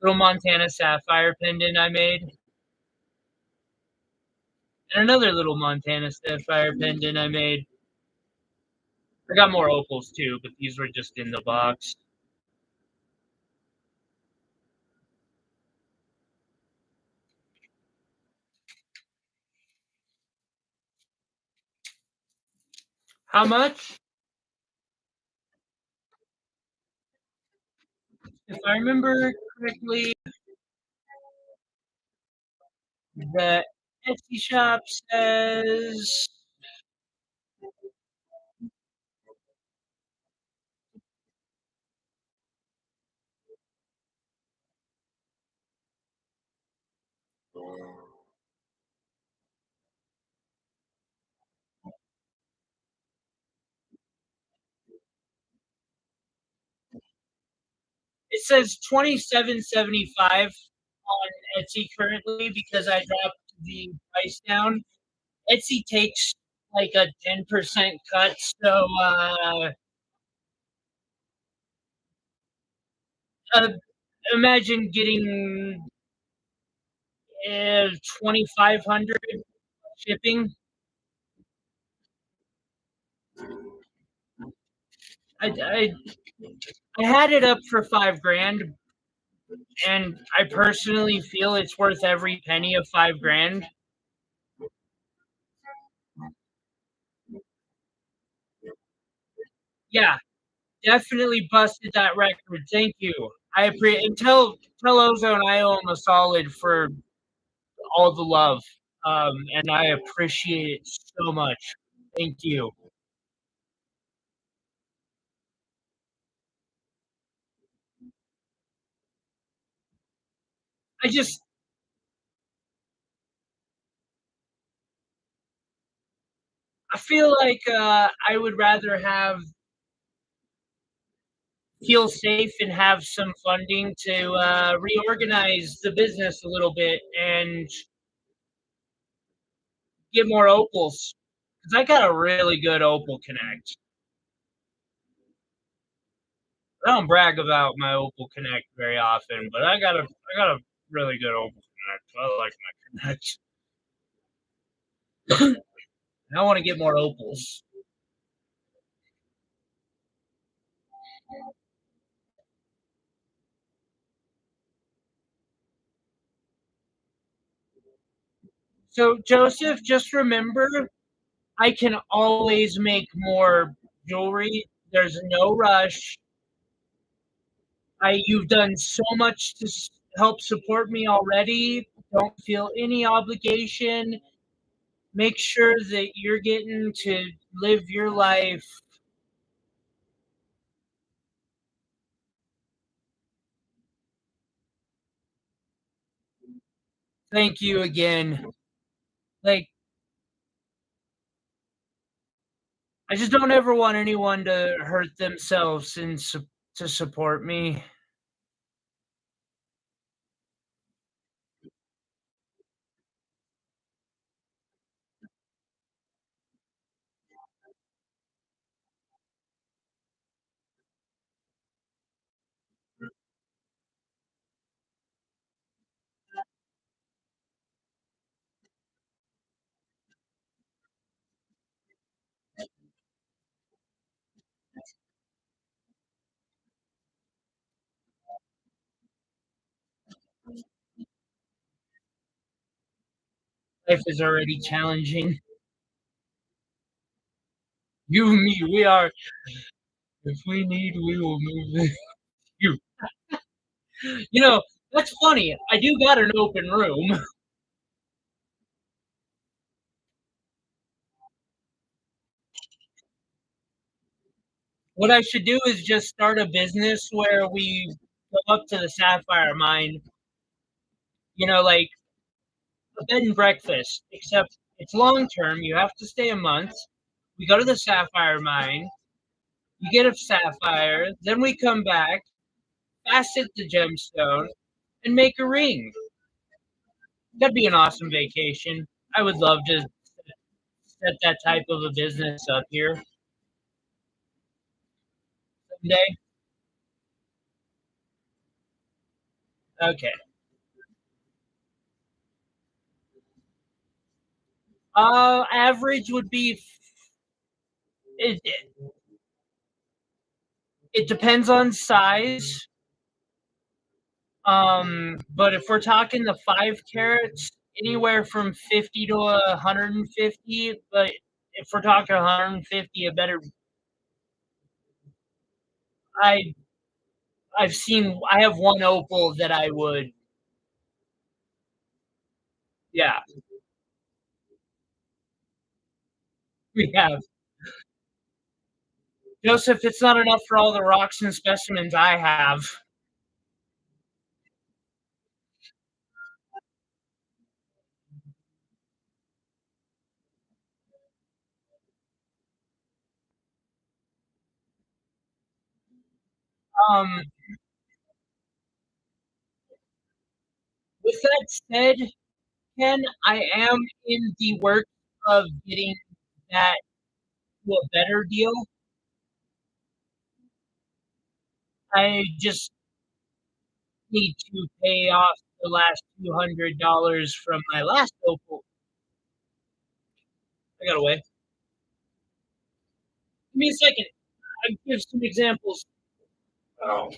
Little Montana sapphire pendant I made, and another little Montana sapphire pendant I made. I got more opals too, but these were just in the box. How much? If I remember correctly, the Etsy shop says it says 27.75 on Etsy currently because I dropped the price down. Etsy takes like a 10% cut, so uh, imagine getting 2,500 shipping. I, I I had it up for 5 grand, and I personally feel it's worth every penny of 5 grand. Yeah, definitely busted that record. Thank you. I appreciate and tell Ozone I owe him a solid for all the love. And I appreciate it so much. Thank you. I just I feel like I would rather have feel safe and have some funding to reorganize the business a little bit and get more opals because I got a really good opal connect. I don't brag about my opal connect very often, but I got a really good opal connect. I like my connect. I want to get more opals. So Joseph, just remember, I can always make more jewelry. There's no rush. I you've done so much help support me already. Don't feel any obligation. Make sure that you're getting to live your life. Thank you again. Like, I just don't ever want anyone to hurt themselves to support me. Life is already challenging. You and me, we are. If we need, we will move it. You. You know, that's funny. I do got an open room. What I should do is just start a business where we go up to the Sapphire Mine, like a bed and breakfast, except it's long term. You have to stay a month. We go to the Sapphire Mine, you get a sapphire, then we come back, facet the gemstone, and make a ring. That'd be an awesome vacation. I would love to set that type of a business up here someday. Okay. Average would be it depends on size. But if we're talking the 5 carats, anywhere from 50 to 150. But if we're talking 150, a better. I I have one opal that I would. Yeah, we have. Joseph, it's not enough for all the rocks and specimens I have. Um, with that said, Ken, I am in the works of getting that to a better deal. I just need to pay off the last $200 from my last opal. I got away. Give me a second. I give some examples. Oh,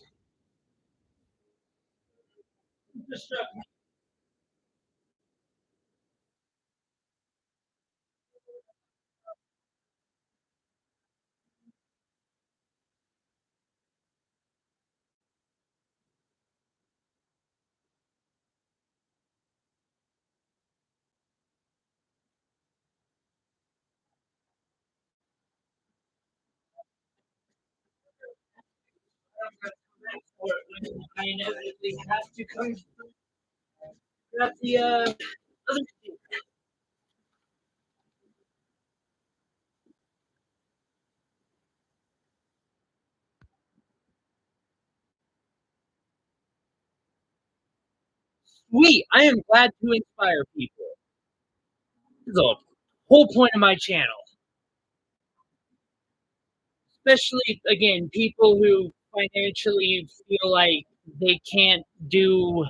I inevitably have to come grab the other. Sweet. I am glad to inspire people. The whole point of my channel, especially again, people who financially feel like they can't do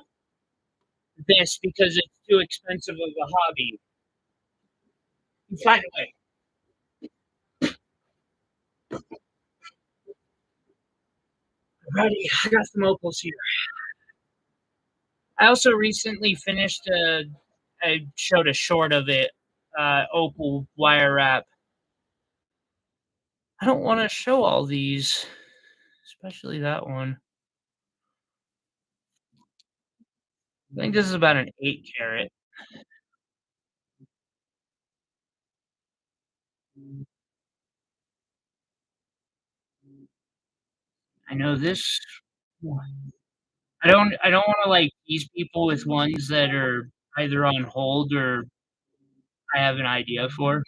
this because it's too expensive of a hobby. You find a way. Alrighty, I got some opals here. I also recently finished a. I showed a short of it. Opal wire wrap. I don't want to show all these, especially that one. I think this is about an 8 carat. I know this I don't wanna, like, tease people with ones that are either on hold or I have an idea for.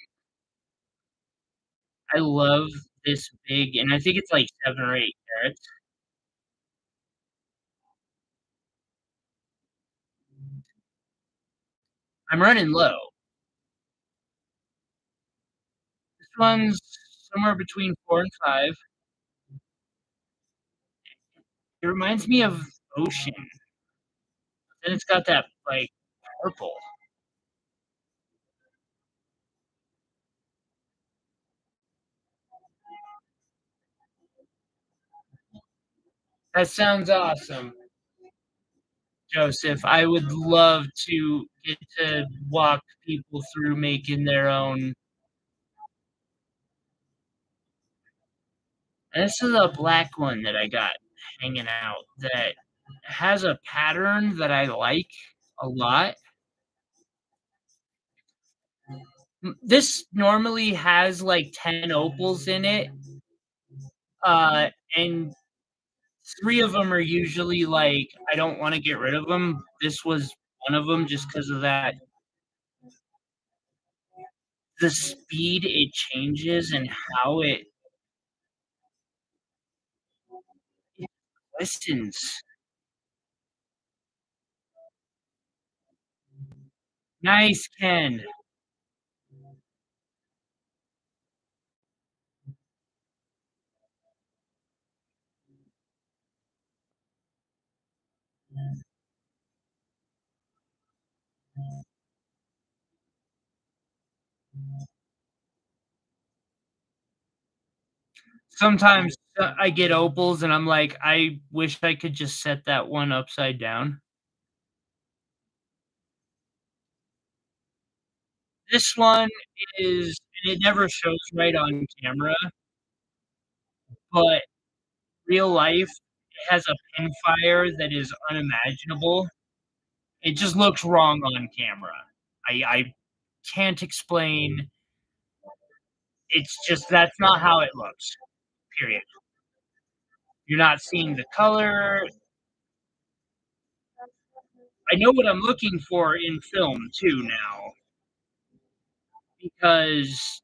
I love this big and I think it's, like, 7 or 8 carats. I'm running low. This one's somewhere between 4 and 5. It reminds me of ocean, and it's got that, like, purple. That sounds awesome, Joseph. I would love to get to walk people through making their own. This is a black one that I got hanging out that has a pattern that I like a lot. This normally has, like, 10 opals in it, and 3 of them are usually, like, I don't wanna get rid of them. This was one of them just because of that the speed it changes and how it listens. Nice, Ken. Sometimes, I get opals and I'm like, "I wish I could just set that one upside down." This one is and it never shows right on camera, but real life, it has a pinfire that is unimaginable. It just looks wrong on camera. I can't explain. It's just that's not how it looks, period. You're not seeing the color. I know what I'm looking for in film too now because,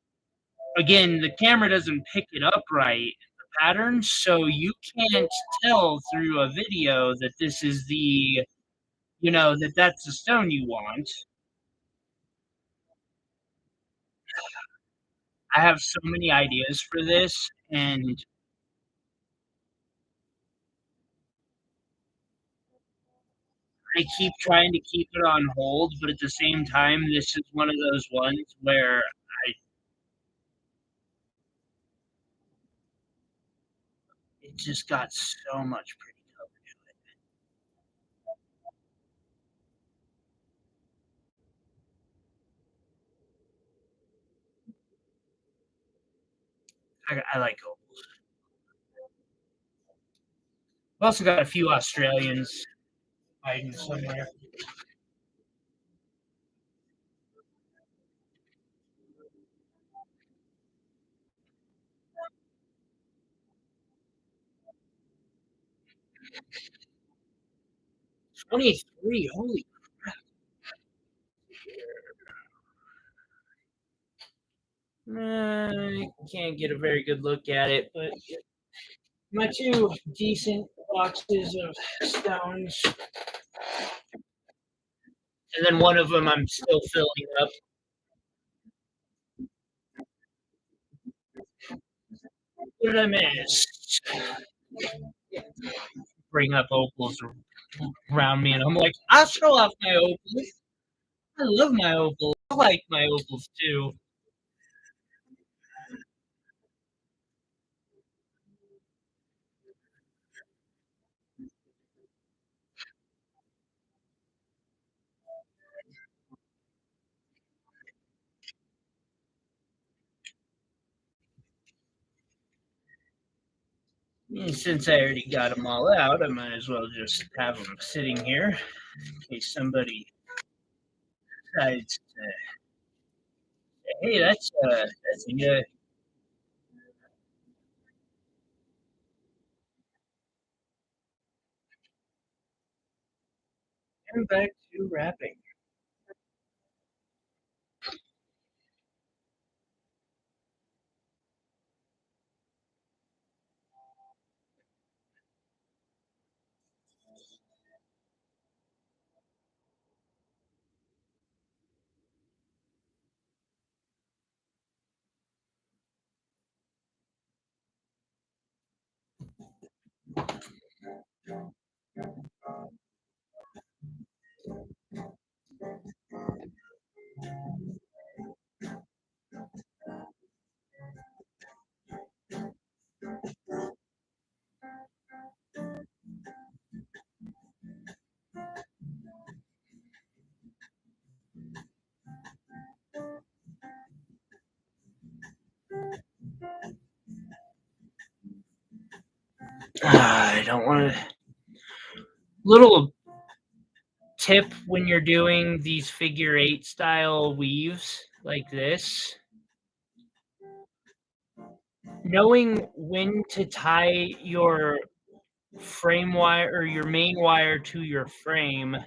again, the camera doesn't pick it up right, the pattern, so you can't tell through a video that this is that that's the stone you want. I have so many ideas for this, and I keep trying to keep it on hold, but at the same time, this is one of those ones where it just got so much pretty color. I like opals. I've also got a few Australians hiding somewhere. 23, holy I can't get a very good look at it, but my 2 decent boxes of stones, and then one of them I'm still filling up. What did I miss? Bring up opals around me, and I'm like, "I'll show off my opals. I love my opals. I like my opals too." Since I already got them all out, I might as well just have them sitting here in case somebody decides to say, "Hey, that's a getting back to wrapping." I don't want to. Little tip when you're doing these figure eight style weaves like this, knowing when to tie your frame wire or your main wire to your frame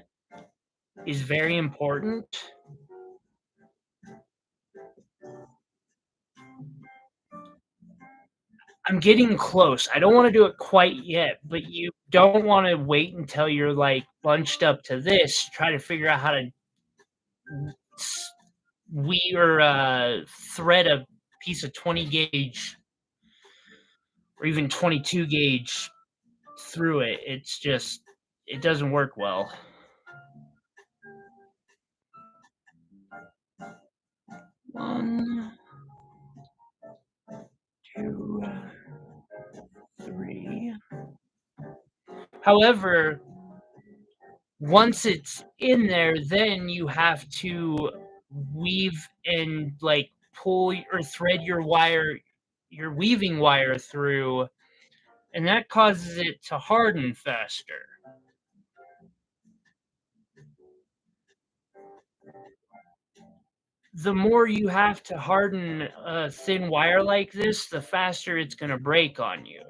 is very important. I'm getting close. I don't want to do it quite yet, but you don't want to wait until you're like bunched up to this. Try to figure out how to we or thread a piece of 20 gauge or even 22 gauge through it. It's just it doesn't work well. One, two, three. However, once it's in there, then you have to weave and like pull or thread your weaving wire through, and that causes it to harden faster. The more you have to harden a thin wire like this, the faster it's going to break on you.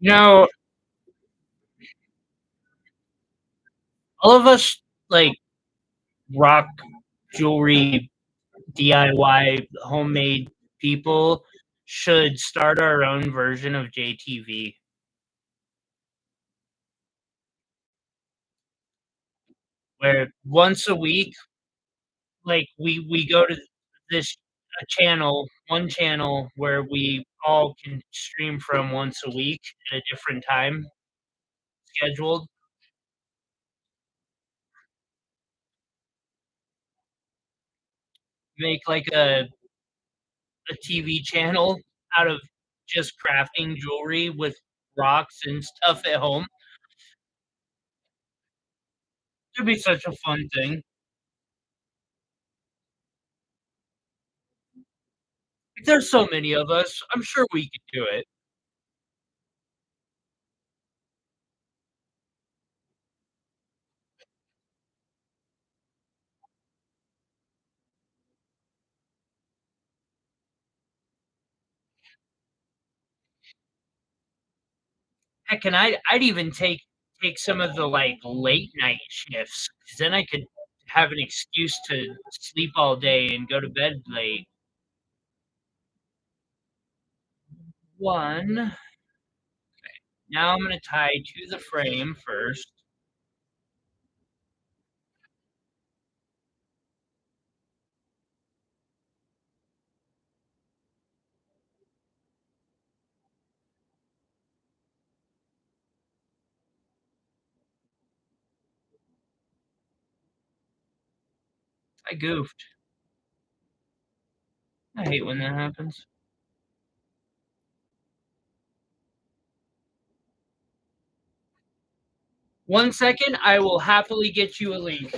Now, all of us like rock jewelry DIY homemade people should start our own version of JTV where once a week, like we go to this a channel, one channel where we all can stream from once a week at a different time scheduled. Make like a TV channel out of just crafting jewelry with rocks and stuff at home. It'd be such a fun thing. There's so many of us. I'm sure we could do it. Heck, and I'd even take some of the, like, late night shifts, 'cause then I could have an excuse to sleep all day and go to bed late. 1, Now I'm gonna tie to the frame first. I goofed. I hate when that happens. 1 second, I will happily get you a link.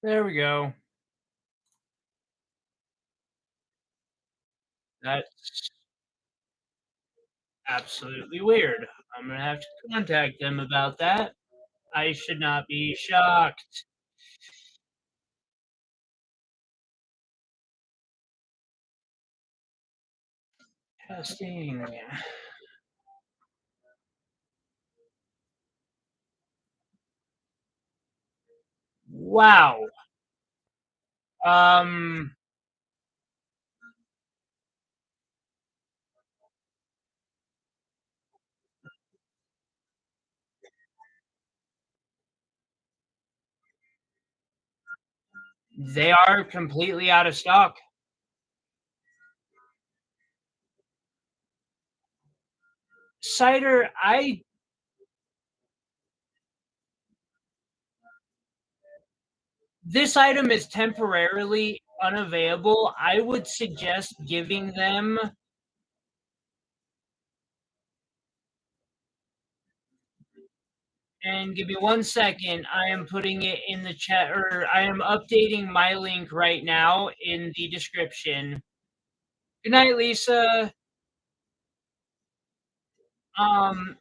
There we go. That's absolutely weird. I'm gonna have to contact them about that. I should not be shocked. Testing. Wow. Um, they are completely out of stock. Cider, I this item is temporarily unavailable. I would suggest giving them and give me 1 second. I am putting it in the chat, or I am updating my link right now in the description. Good night, Lisa. Um,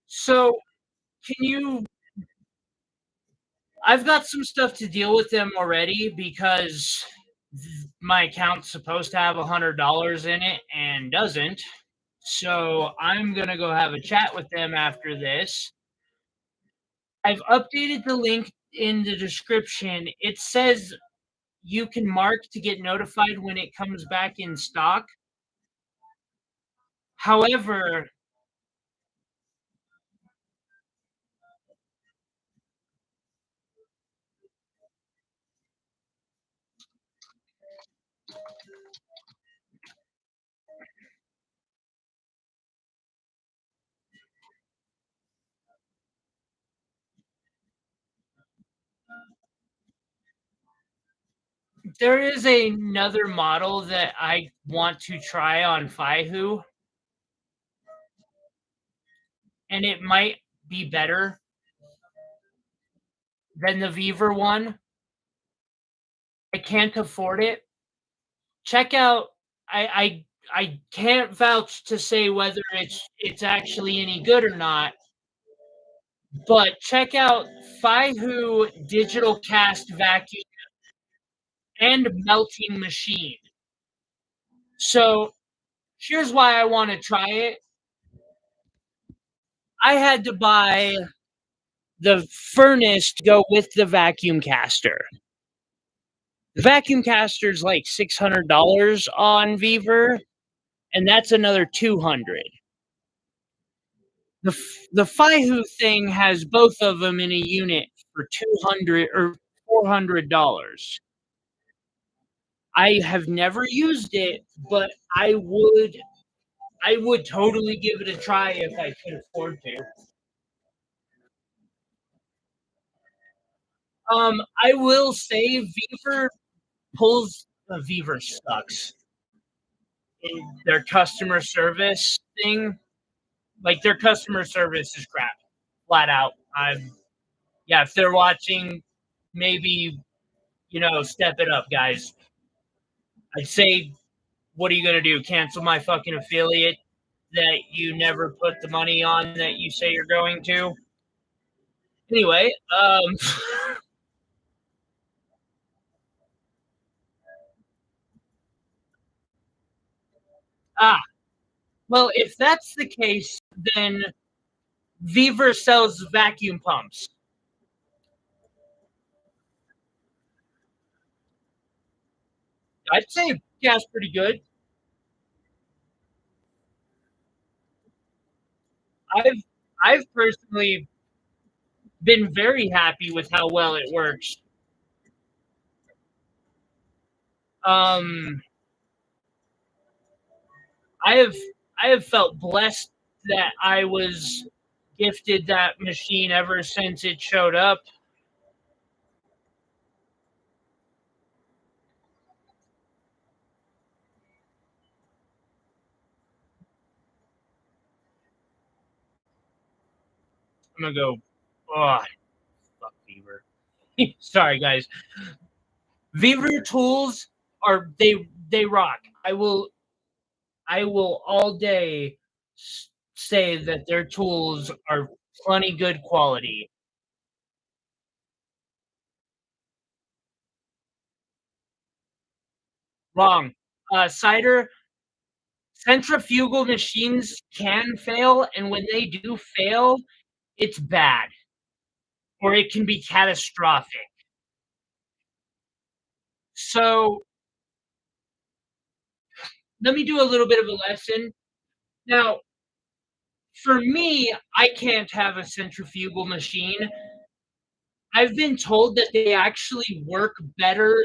so can you I've got some stuff to deal with them already because my account's supposed to have $100 in it and doesn't. So I'm gonna go have a chat with them after this. I've updated the link in the description. It says you can mark to get notified when it comes back in stock. However, there is another model that I want to try on Fihu, and it might be better than the Vevor one. I can't afford it. Check out. I can't vouch to say whether it's actually any good or not, but check out Fihu Digital Cast Vacuum and Melting Machine. So here's why I want to try it. I had to buy the furnace to go with the vacuum caster. The vacuum caster is like $600 on Vevor, and that's another 200. The Fihu thing has both of them in a unit for 200 or $400. I have never used it, but I would totally give it a try if I could afford to. I will say Vevor Vevor sucks in their customer service thing. Like, their customer service is crap, flat out. Yeah, if they're watching, maybe, step it up, guys. I'd say, what are you gonna do? Cancel my fucking affiliate that you never put the money on that you say you're going to? Anyway, ah, well, if that's the case, then Vevor sells vacuum pumps. I'd say gas pretty good. I've I've personally been very happy with how well it works. Um, I have I have felt blessed that I was gifted that machine ever since it showed up. I'm gonna go. Oh, fuck Beaver. Sorry, guys. Beaver tools they rock. I will all day say that their tools are plenty good quality. Wrong. Cider centrifugal machines can fail, and when they do fail, it's bad or it can be catastrophic. So let me do a little bit of a lesson. Now, for me, I can't have a centrifugal machine. I've been told that they actually work better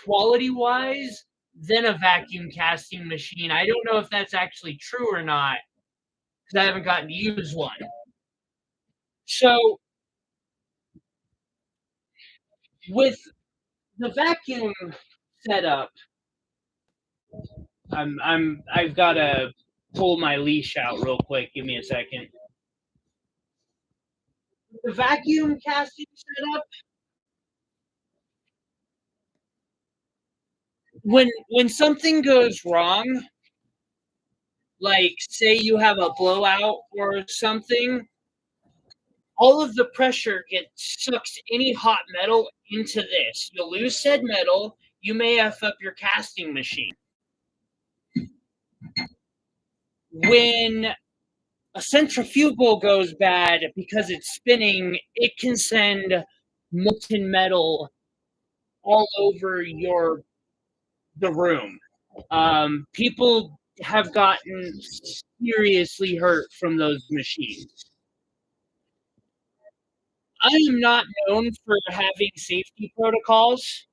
quality wise than a vacuum casting machine. I don't know if that's actually true or not because I haven't gotten to use one. So with the vacuum setup, I've gotta pull my leash out real quick. Give me a second. The vacuum casting setup, when something goes wrong, like say you have a blowout or something, all of the pressure gets sucks any hot metal into this. You'll lose said metal. You may F up your casting machine. When a centrifugal goes bad because it's spinning, it can send molten metal all over the room. People have gotten seriously hurt from those machines. I am not known for having safety protocols,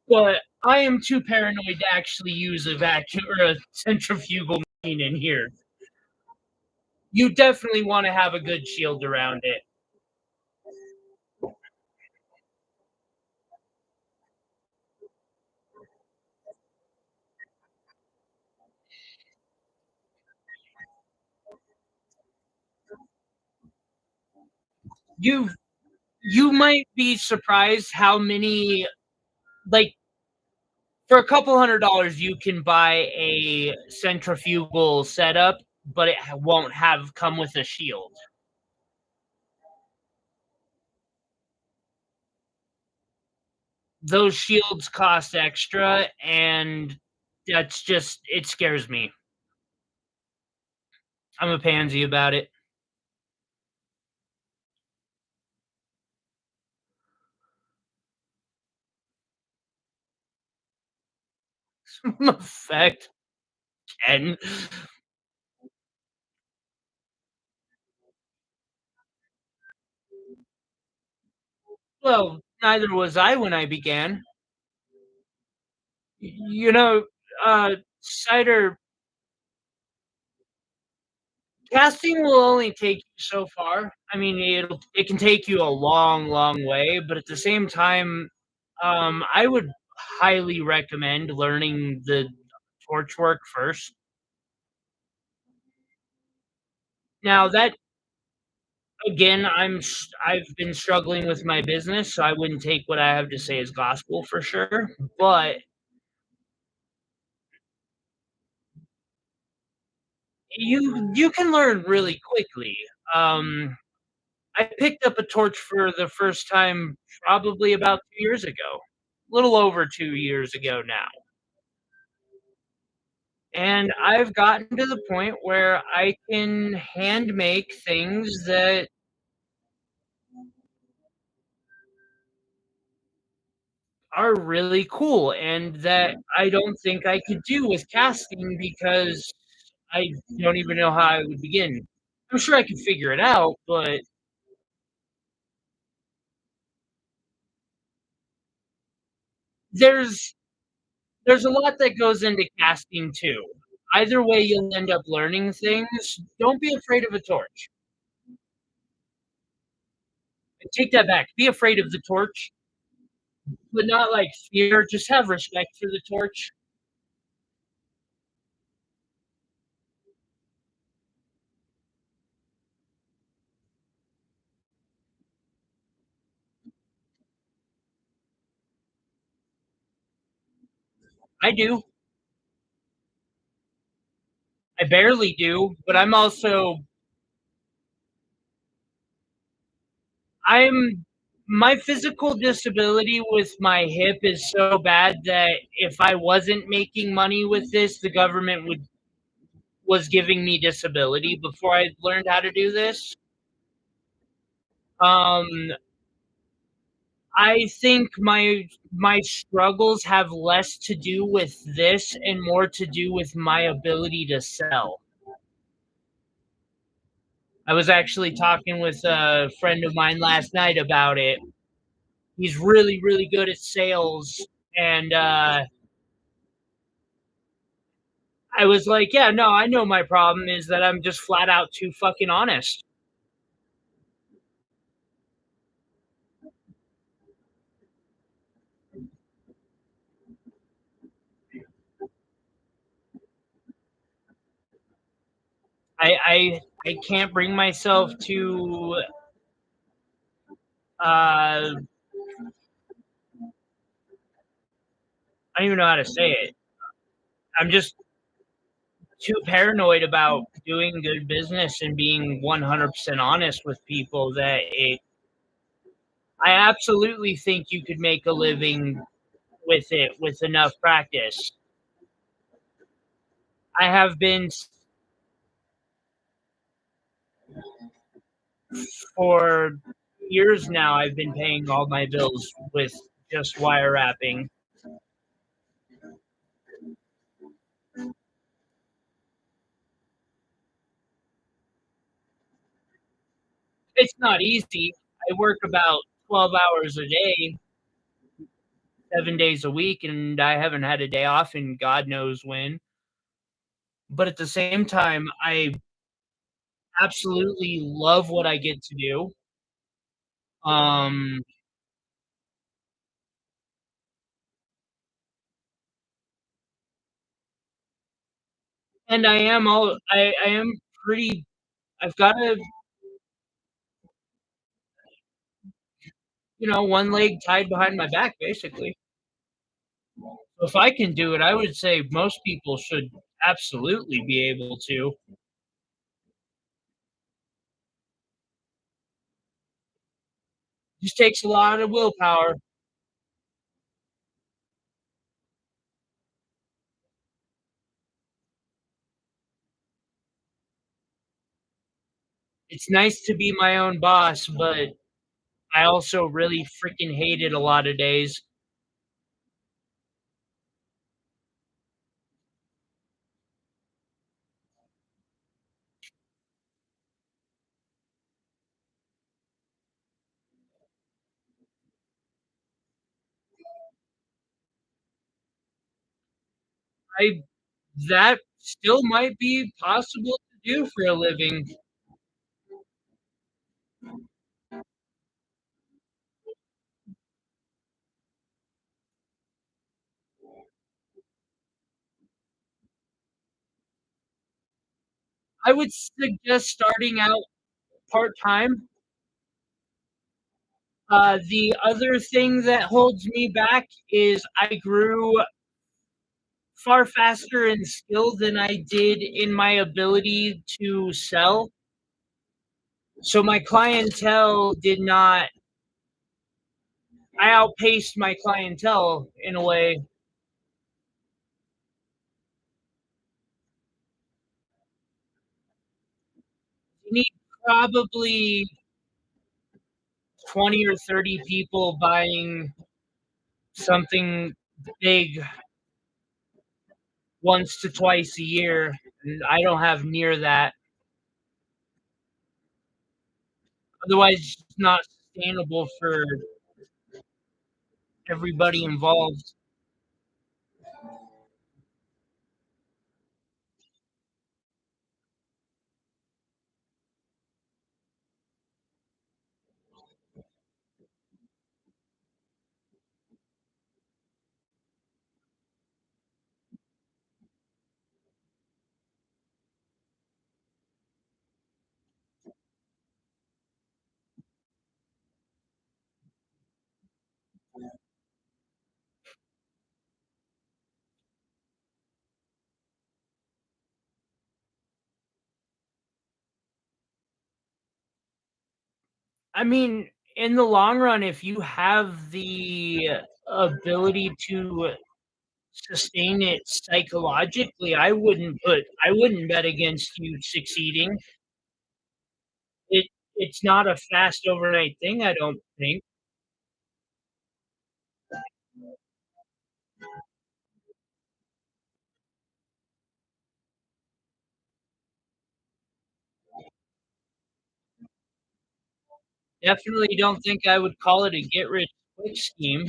but I am too paranoid to actually use a vacuum or a centrifugal machine in here. You definitely want to have a good shield around it. You you might be surprised how many, like, for a couple $100 you can buy a centrifugal setup, but it won't have come with a shield. Those shields cost extra, and that's just it scares me. I'm a pansy about it. Effect, Ken. Well, neither was I when I began. You know, cider Casting will only take you so far. I mean, it can take you a long, long way, but at the same time, I would highly recommend learning the torch work first. Now that again, I've been struggling with my business, so I wouldn't take what I have to say as gospel for sure, but you can learn really quickly. Um, I picked up a torch for the first time probably about 2 years ago, a little over 2 years ago now, and I've gotten to the point where I can hand make things that are really cool and that I don't think I could do with casting because I don't even know how I would begin. I'm sure I could figure it out, but there's there's a lot that goes into casting too. Either way, you'll end up learning things. Don't be afraid of a torch. I take that back. Be afraid of the torch, but not like fear. Just have respect for the torch. I do. I barely do, but I'm my physical disability with my hip is so bad that if I wasn't making money with this, the government would was giving me disability before I learned how to do this. Um, I think my struggles have less to do with this and more to do with my ability to sell. I was actually talking with a friend of mine last night about it. He's really, really good at sales, and I was like, "Yeah, no, I know my problem is that I'm just flat out too fucking honest." I can't bring myself to, I don't even know how to say it. I'm just too paranoid about doing good business and being 100% honest with people that I absolutely think you could make a living with it with enough practice. I have been for years now, I've been paying all my bills with just wire wrapping. It's not easy. I work about 12 hours a day, 7 days a week, and I haven't had a day off in God knows when. But at the same time, I absolutely love what I get to do. Um, and I am pretty I've got a, one leg tied behind my back basically. If I can do it, I would say most people should absolutely be able to. Just takes a lot of willpower. It's nice to be my own boss, but I also really freaking hate it a lot of days. I That still might be possible do for a living? I would suggest starting out part-time. The other thing that holds me back is I grew far faster in skill than I did in my ability to sell. So my clientele did not I outpaced my clientele in a way. You need probably 20 or 30 people buying something big once to twice a year, and I don't have near that. Otherwise, it's not sustainable for everybody involved. I mean, in the long run, if you have the ability to sustain it psychologically, I wouldn't bet against you succeeding. It it's not a fast overnight thing, I don't think. Definitely don't think I would call it a get rich quick scheme.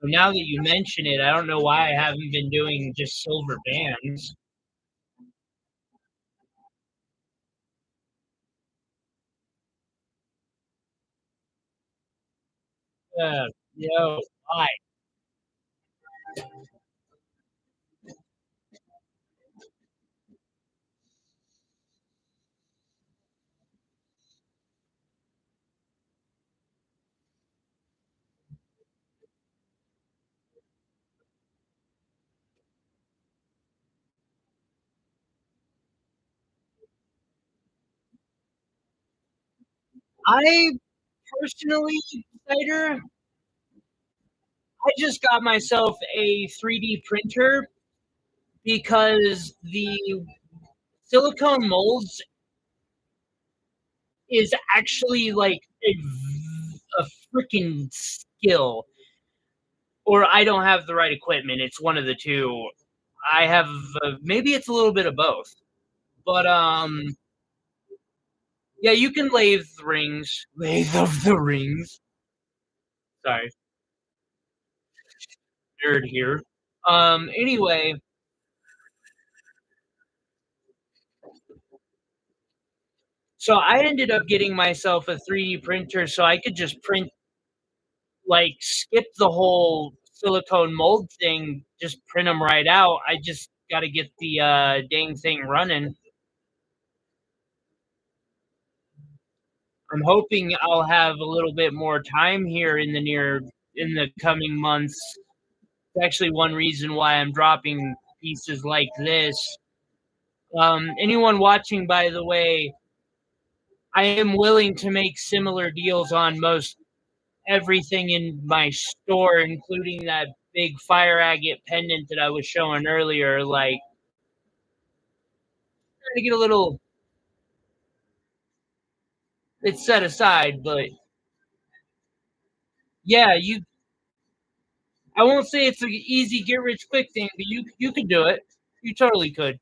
But now that you mention it, I don't know why I haven't been doing just silver bands. Yo, why? I personally, cider, I just got myself a 3D printer because the silicone molds is actually like a freaking skill, or I don't have the right equipment. It's one of the two. I have maybe it's a little bit of both, but yeah, you can lathe rings, lathe of the rings. Sorry, nerd here. Anyway, so I ended up getting myself a 3D printer so I could just print like skip the whole silicone mold thing, just print them right out. I just got to get the dang thing running. I'm hoping I'll have a little bit more time here in the coming months. It's actually one reason why I'm dropping pieces like this. Anyone watching, by the way, I am willing to make similar deals on most everything in my store, including that big fire agate pendant that I was showing earlier. Like, trying to get a little it's set aside, but yeah, I won't say it's an easy get rich quick thing, but you could do it. You totally could.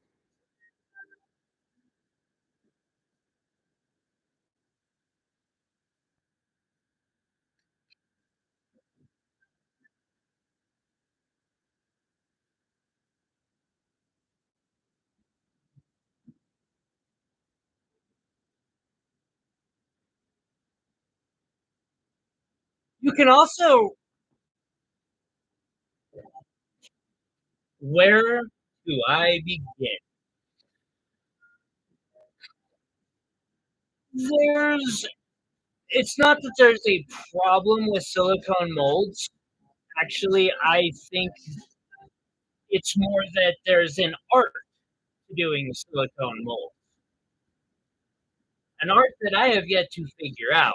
You can also where do I begin? There's it's not that there's a problem with silicone molds. Actually, I think it's more that there's an art to doing silicone mold, an art that I have yet to figure out.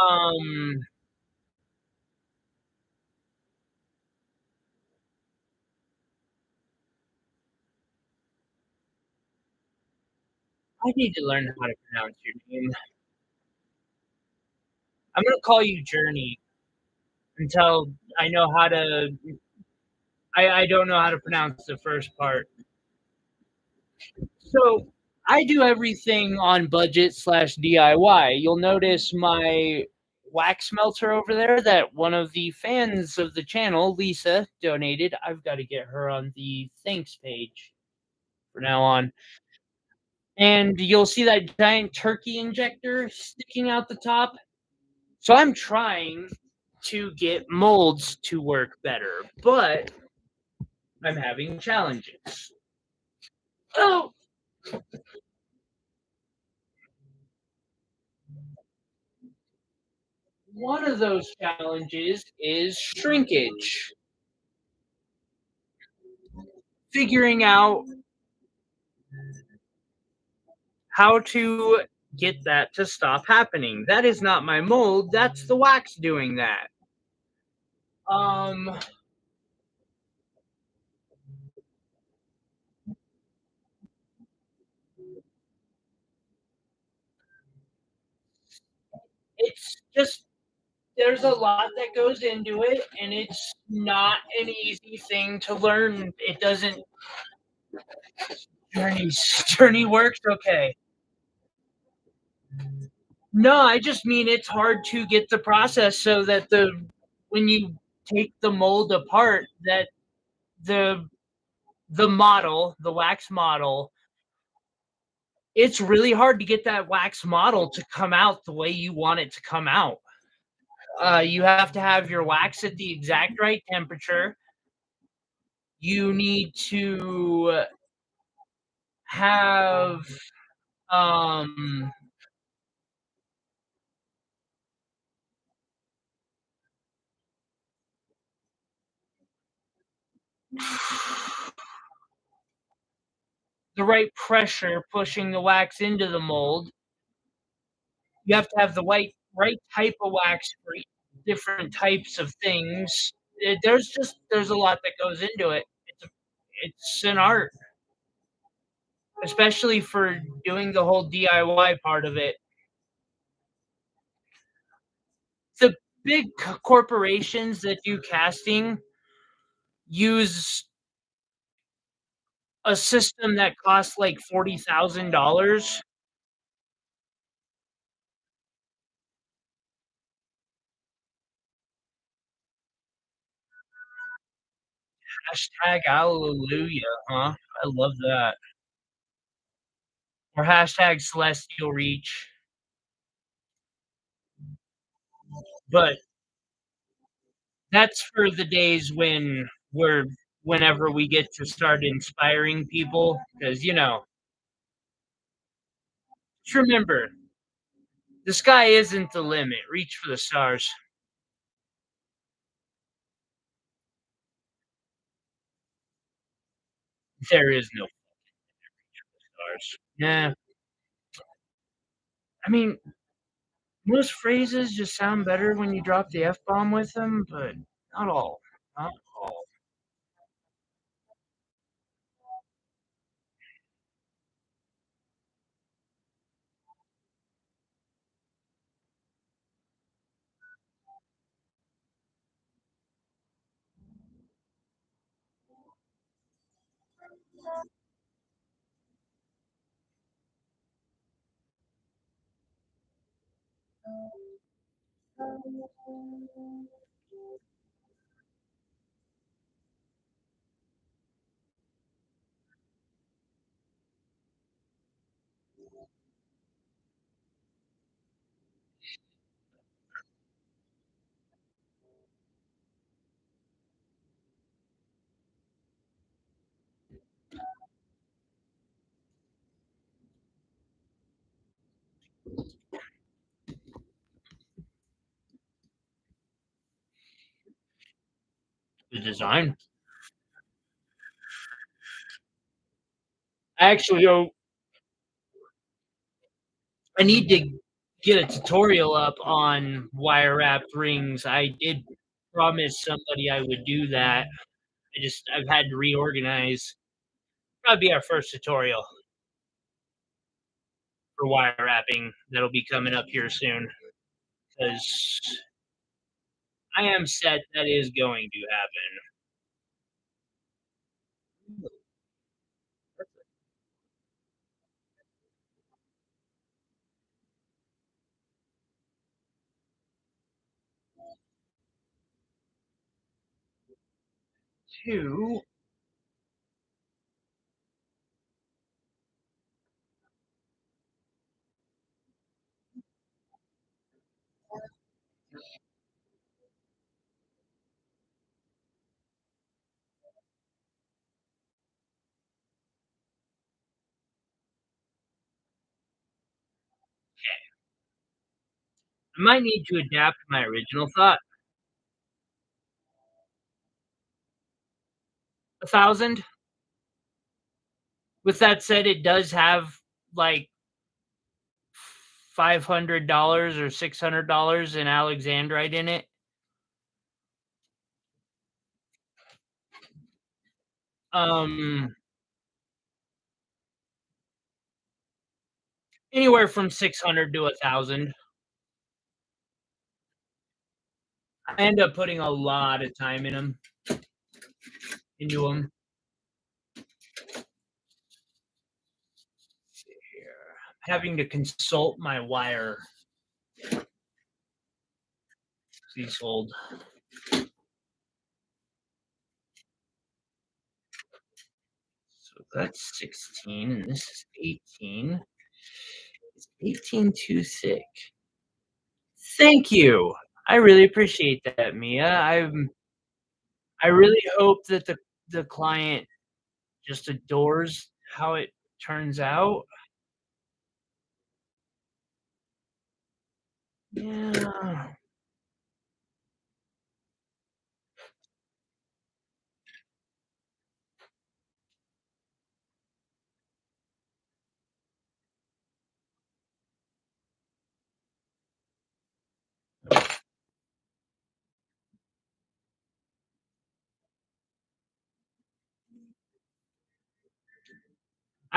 Um, I need to learn how to pronounce your name. I'm gonna call you Journey until I know how to. I don't know how to pronounce the first part. So I do everything on budget slash DIY. You'll notice my wax melter over there that one of the fans of the channel, Lisa, donated. I've got to get her on the thanks page from now on. And you'll see that giant turkey injector sticking out the top. So I'm trying to get molds to work better, but I'm having challenges. Oh, one of those challenges is shrinkage. Figuring out how to get that to stop happening. That is not my mold, that's the wax doing that. Um, it's just there's a lot that goes into it, and it's not an easy thing to learn. It doesn't journey journey works okay. No, I just mean it's hard to get the process so that the when you take the mold apart that the the model, the wax model, it's really hard to get that wax model to come out the way you want it to come out. You have to have your wax at the exact right temperature. You need to have um, the right pressure pushing the wax into the mold. You have to have the right type of wax for different types of things. There's a lot that goes into it. It's an art, especially for doing the whole DIY part of it. The big corporations that do casting use a system that costs like $40,000. Hashtag hallelujah, huh? I love that. Or hashtag celestial reach. But that's for the days when whenever we get to start inspiring people, because just remember, the sky isn't the limit. Reach for the stars. There is no stars. Yeah. I mean, most phrases just sound better when you drop the F bomb with them, but not all. Not all. the design. I actually I need to get a tutorial up on wire wrapped rings. I did promise somebody I would do that. I've had to reorganize. Probably be our first tutorial for wire wrapping that'll be coming up here soon. Because I am set that is going to happen. 2, I might need to adapt my original thought. 1,000. With that said, it does have like $500 or $600 in Alexandrite in it. Um, Anywhere from 600 to 1,000. I end up putting a lot of time into them. Here, having to consult my wire. Please hold. So that's 16, and this is 18. It's 18 too thick. Thank you. I really appreciate that, Mia. I really hope that the client just adores how it turns out. Yeah.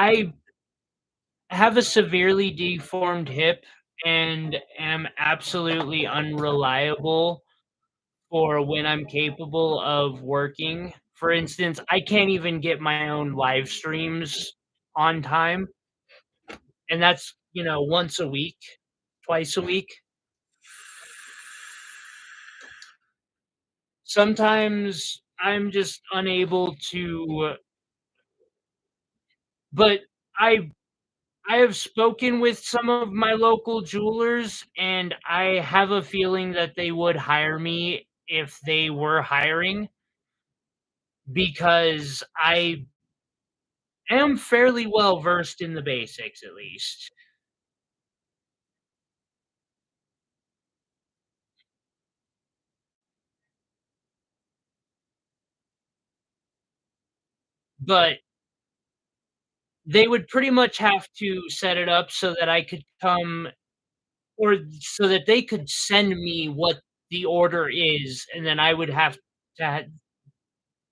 I have a severely deformed hip and am absolutely unreliable for when I'm capable of working. For instance, I can't even get my own live streams on time, and that's, once a week, twice a week. Sometimes I'm just unable to, but I I have spoken with some of my local jewelers, and I have a feeling that they would hire me if they were hiring, because I am fairly well versed in the basics, at least. But they would pretty much have to set it up so that I could come, or so that they could send me what the order is, and then I would have to ha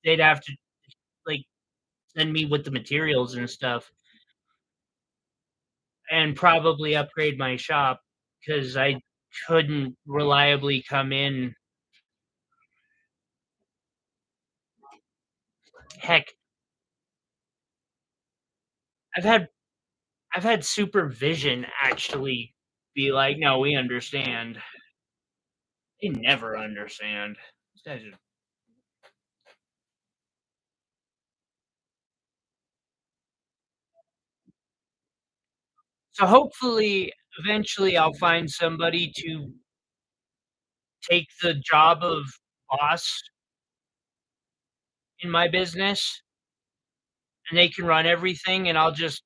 they'd have to, like, send me with the materials and stuff, and probably upgrade my shop because I couldn't reliably come in. Heck, I've had I've had supervision actually be like, "No, we understand." They never understand. These guys are. So hopefully, eventually, I'll find somebody to take the job of boss in my business, and they can run everything, and I'll just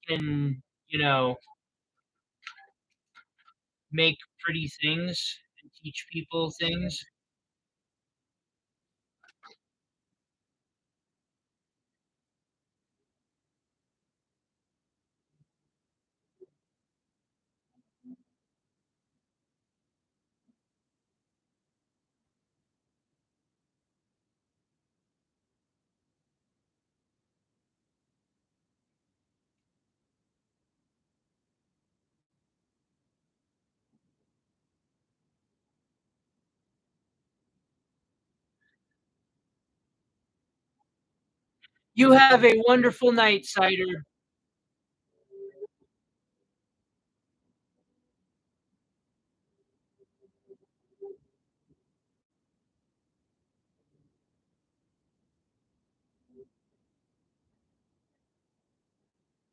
can, you know, make pretty things and teach people things. You have a wonderful night, Cider.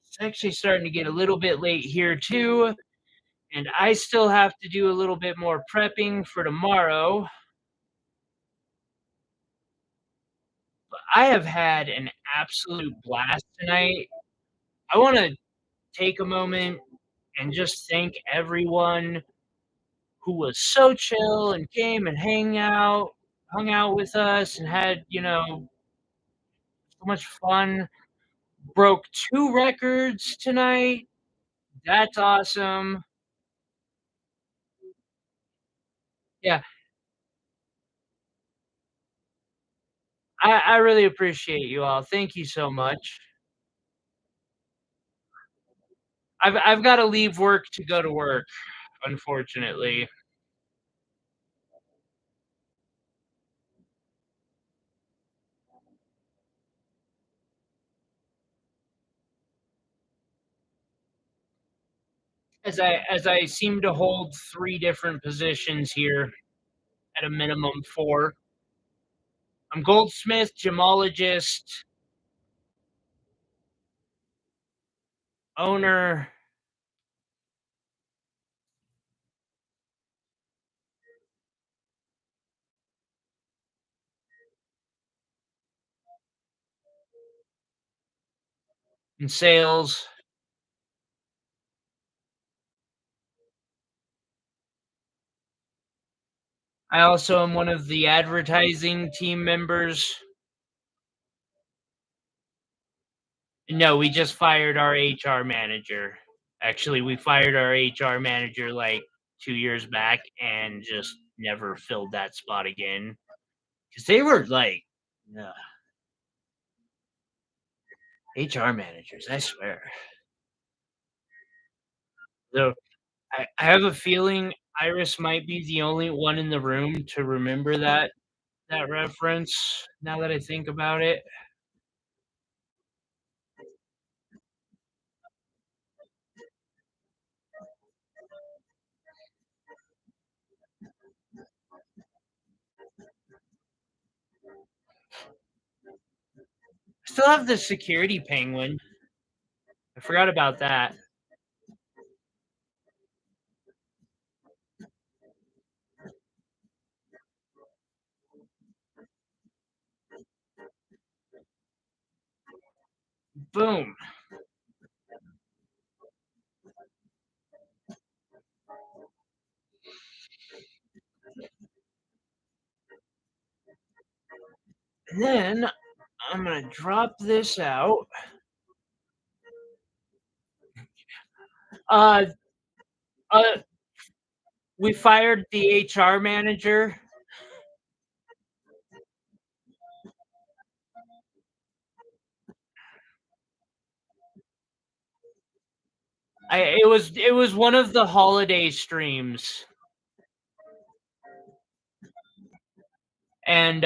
It's actually starting to get a little bit late here too, and I still have to do a little bit more prepping for tomorrow. I have had an absolute blast tonight. I want to take a moment and just thank everyone who was so chill and came and hung out with us and had, so much fun. Broke 2 records tonight. That's awesome. Yeah, I really appreciate you all. Thank you so much. I've gotta leave work to go to work, unfortunately. As I seem to hold 3 different positions here at a minimum 4. I'm goldsmith, gemologist, owner, and sales. I also am one of the advertising team members. No, we just fired our HR manager. Actually, we fired our HR manager, like, 2 years back and just never filled that spot again. Because they were like, ugh, HR managers, I swear. So, I have a feeling Iris might be the only one in the room to remember that reference, now that I think about it. I still have the security penguin. I forgot about that. Boom. And then I'm gonna drop this out. Uh, uh, we fired the HR manager. It was one of the holiday streams, and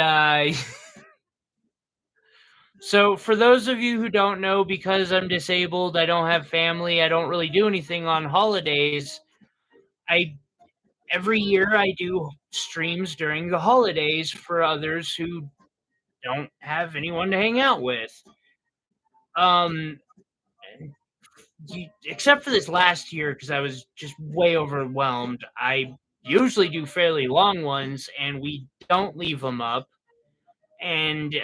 so for those of you who don't know, because I'm disabled, I don't have family, I don't really do anything on holidays. I Every year I do streams during the holidays for others who don't have anyone to hang out with. Um, except for this last year because I was just way overwhelmed. I usually do fairly long ones, and we don't leave them up. And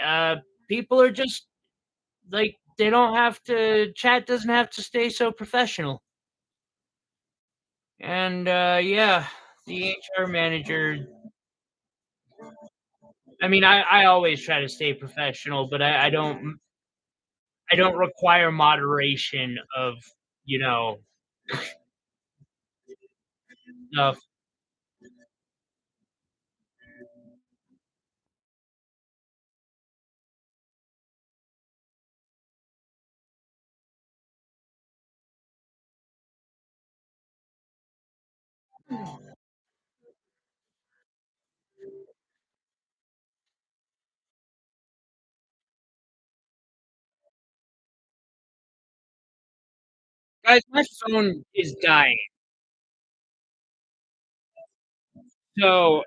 people are just like they don't have to. Chat doesn't have to stay so professional. And yeah, the HR manager. I mean, I always try to stay professional, but I don't require moderation of you know stuff. Guys, my phone is dying. So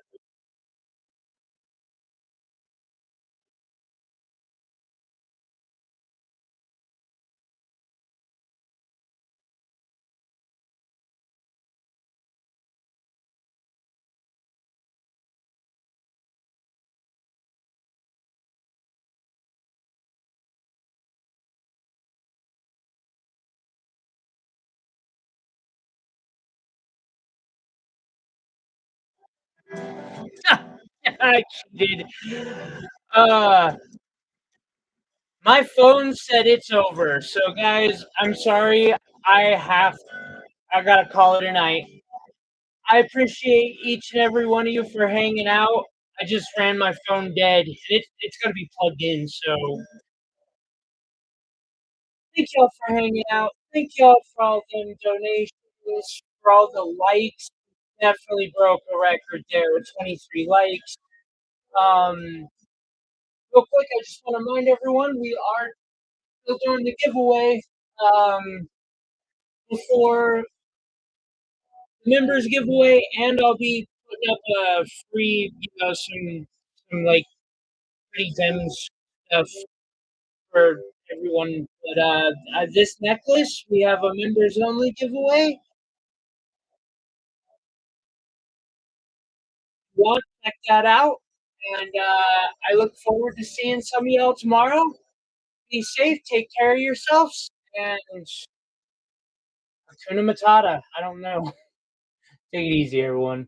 I cheated. Uh, my phone said it's over. So guys, I'm sorry. I have I gotta call it a night. I appreciate each and every one of you for hanging out. I just ran my phone dead, and it's gonna be plugged in. So thank y'all for hanging out. Thank y'all for all them donations, for all the likes. Definitely broke a record there with 23 likes. Um, Real quick, I just want to remind everyone we are still doing the giveaway. Um, Before the members giveaway, and I'll be putting up a free, some like pretty gems stuff for everyone. But this necklace, we have a members only giveaway. Want to check that out? And I look forward to seeing some of y'all tomorrow. Be safe, take care of yourselves, and Hakuna Matata. I don't know. Take it easy, everyone.